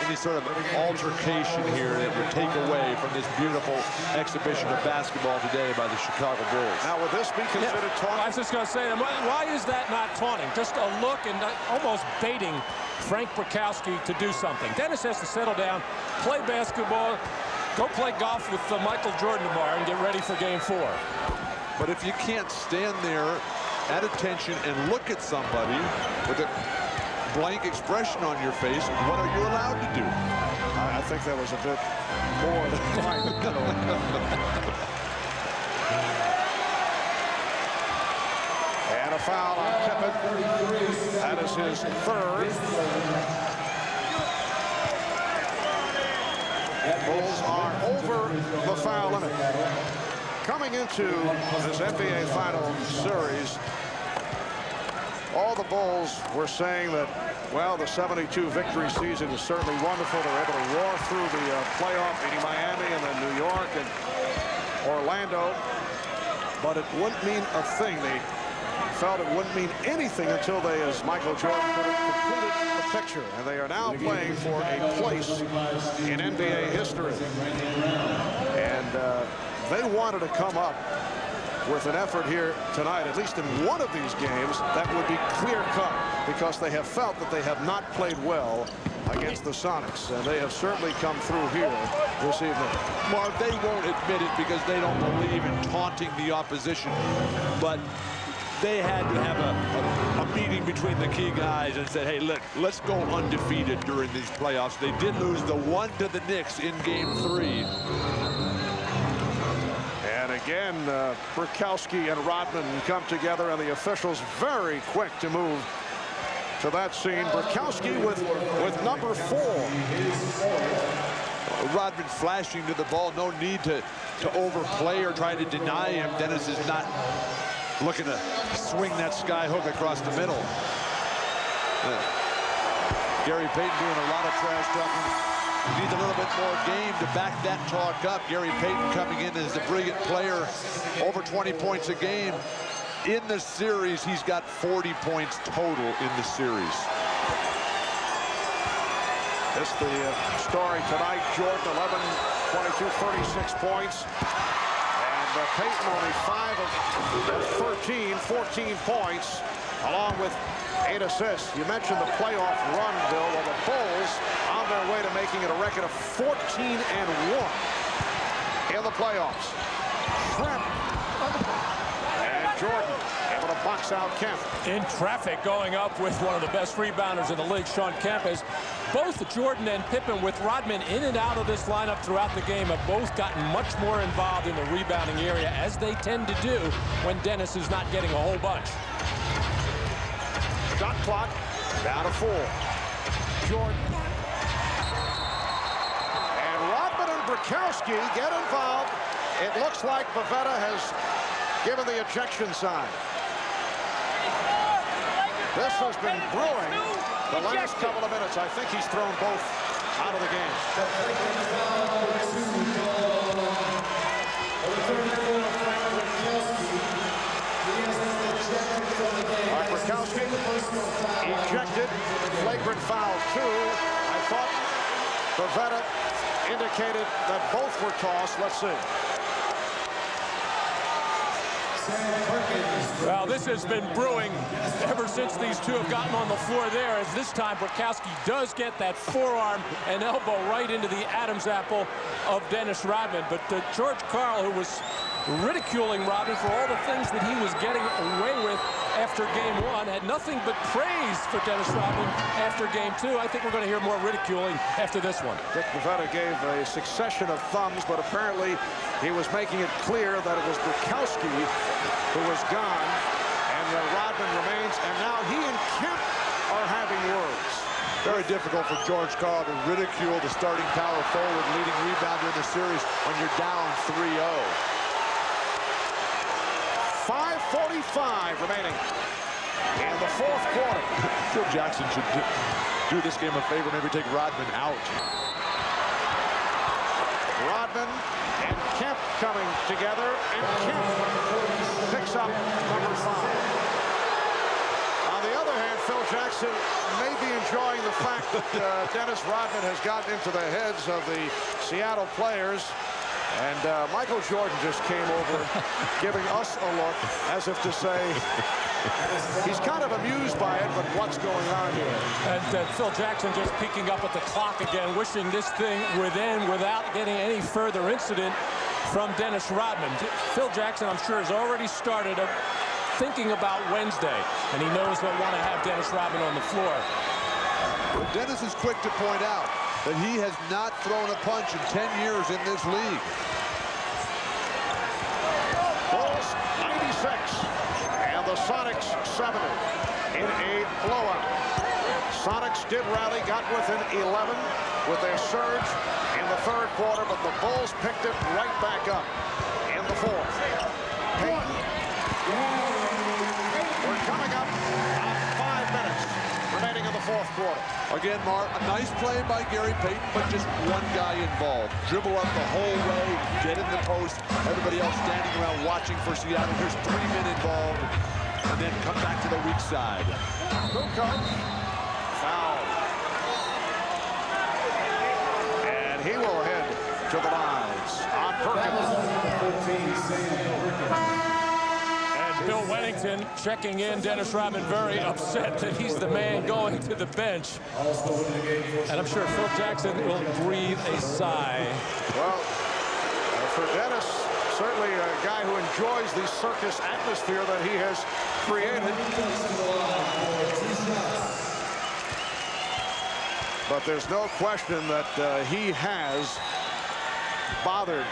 any sort of altercation here that would take away from this beautiful exhibition of basketball today by the Chicago Bulls. Now, would this be considered taunting? I was just going to say, why is that not taunting? Just a look and almost baiting Frank Brickowski to do something. Dennis has to settle down, play basketball, go play golf with Michael Jordan tomorrow and get ready for game 4. But if you can't stand there at attention and look at somebody with a blank expression on your face, what are you allowed to do? I think that was a bit more than And a foul on Pippen. That is his 3rd. Bulls are over the foul limit. Coming into this NBA Final Series, all the Bulls were saying that, well, the 72 victory season is certainly wonderful. They're able to roar through the playoff, beating Miami and then New York and Orlando. But it wouldn't mean a thing. They felt it wouldn't mean anything until they, as Michael Jordan put it, completed the picture. And they are now playing for a place in NBA history. And they wanted to come up with an effort here tonight, at least in one of these games, that would be clear-cut, because they have felt that they have not played well against the Sonics, and they have certainly come through here this evening. Marv, they won't admit it because they don't believe in taunting the opposition, but they had to have a meeting between the key guys and said, hey, look, let's go undefeated during these playoffs. They did lose the 1 to the Knicks in game 3. And again, Brickowski and Rodman come together, and the officials very quick to move to that scene. Brickowski with number 4. Rodman flashing to the ball. No need to overplay or try to deny him. Dennis is not looking to swing that sky hook across the middle. Gary Payton doing a lot of trash talking. Needs a little bit more game to back that talk up. Gary Payton coming in as a brilliant player, over 20 points a game. In the series, he's got 40 points total in the series. That's the story tonight. Jordan, 11, 22, 36 points. And Payton only 5 of 13, 14 points, along with 8 assists. You mentioned the playoff run, Bill. Well, the Bulls on their way to making it a record of 14-1 in the playoffs. Schrempf And Jordan able to box out Kemp. In traffic, going up with one of the best rebounders in the league, Shawn Kemp. As both Jordan and Pippen, with Rodman in and out of this lineup throughout the game, have both gotten much more involved in the rebounding area, as they tend to do when Dennis is not getting a whole bunch. Shot clock down to 4. Jordan. And Rodman and Brickowski get involved. It looks like Bavetta has given the ejection sign. This has been brewing the last couple of minutes. I think he's thrown both out of the game. Brickowski ejected, flagrant foul 2. I thought Bavetta indicated that both were tossed. Let's see. Well, this has been brewing ever since these two have gotten on the floor there, as this time Brickowski does get that forearm and elbow right into the Adam's apple of Dennis Rodman. But George Karl, who was ridiculing Rodman for all the things that he was getting away with after game 1, had nothing but praise for Dennis Rodman after game 2. I think we're going to hear more ridiculing after this one. Dick Bavetta gave a succession of thumbs, but apparently he was making it clear that it was Brickowski who was gone, and Rodman remains, and now he and Kemp are having words. Very difficult for George Karl to ridicule the starting power forward, leading rebounder in the series when you're down 3-0. 5:45 remaining in the 4th quarter. Phil Jackson should do this game a favor, maybe take Rodman out. Rodman and Kemp coming together, and Kemp picks up number 5. On the other hand, Phil Jackson may be enjoying the fact that Dennis Rodman has gotten into the heads of the Seattle players. And Michael Jordan just came over giving us a look as if to say he's kind of amused by it, but what's going on here? And Phil Jackson just peeking up at the clock again, wishing this thing would end without getting any further incident from Dennis Rodman. Phil Jackson, I'm sure, has already started thinking about Wednesday, and he knows he'll want to have Dennis Rodman on the floor. Dennis is quick to point out that he has not thrown a punch in 10 years in this league. Bulls 96 and the Sonics 70 in a blowout. Sonics did rally, got within 11 with their surge in the 3rd quarter, but the Bulls picked it right back up in the 4th. Payton. We're coming up on 5 minutes remaining in the 4th quarter. Again, Mark, a nice play by Gary Payton, but just one guy involved. Dribble up the whole way, get in the post. Everybody else standing around watching for Seattle. Here's 3 men involved, and then come back to the weak side. Kukoc, foul. And he will head to the lines on Perkins. Bill Wennington checking in. Dennis Rodman very upset that he's the man going to the bench. And I'm sure Phil Jackson will breathe a sigh. Well, for Dennis, certainly a guy who enjoys the circus atmosphere that he has created. But there's no question that he has bothered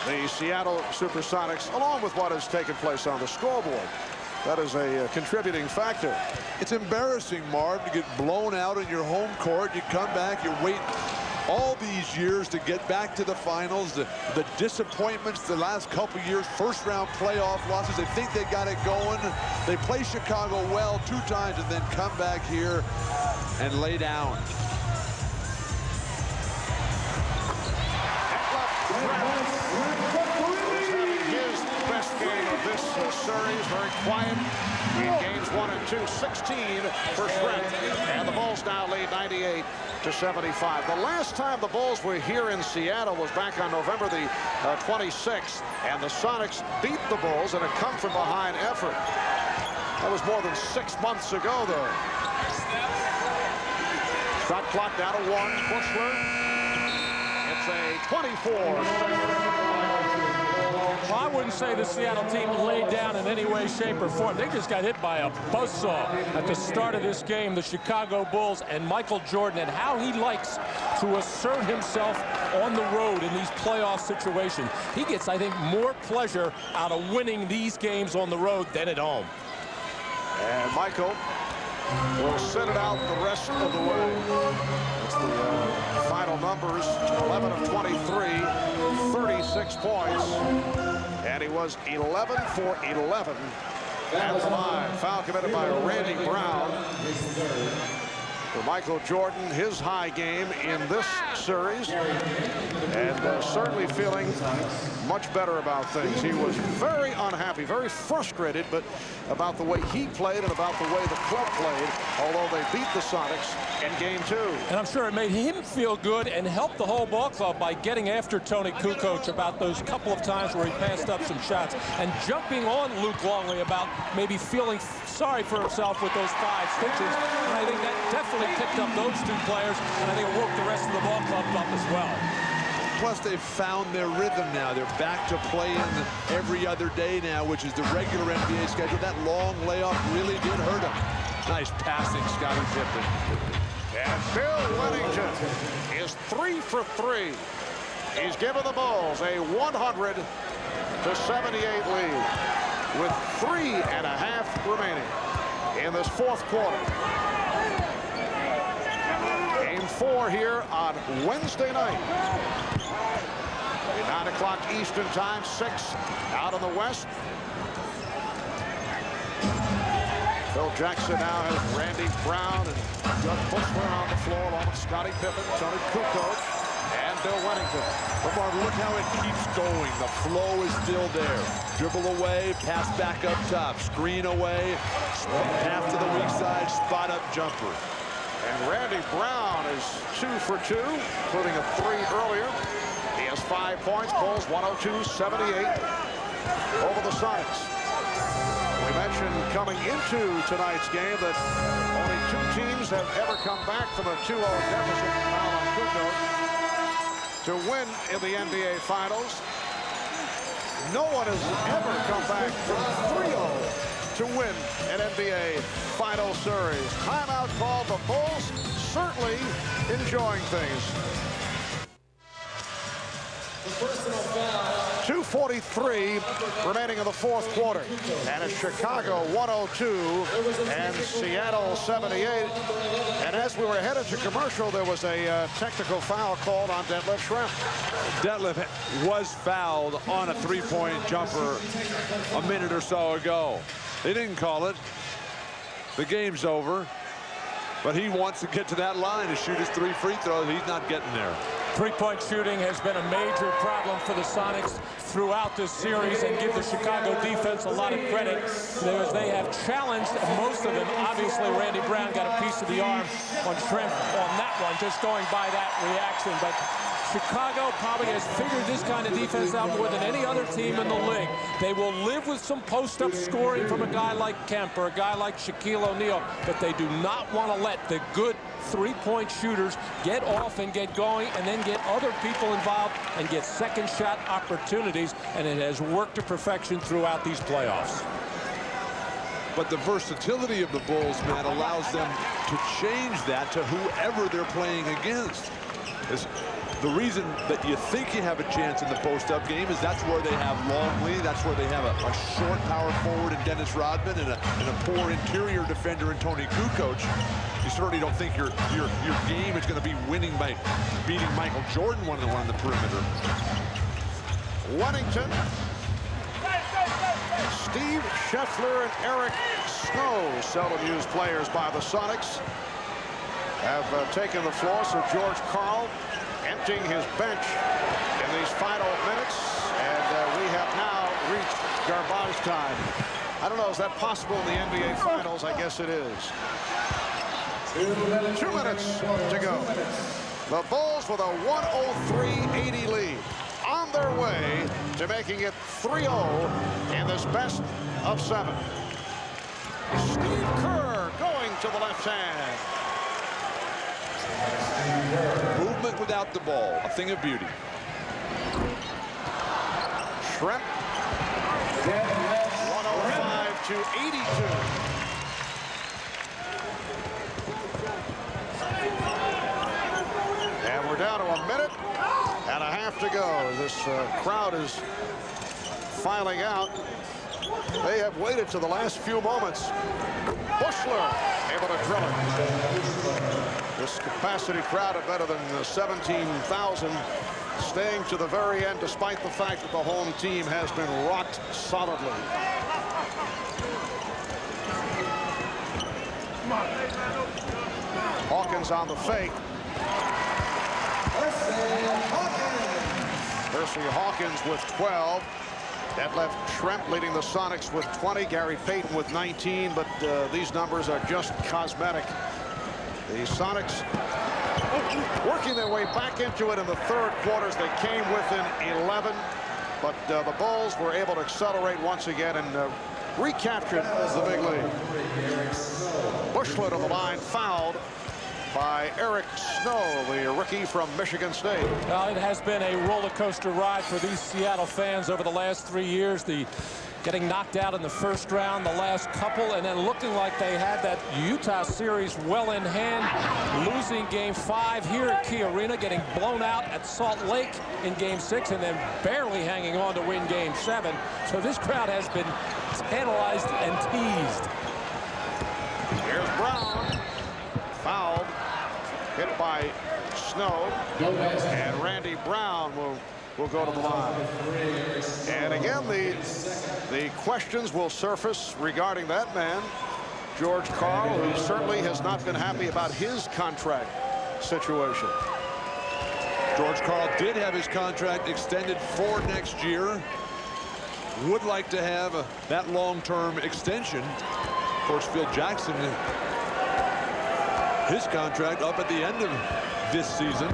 the Seattle Supersonics, along with what has taken place on the scoreboard. That is a contributing factor. It's embarrassing, Marv, to get blown out in your home court. You come back, you wait all these years to get back to the finals. The disappointments the last couple years, first-round playoff losses. They think they got it going. They play Chicago well 2 times and then come back here and lay down. Series very quiet in games 1 and 2. 16 for Schreck, and the Bulls now lead 98-75. The last time the Bulls were here in Seattle was back on November the 26th, and the Sonics beat the Bulls in a come-from-behind effort. That was more than 6 months ago, though. Shot clock down to 1. Buechler. It's a 24. Well, I wouldn't say the Seattle team laid down in any way, shape, or form. They just got hit by a buzzsaw at the start of this game, the Chicago Bulls and Michael Jordan, and how he likes to assert himself on the road in these playoff situations. He gets, I think, more pleasure out of winning these games on the road than at home. And Michael will sit it out the rest of the way. That's the final numbers, 11 of 23, 36 points. And he was 11 for 11 at the line. Foul committed by Randy Brown. For Michael Jordan, his high game in this series, and certainly feeling much better about things. He was very unhappy, very frustrated, but about the way he played and about the way the club played, although they beat the Sonics in game 2. And I'm sure it made him feel good and helped the whole ball club by getting after Toni Kukoc about those couple of times where he passed up some shots and jumping on Luke Longley about maybe feeling sorry for himself with those 5 stitches. And I think that definitely picked up those 2 players, and I think it woke the rest of the ball club up as well. Plus, they've found their rhythm now. They're back to playing every other day now, which is the regular NBA schedule. That long layoff really did hurt them. Nice passing, Scottie Pippen. And Bill Wennington is 3 for 3. He's given the Bulls a 100-78 lead with 3.5 remaining in this 4th quarter. Game 4 here on Wednesday night. 9 o'clock Eastern time, 6 out in the West. Phil Jackson now has Randy Brown and Doug Buechler on the floor, along with Scottie Pippen, Toni Kukoc, and Bill Wennington. But Marvin, look how it keeps going. The flow is still there. Dribble away, pass back up top, screen away, pass to the weak side, spot up jumper. And Randy Brown is 2 for 2, including a 3 earlier. He has 5 points. Bulls 102-78 over the Sonics. We mentioned coming into tonight's game that only 2 teams have ever come back from a 2-0 deficit foul on Kukoc to win in the NBA Finals. No one has ever come back from 3-0 to win an NBA Final Series. Timeout called. The Bulls certainly enjoying things. 2:43 remaining in the 4th quarter. And it's Chicago 102 and Seattle 78. And as we were headed to commercial, there was a technical foul called on Detief Schrempf. Detief was fouled on a 3-point jumper a minute or so ago. They didn't call it. The game's over. But he wants to get to that line to shoot his 3 free throws. He's not getting there. 3-point shooting has been a major problem for the Sonics throughout this series, and give the Chicago defense a lot of credit. They have challenged most of them. Obviously, Randy Brown got a piece of the arm on Schreimpf on that one, just going by that reaction. But Chicago probably has figured this kind of defense out more than any other team in the league. They will live with some post-up scoring from a guy like Kemp or a guy like Shaquille O'Neal, but they do not want to let the good 3-point shooters get off and get going and then get other people involved and get second shot opportunities, and it has worked to perfection throughout these playoffs. But the versatility of the Bulls, Matt, allows them to change that to whoever they're playing against. The reason that you think you have a chance in the post-up game is that's where they have Longley, that's where they have a short power forward in Dennis Rodman and a poor interior defender in Toni Kukoc. You certainly don't think your game is going to be winning by beating Michael Jordan one-on-one on the perimeter. Wennington, Steve Scheffler and Eric Snow, seldom used players by the Sonics, have taken the floor. So George Karl emptying his bench in these final minutes, and we have now reached garbage time. I don't know, is that possible in the NBA Finals? I guess it is. 2 minutes to go. The Bulls with a 103-80 lead, on their way to making it 3-0 in this best of 7. Steve Kerr going to the left hand. Movement without the ball, a thing of beauty. Schrempf 105-82. And we're down to a minute and a half to go. This crowd is filing out. They have waited to the last few moments. Buechler able to drill it. This capacity crowd of better than 17,000 staying to the very end despite the fact that the home team has been rocked solidly. Hawkins on the fake. Hersey Hawkins with 12. That left Schrempf leading the Sonics with 20. Gary Payton with 19. But these numbers are just cosmetic. The Sonics working their way back into it in the third quarters. They came within 11. But the Bulls were able to accelerate once again and recaptured the big lead. Buechler to the line, fouled by Eric Snow, the rookie from Michigan State. Well, it has been a roller coaster ride for these Seattle fans over the last 3 years. The getting knocked out in the first round, the last couple, and then looking like they had that Utah series well in hand, losing game 5 here at Key Arena, getting blown out at Salt Lake in game 6, and then barely hanging on to win game 7. So this crowd has been tantalized and teased. Here's Brown, fouled, hit by Snow, and Randy Brown will go to the line. And again, the questions will surface regarding that man, George Karl, who certainly has not been happy about his contract situation. George Karl did have his contract extended for next year. Would like to have that long-term extension. Of course, Phil Jackson, his contract up at the end of this season.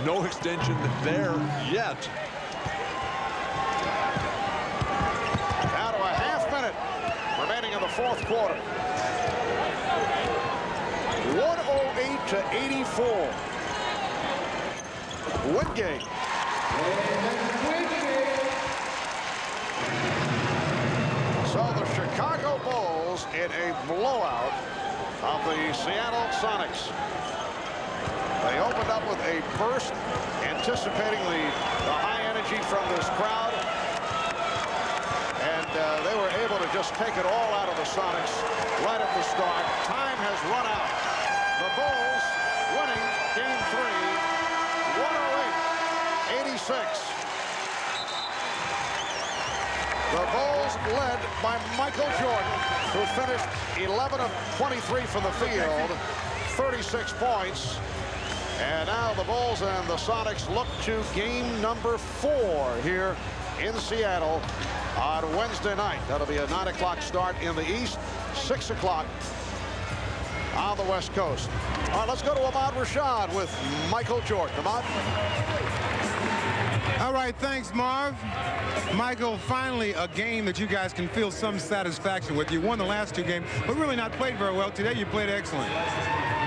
No extension there yet. Now to a half minute remaining in the fourth quarter. 108-84. Wingate. So the Chicago Bulls in a blowout of the Seattle Sonics. They opened up with a burst, anticipating the high energy from this crowd. And they were able to just take it all out of the Sonics right at the start. Time has run out. The Bulls winning game 3, 108-86. The Bulls led by Michael Jordan, who finished 11 of 23 from the field, 36 points. And now the Bulls and the Sonics look to game number 4 here in Seattle on Wednesday night. That'll be a 9 o'clock start in the East, 6 o'clock on the West Coast. All right, let's go to Ahmad Rashad with Michael Jordan. Ahmad? All right, thanks, Marv. Michael, finally a game that you guys can feel some satisfaction with. You won the last 2 games, but really not played very well. Today you played excellent.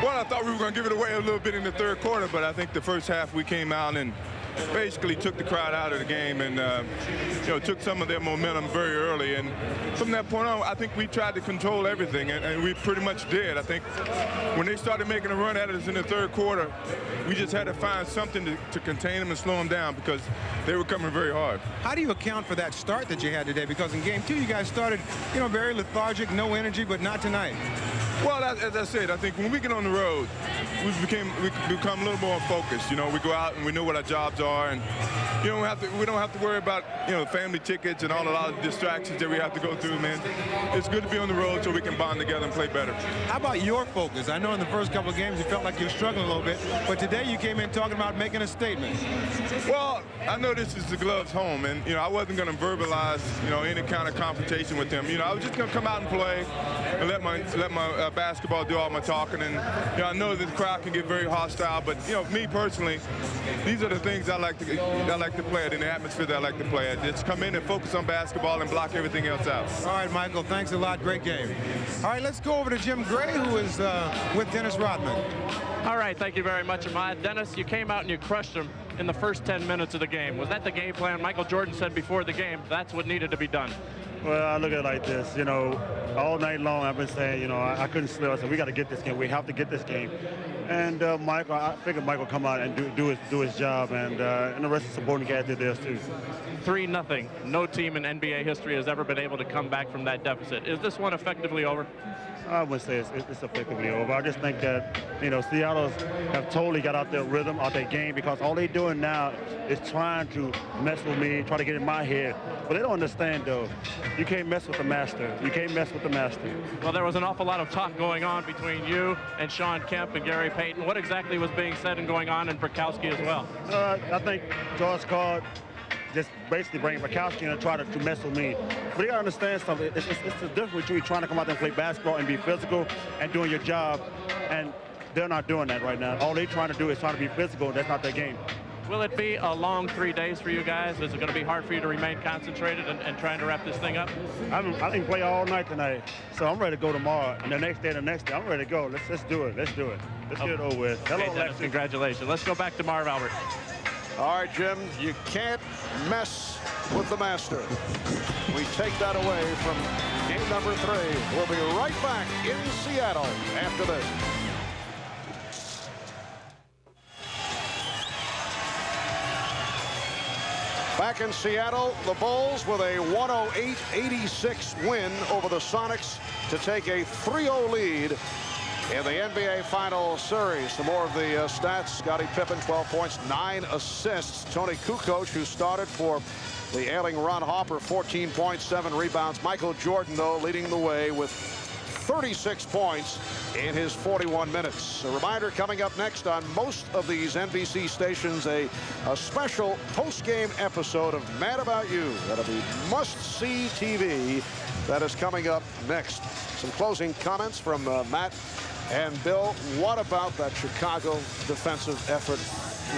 Well, I thought we were going to give it away a little bit in the third quarter, but I think the first half we came out and basically took the crowd out of the game and took some of their momentum very early. And from that point on, I think we tried to control everything, and we pretty much did. I think when they started making a run at us in the third quarter, we just had to find something to contain them and slow them down because they were coming very hard. How do you account for that start that you had today? Because in game 2, you guys started, very lethargic, no energy, but not tonight. Well, as I said, I think when we get on the road, we become a little more focused. We go out and we know what our jobs are, and we don't have to worry about family tickets and a lot of distractions that we have to go through, man. It's good to be on the road so we can bond together and play better. How about your focus? I know in the first couple of games you felt like you were struggling a little bit, but today you came in talking about making a statement. Well, I know this is the Gloves home, and I wasn't going to verbalize any kind of confrontation with them. I was just going to come out and play and let my basketball do all my talking. And I know that the crowd can get very hostile, but me personally, these are the things I like to play at, in the atmosphere that I like to play at. Just come in and focus on basketball and block everything else out. All right, Michael, thanks a lot. Great game. All right, let's go over to Jim Gray, who is with Dennis Rodman. All right, thank you very much, Ahmad. Dennis, you came out and you crushed him in the first 10 minutes of the game. Was that the game plan? Michael Jordan said before the game that's what needed to be done. Well, I look at it like this, you know, all night long I've been saying, you know, I couldn't sleep. I said, we got to get this game. We have to get this game. And Michael, I figured Michael would come out and do his job, and the rest of the supporting cast did theirs too. 3-0. No team in NBA history has ever been able to come back from that deficit. Is this one effectively over? I wouldn't say it's effectively over. I just think that, you know, Seattle have totally got out their rhythm, out their game, because all they're doing now is trying to mess with me, try to get in my head. But they don't understand, though. You can't mess with the master. You can't mess with the master. Well, there was an awful lot of talk going on between you and Shawn Kemp and Gary Payton. What exactly was being said and going on in Brickowski as well? I think George called just basically bring Brickowski in and try to mess with me. But you gotta understand something. It's the difference between trying to come out there and play basketball and be physical and doing your job, and they're not doing that right now. All they're trying to do is trying to be physical. That's not their game. Will it be a long 3 days for you guys? Is it going to be hard for you to remain concentrated and trying to wrap this thing up? I didn't play all night tonight, so I'm ready to go tomorrow. And the next day, I'm ready to go. Let's do it. Let's do it. Let's get it over with. Hello, Dennis, Alexis. congratulations. Let's go back to Marv Albert. All right, Jim, you can't mess with the master. We take that away from game number 3. We'll be right back in Seattle after this. Back in Seattle, the Bulls with a 108-86 win over the Sonics to take a 3-0 lead in the NBA Finals Series. Some more of the stats. Scottie Pippen, 12 points, 9 assists. Toni Kukoc, who started for the ailing Ron Harper, 14 points, 7 rebounds. Michael Jordan, though, leading the way with 36 points in his 41 minutes. A reminder, coming up next on most of these NBC stations, a special post-game episode of Mad About You. That'll be must-see TV. That is coming up next. Some closing comments from Matt and Bill. What about that Chicago defensive effort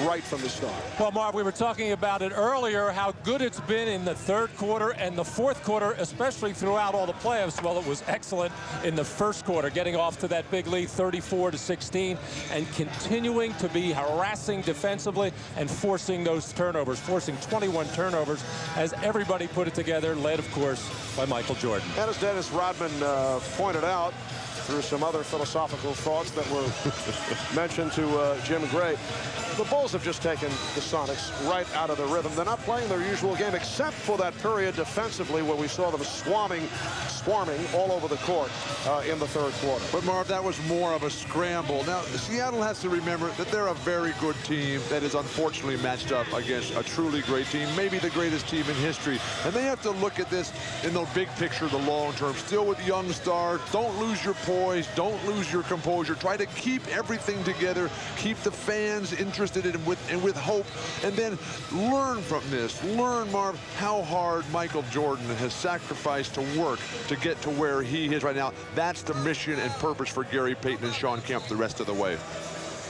right from the start? Well, Marv, we were talking about it earlier, how good it's been in the third quarter and the fourth quarter, especially throughout all the playoffs. Well, it was excellent in the first quarter, getting off to that big lead, 34-16, and continuing to be harassing defensively and forcing those turnovers, forcing 21 turnovers, as everybody put it together, led, of course, by Michael Jordan. And as Dennis Rodman pointed out, through some other philosophical thoughts that were mentioned to Jim Gray, the Bulls have just taken the Sonics right out of the rhythm. They're not playing their usual game, except for that period defensively where we saw them swarming all over the court in the third quarter. But Marv, that was more of a scramble. Now, Seattle has to remember that they're a very good team that is unfortunately matched up against a truly great team, maybe the greatest team in history. And they have to look at this in the big picture, the long term. Still with young stars, don't lose your poise, don't lose your composure. Try to keep everything together, keep the fans interested and with hope, and then learn from this. Learn, Marv, how hard Michael Jordan has sacrificed to work to get to where he is right now. That's the mission and purpose for Gary Payton and Shawn Kemp the rest of the way.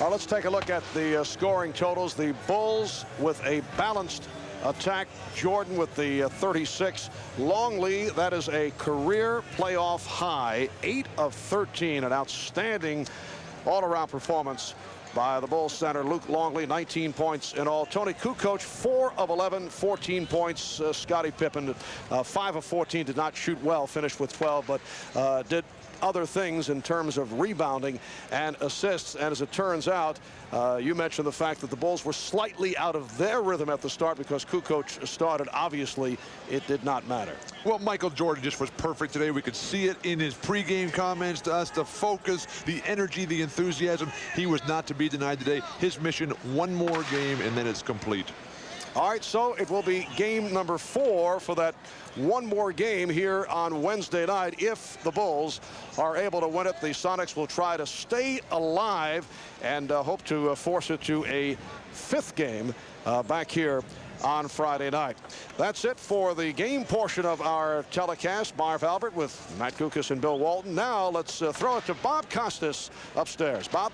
Now let's take a look at the scoring totals. The Bulls with a balanced attack. Jordan with the 36. Longley, that is a career playoff high, 8 of 13, an outstanding all-around performance by the Bulls center Luke Longley, 19 points in all. Toni Kukoc, 4 of 11, 14 points. Scottie Pippen, 5 of 14, did not shoot well, finished with 12, but did other things in terms of rebounding and assists. And as it turns out, you mentioned the fact that the Bulls were slightly out of their rhythm at the start because Kukoc started. Obviously, it did not matter. Well, Michael Jordan just was perfect today. We could see it in his pregame comments to us, the focus, the energy, the enthusiasm. He was not to be denied today. His mission, one more game, and then it's complete. All right, so it will be game number 4 for that one more game here on Wednesday night. If the Bulls are able to win it, the Sonics will try to stay alive and hope to force it to a 5th game back here on Friday night. That's it for the game portion of our telecast. Marv Albert with Matt Gukas and Bill Walton. Now let's throw it to Bob Costas upstairs. Bob?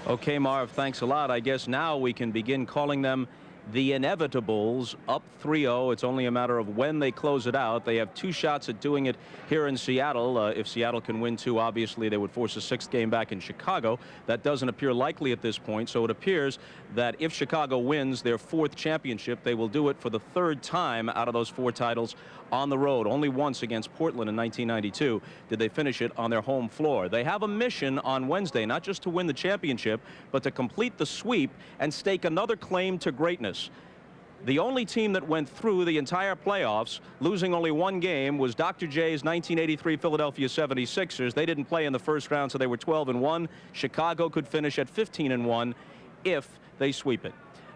Okay, Marv, thanks a lot. I guess now we can begin calling them the Inevitables, up 3-0. It's only a matter of when they close it out. They have 2 shots at doing it here in Seattle. If Seattle can win 2, obviously they would force a 6th game back in Chicago. That doesn't appear likely at this point, so it appears that if Chicago wins their 4th championship, they will do it for the 3rd time out of those 4 titles on the road. Only once against Portland in 1992 did they finish it on their home floor. They have a mission on Wednesday, not just to win the championship, but to complete the sweep and stake another claim to greatness. The only team that went through the entire playoffs, losing only one game, was Dr. J's 1983 Philadelphia 76ers. They didn't play in the first round, so they were 12-1. Chicago could finish at 15-1 if they sweep it.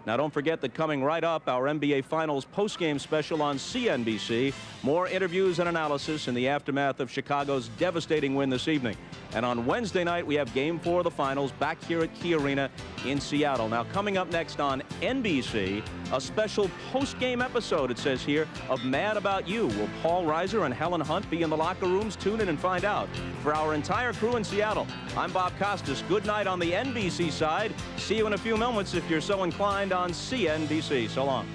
Now, don't forget that coming right up, our NBA Finals postgame special on CNBC. More interviews and analysis in the aftermath of Chicago's devastating win this evening. And on Wednesday night, we have Game 4 of the Finals back here at Key Arena in Seattle. Now, coming up next on NBC, a special postgame episode, it says here, of Mad About You. Will Paul Reiser and Helen Hunt be in the locker rooms? Tune in and find out. For our entire crew in Seattle, I'm Bob Costas. Good night on the NBC side. See you in a few moments if you're so inclined on CNBC. So long.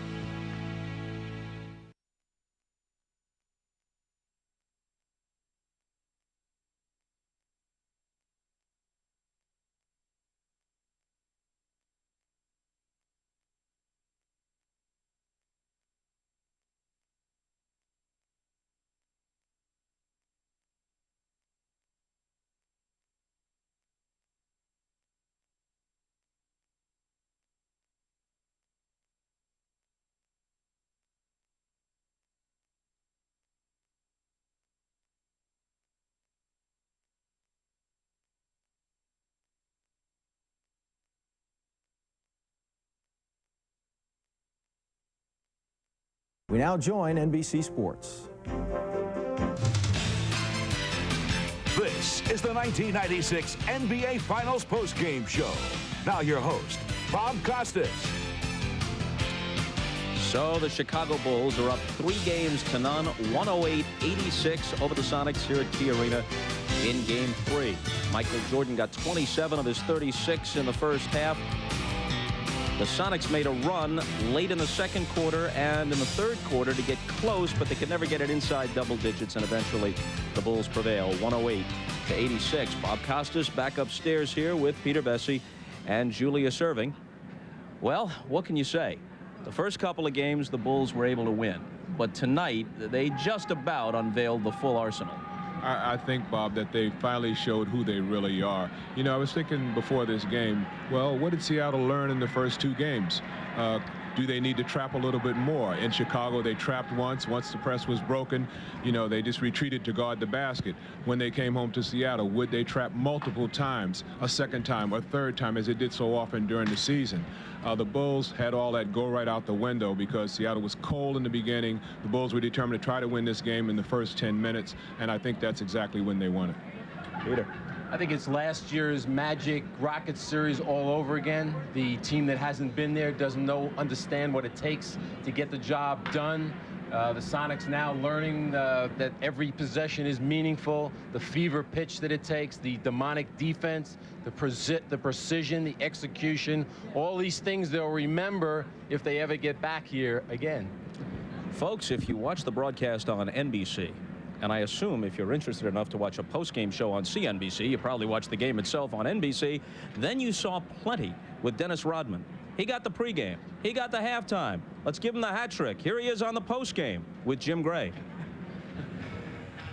We now join NBC Sports. This is the 1996 NBA Finals postgame show. Now your host, Bob Costas. So the Chicago Bulls are up 3-0, 108-86 over the Sonics here at Key Arena in Game 3. Michael Jordan got 27 of his 36 in the first half. The Sonics made a run late in the second quarter and in the third quarter to get close, but they could never get it inside double digits, and eventually the Bulls prevail 108-86. Bob Costas back upstairs here with Peter Bessie and Julius Ervin. Well, what can you say? The first couple of games the Bulls were able to win, but tonight they just about unveiled the full arsenal. I think, Bob, that they finally showed who they really are. You know, I was thinking before this game, well, what did Seattle learn in the first 2 games? Do they need to trap a little bit more? In Chicago, they trapped once the press was broken. You know, they just retreated to guard the basket. When they came home to Seattle, would they trap multiple times, a second time, a third time, as they did so often during the season? The Bulls had all that go right out the window because Seattle was cold in the beginning. The Bulls were determined to try to win this game in the first 10 minutes, and I think that's exactly when they won it. Peter. I think it's last year's Magic Rockets series all over again. The team that hasn't been there doesn't understand what it takes to get the job done. The Sonics now learning that every possession is meaningful, the fever pitch that it takes, the demonic defense, the precision, the execution, all these things they'll remember if they ever get back here again. Folks, if you watch the broadcast on NBC, and I assume if you're interested enough to watch a post-game show on CNBC, you probably watched the game itself on NBC, then you saw plenty with Dennis Rodman. He got the pregame. He got the halftime. Let's give him the hat trick. Here he is on the postgame with Jim Gray.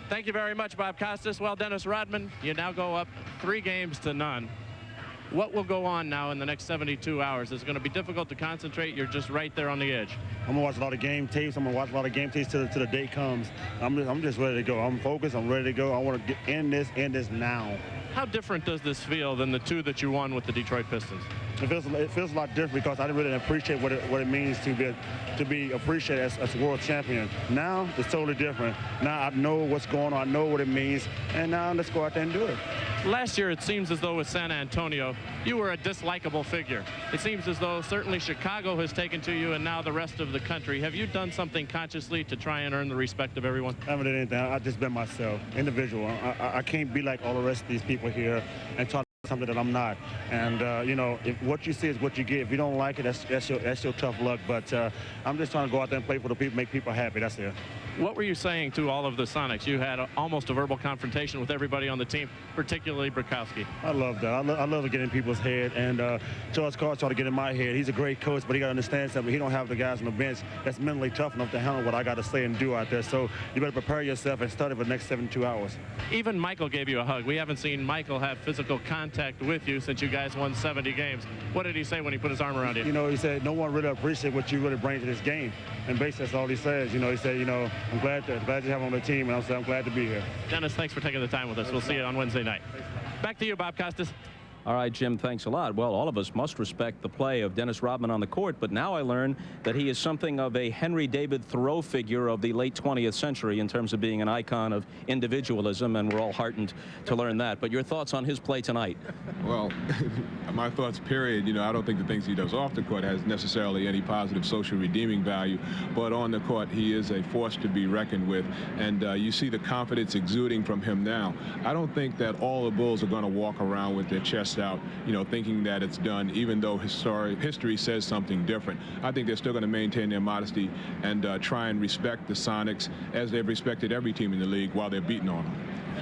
Thank you very much, Bob Costas. Well, Dennis Rodman, you now go up 3-0. What will go on now in the next 72 hours? It's going to be difficult to concentrate. You're just right there on the edge. I'm going to watch a lot of game tapes. I'm going to watch a lot of game tapes till the day comes. I'm just ready to go. I'm focused. I'm ready to go. I want to end this now. How different does this feel than the 2 that you won with the Detroit Pistons? It feels a lot different because I didn't really appreciate what it means to be appreciated as a world champion. Now it's totally different. Now I know what's going on. I know what it means. And now let's go out there and do it. Last year, it seems as though with San Antonio, you were a dislikable figure. It seems as though certainly Chicago has taken to you and now the rest of the country. Have you done something consciously to try and earn the respect of everyone? I haven't done anything. I've just been myself, individual. I can't be like all the rest of these people here and talk something that I'm not. And, you know, if what you see is what you get. If you don't like it, that's your tough luck. But I'm just trying to go out there and play for the people, make people happy. That's it. What were you saying to all of the Sonics? You had almost a verbal confrontation with everybody on the team, particularly Brickowski. I love that. I love to get in people's head, and George Carr tried to get in my head. He's a great coach, but he got to understand something. He don't have the guys on the bench that's mentally tough enough to handle what I got to say and do out there. So you better prepare yourself and study for the next 72 hours. Even Michael gave you a hug. We haven't seen Michael have physical contact with you since you guys won 70 games. What did he say when he put his arm around you? You know, he said, no one really appreciates what you really bring to this game. And basically, that's all he says. You know, he said, you know, I'm glad you have on the team, and I'm glad to be here. Dennis, thanks for taking the time with us. We'll see you on Wednesday night. Back to you, Bob Costas. All right, Jim, thanks a lot. Well, all of us must respect the play of Dennis Rodman on the court, but now I learn that he is something of a Henry David Thoreau figure of the late 20th century in terms of being an icon of individualism, and we're all heartened to learn that. But your thoughts on his play tonight? Well, my thoughts, period. You know, I don't think the things he does off the court has necessarily any positive social redeeming value, but on the court, he is a force to be reckoned with, and you see the confidence exuding from him now. I don't think that all the Bulls are going to walk around with their chest out, you know, thinking that it's done, even though history says something different. I think they're still going to maintain their modesty and try and respect the Sonics as they've respected every team in the league while they're beating on them.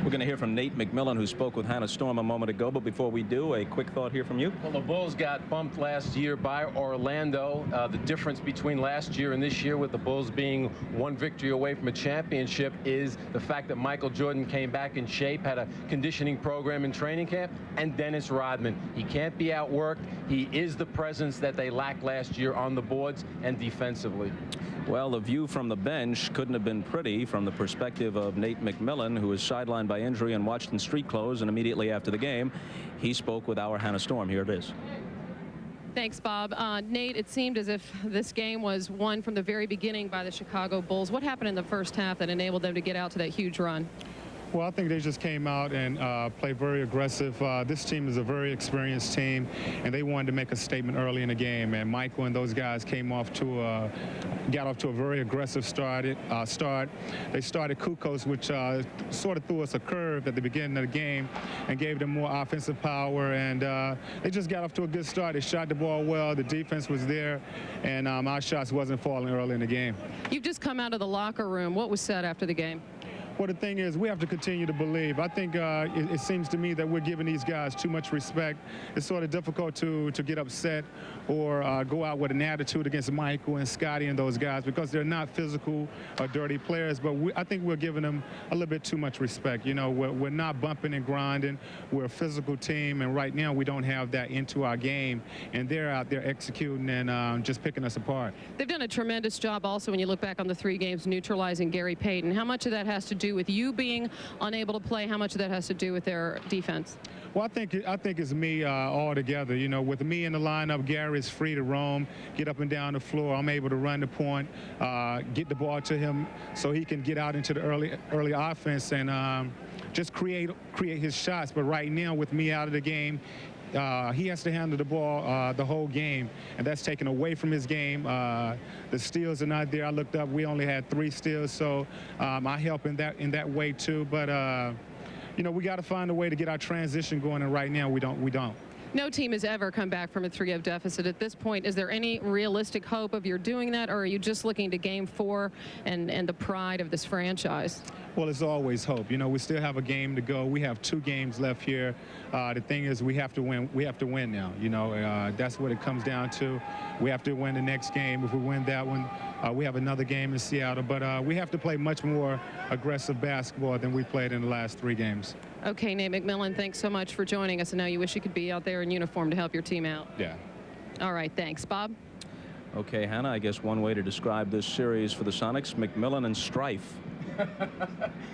We're going to hear from Nate McMillan, who spoke with Hannah Storm a moment ago. But before we do, a quick thought here from you. Well, the Bulls got bumped last year by Orlando. The difference between last year and this year, with the Bulls being one victory away from a championship, is the fact that Michael Jordan came back in shape, had a conditioning program in training camp, and Dennis Rodman. He can't be outworked. He is the presence that they lacked last year on the boards and defensively. Well, the view from the bench couldn't have been pretty from the perspective of Nate McMillan, who was sidelined by injury and watched in street clothes, and immediately after the game, he spoke with our Hannah Storm. Here it is. Thanks, Bob. Nate, it seemed as if this game was won from the very beginning by the Chicago Bulls. What happened in the first half that enabled them to get out to that huge run? Well, I think they just came out and played very aggressive. This team is a very experienced team, and they wanted to make a statement early in the game. And Michael and those guys got off to a very aggressive start. They started Kukoc, which sort of threw us a curve at the beginning of the game and gave them more offensive power. And they just got off to a good start. They shot the ball well. The defense was there, and our shots wasn't falling early in the game. You've just come out of the locker room. What was said after the game? Well, the thing is, we have to continue to believe. I think it seems to me that we're giving these guys too much respect. It's sort of difficult to get upset or go out with an attitude against Michael and Scottie and those guys because they're not physical or dirty players. But I think we're giving them a little bit too much respect. You know, we're not bumping and grinding. We're a physical team, and right now we don't have that into our game. And they're out there executing and just picking us apart. They've done a tremendous job also when you look back on the 3 games neutralizing Gary Payton. How much of that has to do with you being unable to play? How much of that has to do with their defense? Well, I think it's me all together. You know, with me in the lineup, Gary is free to roam, get up and down the floor. I'm able to run the point, get the ball to him so he can get out into the early offense and just create his shots. But right now, with me out of the game, he has to handle the ball the whole game, and that's taken away from his game. The steals are not there. I looked up, we only had 3 steals, so I help in that way too. But you know, we got to find a way to get our transition going, and right now we don't. No team has ever come back from a 3-0 deficit at this point. Is there any realistic hope of your doing that, or are you just looking to Game 4 and the pride of this franchise? Well, there's always hope. You know, we still have a game to go. We have 2 games left here. The thing is, we have to win. We have to win now. You know, that's what it comes down to. We have to win the next game. If we win that one, we have another game in Seattle. But we have to play much more aggressive basketball than we played in the last 3 games. Okay, Nate McMillan, thanks so much for joining us. And now you wish you could be out there in uniform to help your team out. Yeah. All right, thanks. Bob? Okay, Hannah, I guess one way to describe this series for the Sonics, McMillan and Strife.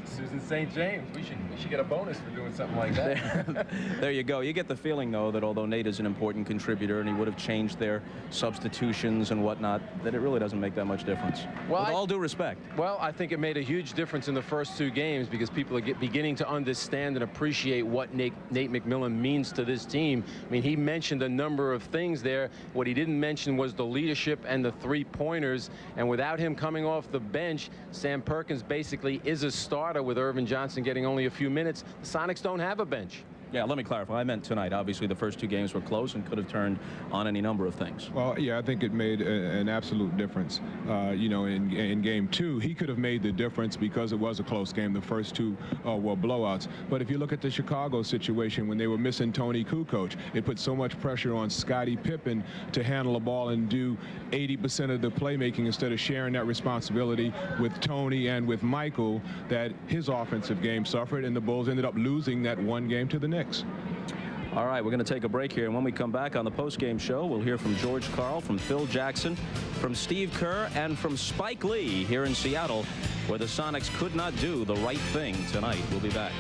Susan St. James, we should get a bonus for doing something like that. There you go. You get the feeling, though, that although Nate is an important contributor and he would have changed their substitutions and whatnot, that it really doesn't make that much difference. Well, with all due respect. Well, I think it made a huge difference in the first 2 games because people are beginning to understand and appreciate what Nate McMillan means to this team. I mean, he mentioned a number of things there. What he didn't mention was the leadership and the 3-pointers. And without him coming off the bench, Sam Perkins basically is a starter with Ervin Johnson getting only a few minutes. The Sonics don't have a bench. Yeah, let me clarify. I meant tonight. Obviously, the first two games were close and could have turned on any number of things. Well, yeah, I think it made an absolute difference. You know, in game two, he could have made the difference because it was a close game. The first two were blowouts. But if you look at the Chicago situation, when they were missing Toni Kukoc, it put so much pressure on Scottie Pippen to handle the ball and do 80% of the playmaking instead of sharing that responsibility with Toni and with Michael, that his offensive game suffered, and the Bulls ended up losing that one game to the Knicks. All right, we're going to take a break here, and when we come back on the post-game show, we'll hear from George Karl, from Phil Jackson, from Steve Kerr, and from Spike Lee here in Seattle, where the Sonics could not do the right thing tonight. We'll be back.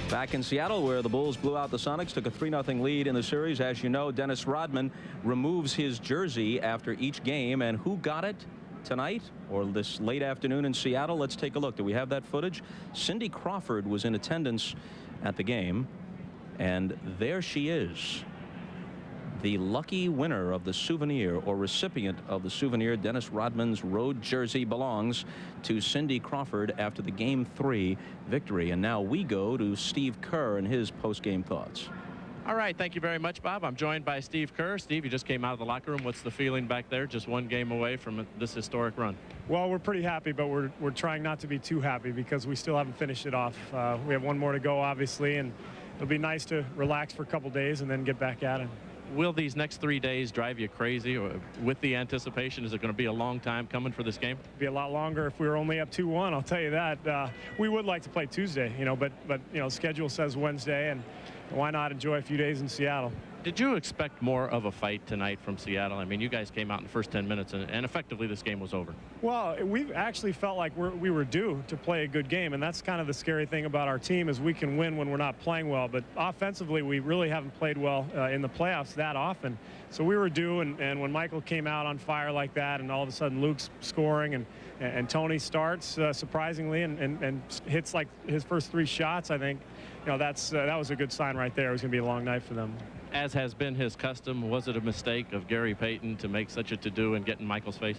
Back in Seattle, where the Bulls blew out the Sonics, took a 3-0 lead in the series. As you know, Dennis Rodman removes his jersey after each game. And who got it tonight or this late afternoon in Seattle? Let's take a look. Do we have that footage? Cindy Crawford was in attendance at the game. And there she is, the lucky winner of the souvenir, or recipient of the souvenir. Dennis Rodman's road jersey belongs to Cindy Crawford after the Game 3 victory. And now we go to Steve Kerr and his post-game thoughts. All right, thank you very much, Bob. I'm joined by Steve Kerr. Steve, you just came out of the locker room. What's the feeling back there, just one game away from this historic run? Well, we're pretty happy, but we're trying not to be too happy because we still haven't finished it off. We have one more to go, obviously, and it'll be nice to relax for a couple days and then get back at it. Will these next 3 days drive you crazy, or with the anticipation? Is it going to be a long time coming for this game? It'd be a lot longer if we were only up 2-1, I'll tell you that. We would like to play Tuesday, you know, but you know, schedule says Wednesday, and why not enjoy a few days in Seattle? Did you expect more of a fight tonight from Seattle? I mean, you guys came out in the first 10 minutes, and effectively this game was over. Well, we've actually felt like we were due to play a good game, and that's kind of the scary thing about our team, is we can win when we're not playing well. But offensively, we really haven't played well in the playoffs that often. So we were due, and when Michael came out on fire like that, and all of a sudden Luke's scoring, and Toni starts surprisingly and hits like his first 3 shots, I think, you know, that was a good sign right there. It was going to be a long night for them. As has been his custom, was it a mistake of Gary Payton to make such a to-do and get in Michael's face?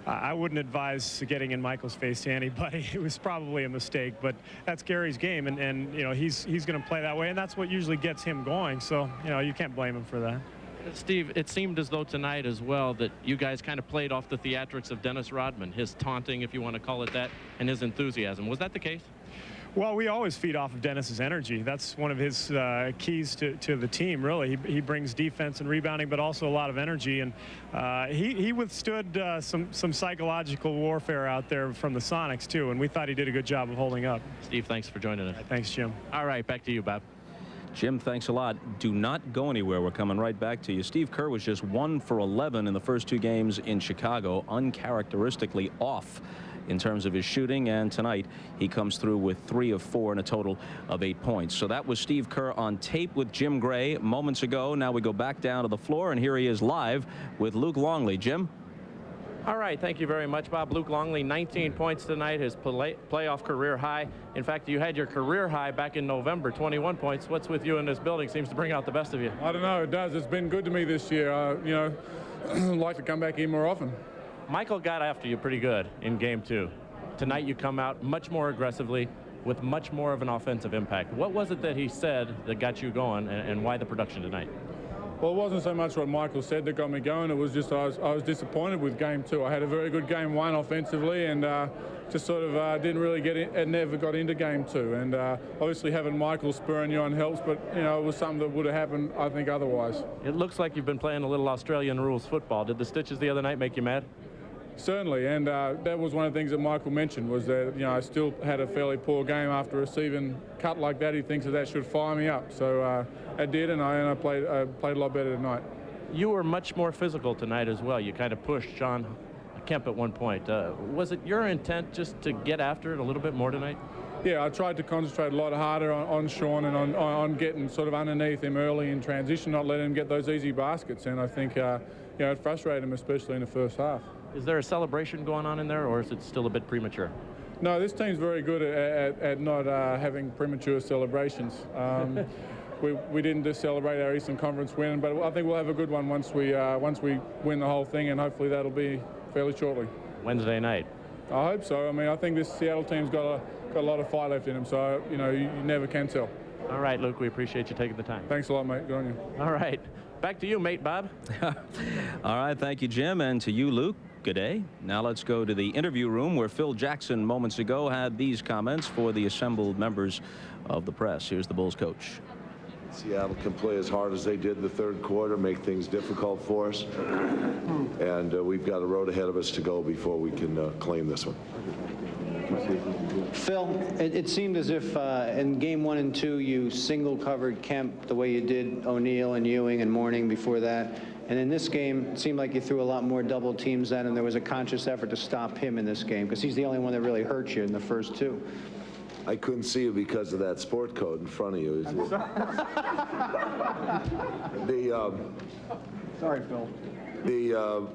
I wouldn't advise getting in Michael's face to anybody. It was probably a mistake, but that's Gary's game, and you know, he's going to play that way, and that's what usually gets him going. So, you know, you can't blame him for that. Steve, it seemed as though tonight as well that you guys kind of played off the theatrics of Dennis Rodman, his taunting, if you want to call it that, and his enthusiasm. Was that the case? Well, we always feed off of Dennis's energy. That's one of his keys to the team, really. He brings defense and rebounding, but also a lot of energy. And he withstood some psychological warfare out there from the Sonics, too. And we thought he did a good job of holding up. Steve, thanks for joining us. Thanks, Jim. All right, back to you, Bob. Jim, thanks a lot. Do not go anywhere. We're coming right back to you. Steve Kerr was just 1 for 11 in the first 2 games in Chicago, uncharacteristically off in terms of his shooting, and tonight he comes through with 3 of 4 and a total of 8 points. So that was Steve Kerr on tape with Jim Gray moments ago. Now we go back down to the floor, and here he is live with Luke Longley. Jim? All right, thank you very much, Bob. Luke Longley, 19 points tonight, his playoff career high. In fact, you had your career high back in November, 21 points. What's with you in this building? Seems to bring out the best of you. I don't know, it does. It's been good to me this year. You know, I'd like to come back here more often. Michael got after you pretty good in game 2. Tonight you come out much more aggressively with much more of an offensive impact. What was it that he said that got you going, and why the production tonight? Well, it wasn't so much what Michael said that got me going. It was just I was disappointed with game 2. I had a very good game 1 offensively, and just sort of didn't really get in, and never got into game 2. And obviously having Michael spurring you on helps, but you know, it was something that would have happened, I think, otherwise. It looks like you've been playing a little Australian rules football. Did the stitches the other night make you mad? Certainly, and that was one of the things that Michael mentioned, was that, you know, I still had a fairly poor game after receiving cut like that. He thinks that should fire me up, so I did, and I played a lot better tonight. You were much more physical tonight as well. You kind of pushed Shawn Kemp at one point. Was it your intent just to get after it a little bit more tonight? Yeah, I tried to concentrate a lot harder on Shawn and on getting sort of underneath him early in transition, not letting him get those easy baskets, and I think you know, it frustrated him, especially in the first half. Is there a celebration going on in there, or is it still a bit premature? No, this team's very good at not having premature celebrations. we didn't just celebrate our Eastern Conference win, but I think we'll have a good one once we win the whole thing, and hopefully that'll be fairly shortly. Wednesday night. I hope so. I mean, I think this Seattle team's got a lot of fight left in them, so you know you never can tell. All right, Luke, we appreciate you taking the time. Thanks a lot, mate. Good on you. All right, back to you, mate Bob. All right, thank you, Jim, and to you, Luke. Good day. Now let's go to the interview room where Phil Jackson moments ago had these comments for the assembled members of the press. Here's the Bulls coach. Seattle can play as hard as they did in the third quarter, make things difficult for us, and we've got a road ahead of us to go before we can claim this one. Phil, it seemed as if in game 1 and 2 you single covered Kemp the way you did O'Neal and Ewing and Mourning before that. And in this game, it seemed like you threw a lot more double teams then, and there was a conscious effort to stop him in this game because he's the only one that really hurt you in the first 2. I couldn't see you because of that sport coat in front of you. Sorry, Phil. The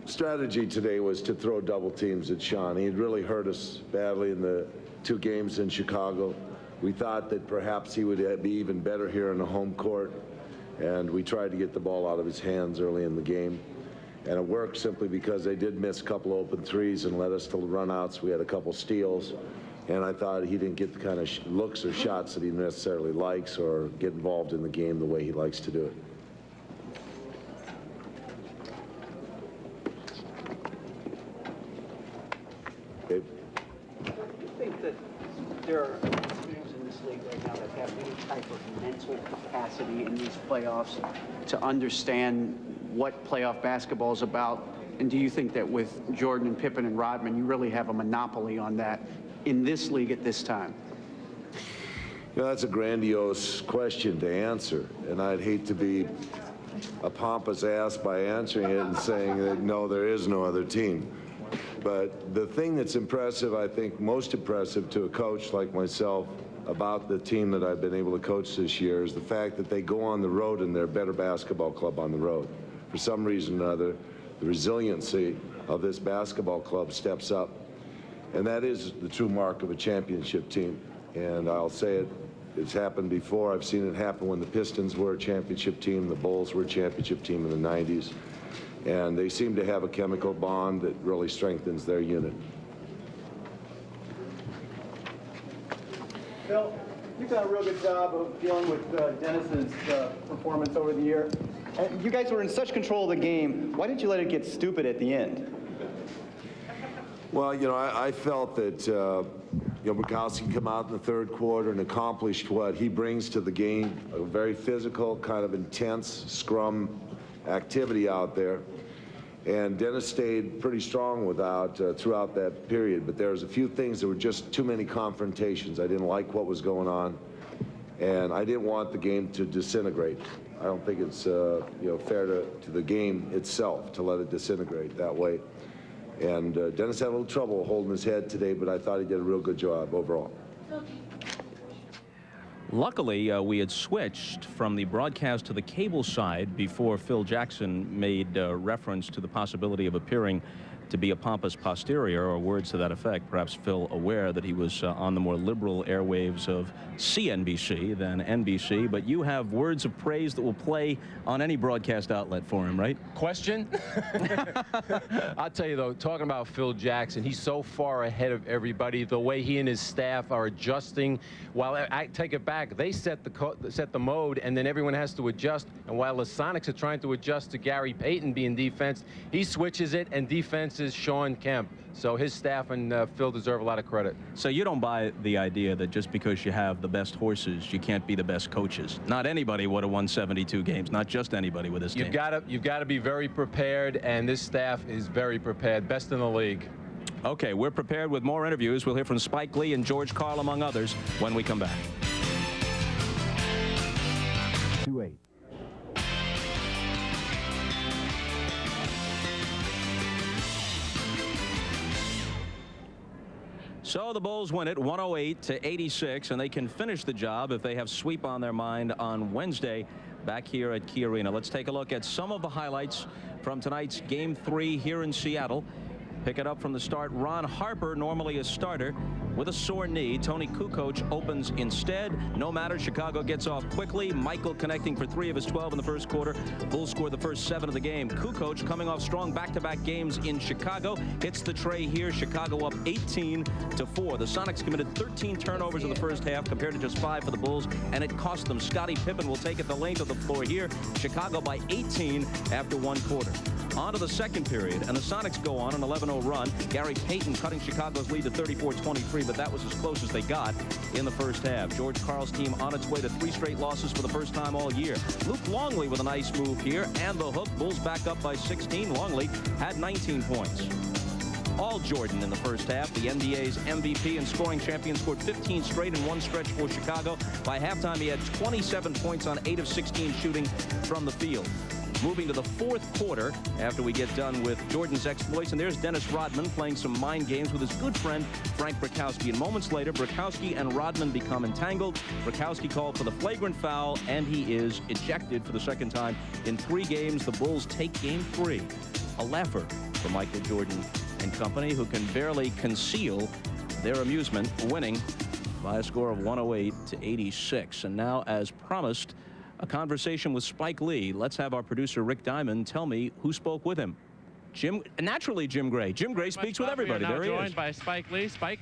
strategy today was to throw double teams at Shawn. He had really hurt us badly in the 2 games in Chicago. We thought that perhaps he would be even better here in the home court, and we tried to get the ball out of his hands early in the game. And it worked simply because they did miss a couple open threes and led us to run-outs. We had a couple steals, and I thought he didn't get the kind of looks or shots that he necessarily likes or get involved in the game the way he likes to do it. Do you think that there are teams in this league right now that have any type of mental capacity in these playoffs to understand what playoff basketball is about? And do you think that with Jordan and Pippen and Rodman, you really have a monopoly on that in this league at this time? You know, that's a grandiose question to answer, and I'd hate to be a pompous ass by answering it and saying that, no, there is no other team. But the thing that's impressive, I think most impressive to a coach like myself about the team that I've been able to coach this year is the fact that they go on the road and they're a better basketball club on the road. For some reason or other, the resiliency of this basketball club steps up. And that is the true mark of a championship team. And I'll say it, it's happened before. I've seen it happen when the Pistons were a championship team, the Bulls were a championship team in the 90s. And they seem to have a chemical bond that really strengthens their unit. Phil, you've done a real good job of dealing with Dennis's performance over the year. And you guys were in such control of the game. Why did you let it get stupid at the end? Well, you know, I felt that Brickowski come out in the third quarter and accomplished what he brings to the game, a very physical, kind of intense scrum activity out there. And Dennis stayed pretty strong throughout that period. But there was a few things that were just too many confrontations. I didn't like what was going on, and I didn't want the game to disintegrate. I don't think it's fair to the game itself to let it disintegrate that way. And Dennis had a little trouble holding his head today, but I thought he did a real good job overall. Luckily, we had switched from the broadcast to the cable side before Phil Jackson made reference to the possibility of appearing to be a pompous posterior, or words to that effect. Perhaps Phil aware that he was on the more liberal airwaves of CNBC than NBC, but you have words of praise that will play on any broadcast outlet for him, right? Question? I'll tell you, though, talking about Phil Jackson, he's so far ahead of everybody. The way he and his staff are adjusting. While I take it back, they set the mode, and then everyone has to adjust. And while the Sonics are trying to adjust to Gary Payton being defense, he switches it, and defense is Shawn Kemp. So his staff and Phil deserve a lot of credit. So you don't buy the idea that just because you have the best horses, you can't be the best coaches. Not anybody would have won 72 games, not just anybody with this team. You've got to be very prepared, and this staff is very prepared, best in the league. Okay, we're prepared with more interviews. We'll hear from Spike Lee and George Karl, among others, when we come back. 2-8. So the Bulls win it 108-86, and they can finish the job if they have sweep on their mind on Wednesday back here at Key Arena. Let's take a look at some of the highlights from tonight's Game 3 here in Seattle. Pick it up from the start. Ron Harper, normally a starter, with a sore knee. Toni Kukoc opens instead. No matter, Chicago gets off quickly. Michael connecting for 3 of his 12 in the first quarter. Bulls score the first 7 of the game. Kukoc coming off strong back-to-back games in Chicago. Hits the tray here. Chicago up 18-4. The Sonics committed 13 turnovers in the first half compared to just 5 for the Bulls, and it cost them. Scottie Pippen will take it the length of the floor here. Chicago by 18 after 1 quarter. On to the second period, and the Sonics go on an 11-0 run. Gary Payton cutting Chicago's lead to 34-23, but that was as close as they got in the first half. George Karl's team on its way to 3 straight losses for the first time all year. Luke Longley with a nice move here, and the hook. Bulls back up by 16. Longley had 19 points. All Jordan in the first half. The NBA's MVP and scoring champion scored 15 straight in one stretch for Chicago. By halftime, he had 27 points on 8 of 16 shooting from the field. Moving to the fourth quarter after we get done with Jordan's exploits, and there's Dennis Rodman playing some mind games with his good friend Frank Brickowski. And moments later, Brickowski and Rodman become entangled. Brickowski called for the flagrant foul, and he is ejected for the second time in 3 games. The Bulls take game 3. A laugher for Michael Jordan and company, who can barely conceal their amusement, winning by a score of 108-86. And now, as promised, a conversation with Spike Lee. Let's have our producer Rick Diamond tell me who spoke with him. Naturally, Jim Gray. Jim Gray speaks with everybody. There he is. Joined by Spike Lee. Spike,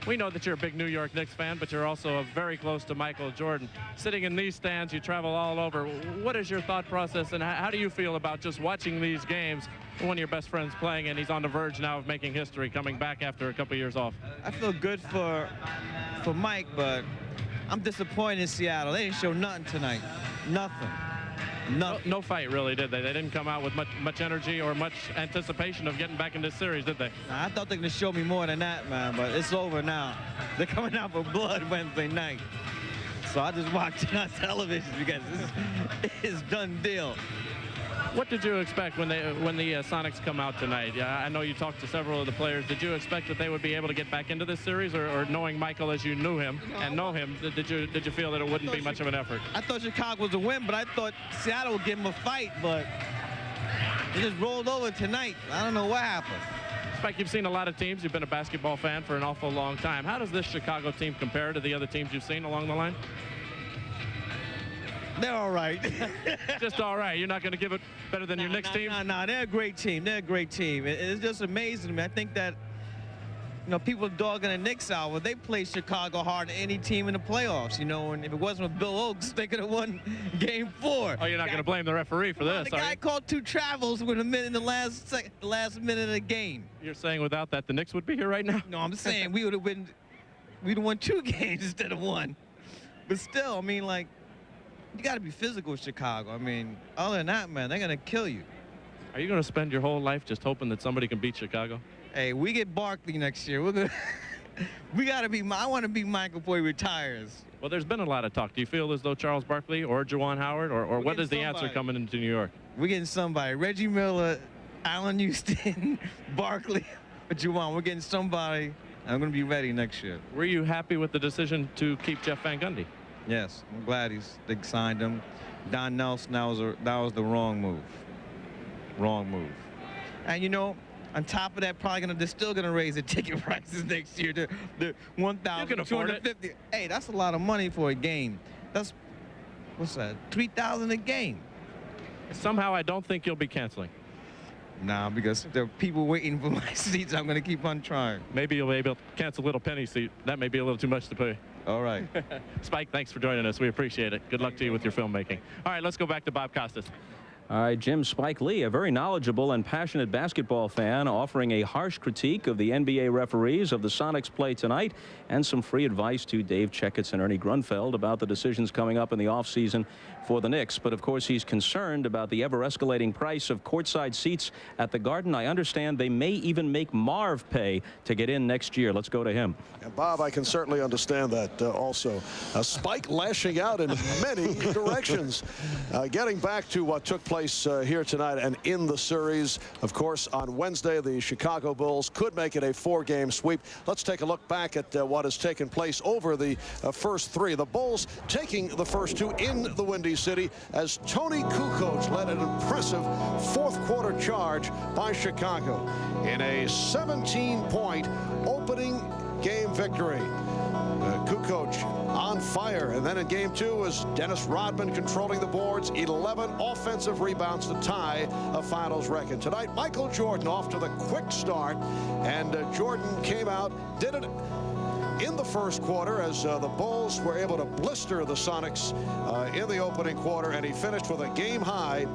we know that you're a big New York Knicks fan, but you're also very close to Michael Jordan. Sitting in these stands, you travel all over. What is your thought process, and how do you feel about just watching these games? One of your best friends playing, and he's on the verge now of making history, coming back after a couple years off. I feel good for Mike, but I'm disappointed in Seattle. They didn't show nothing tonight. Nothing. No fight, really, did they? They didn't come out with much energy or much anticipation of getting back in this series, did they? I thought they were going to show me more than that, man, but it's over now. They're coming out for blood Wednesday night. So I just watched it on television because it's done deal. What did you expect when the Sonics come out tonight? I know you talked to several of the players. Did you expect that they would be able to get back into this series, or knowing Michael as you knew him and know him, did you feel that it wouldn't be much of an effort? I thought Chicago was a win, but I thought Seattle would give him a fight, but they just rolled over tonight. I don't know what happened. Spike, you've seen a lot of teams. You've been a basketball fan for an awful long time. How does this Chicago team compare to the other teams you've seen along the line? They're all right. Just all right. You're not going to give it better than your Knicks team? No, they're a great team. They're a great team. It's just amazing to me. I think that, you know, people dogging the Knicks out, well, they play Chicago hard than any team in the playoffs, you know, and if it wasn't with Bill Oakes, they could have won game 4. Oh, you're not going to blame the referee for this, The guy called 2 travels with a minute in the last minute of the game. You're saying without that, the Knicks would be here right now? No, I'm saying we'd have won 2 games instead of 1. But still, I mean, like, you got to be physical with Chicago. I mean, other than that, man, they're going to kill you. Are you going to spend your whole life just hoping that somebody can beat Chicago? Hey, we get Barkley next year. We got to be. I want to be Michael before he retires. Well, there's been a lot of talk. Do you feel as though Charles Barkley or Juwan Howard, or what is the answer coming into New York? We're getting somebody. Reggie Miller, Allen Houston, Barkley, or Juwan. We're getting somebody, and I'm going to be ready next year. Were you happy with the decision to keep Jeff Van Gundy? Yes, I'm glad they signed him. Don Nelson, that was the wrong move. Wrong move. And you know, on top of that, they're still gonna raise the ticket prices next year to $1,250. Hey, that's a lot of money for a game. That's what's that? $3,000 a game. Somehow, I don't think you'll be canceling. Nah, because there are people waiting for my seats. I'm gonna keep on trying. Maybe you'll be able to cancel a little penny seat. That may be a little too much to pay. All right. Spike, thanks for joining us. We appreciate it. Good luck to you with your filmmaking. All right, let's go back to Bob Costas. All right, Jim, Spike Lee, a very knowledgeable and passionate basketball fan, offering a harsh critique of the NBA referees of the Sonics play tonight, and some free advice to Dave Checketts and Ernie Grunfeld about the decisions coming up in the offseason for the Knicks. But, of course, he's concerned about the ever-escalating price of courtside seats at the Garden. I understand they may even make Marv pay to get in next year. Let's go to him. And, Bob, I can certainly understand that also. Spike lashing out in many directions. Getting back to what took place here tonight and in the series, of course, on Wednesday, the Chicago Bulls could make it a 4-game sweep. Let's take a look back at what has taken place over the first 3. The Bulls taking the first 2 in the Windy City as Toni Kukoc led an impressive fourth-quarter charge by Chicago in a 17-point opening game victory. Kukoc on fire. And then in game 2 was Dennis Rodman controlling the boards. 11 offensive rebounds to tie a finals record. Tonight, Michael Jordan off to the quick start. And Jordan came out, did it in the first quarter as the Bulls were able to blister the Sonics in the opening quarter. And he finished with a game high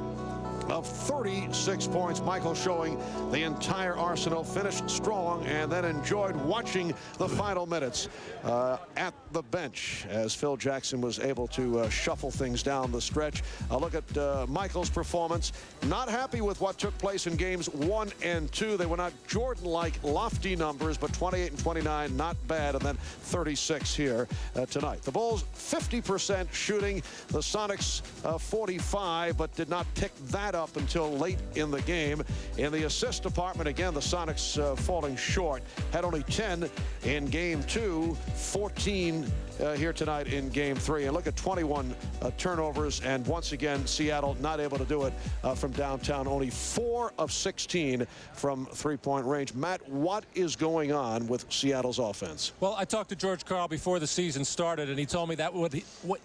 of 36 points. Michael showing the entire arsenal, finished strong, and then enjoyed watching the final minutes at the bench as Phil Jackson was able to shuffle things down the stretch. A look at Michael's performance. Not happy with what took place in games 1 and 2. They were not Jordan-like lofty numbers, but 28 and 29, not bad, and then 36 here tonight. The Bulls 50% shooting, the Sonics 45, but did not pick that up until late in the game. In the assist department, again, the Sonics falling short. Had only 10 in game 2, 14 here tonight in game 3. And look at 21 turnovers, and once again Seattle not able to do it from downtown. Only 4 of 16 from three-point range. Matt, what is going on with Seattle's offense? Well, I talked to George Karl before the season started, and he told me that what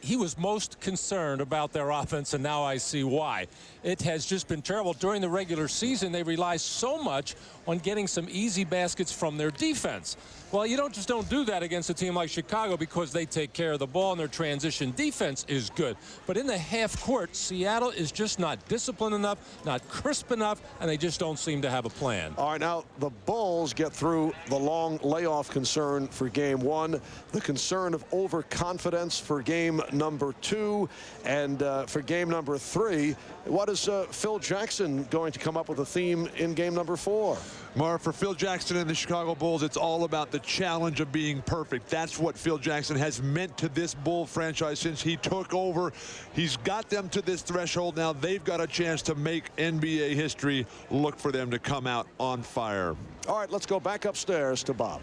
he was most concerned about their offense, and now I see why. It has just been terrible. During the regular season, they rely so much on getting some easy baskets from their defense. Well, you don't do that against a team like Chicago because they take care of the ball and their transition defense is good. But in the half court, Seattle is just not disciplined enough, not crisp enough, and they just don't seem to have a plan. All right, now the Bulls get through the long layoff concern for game 1, the concern of overconfidence for game number 2, and for game number 3. What is Phil Jackson going to come up with a theme in game number 4? Marv, for Phil Jackson and the Chicago Bulls, it's all about the challenge of being perfect. That's what Phil Jackson has meant to this Bull franchise since he took over. He's got them to this threshold. Now they've got a chance to make NBA history. Look for them to come out on fire. All right, let's go back upstairs to Bob.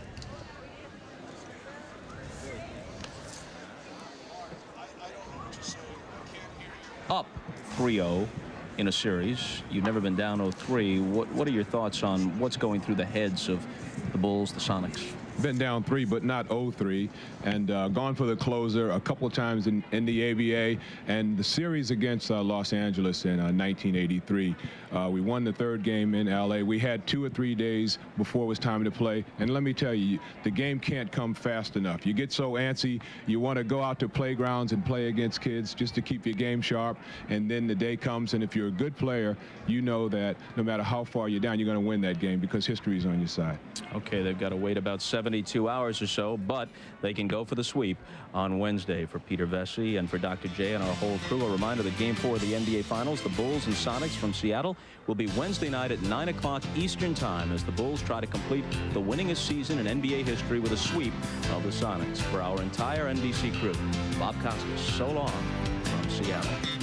Up 3-0 in a series. You've never been down 0-3. What are your thoughts on what's going through the heads of the Bulls, the Sonics? Been down 3, but not 0-3, and gone for the closer a couple of times in the ABA, and the series against Los Angeles in 1983. We won the 3rd game in LA. We had 2 or 3 days before it was time to play, and let me tell you, the game can't come fast enough. You get so antsy, you want to go out to playgrounds and play against kids just to keep your game sharp, and then the day comes, and if you're a good player, you know that no matter how far you're down, you're going to win that game because history is on your side. Okay, they've got to wait about 72 hours or so, but they can go for the sweep on Wednesday. For Peter Vesey and for Dr. J and our whole crew, a reminder that game 4 of the NBA Finals, the Bulls and Sonics from Seattle, will be Wednesday night at 9 o'clock Eastern Time as the Bulls try to complete the winningest season in NBA history with a sweep of the Sonics. For our entire NBC crew, Bob Costas, so long from Seattle.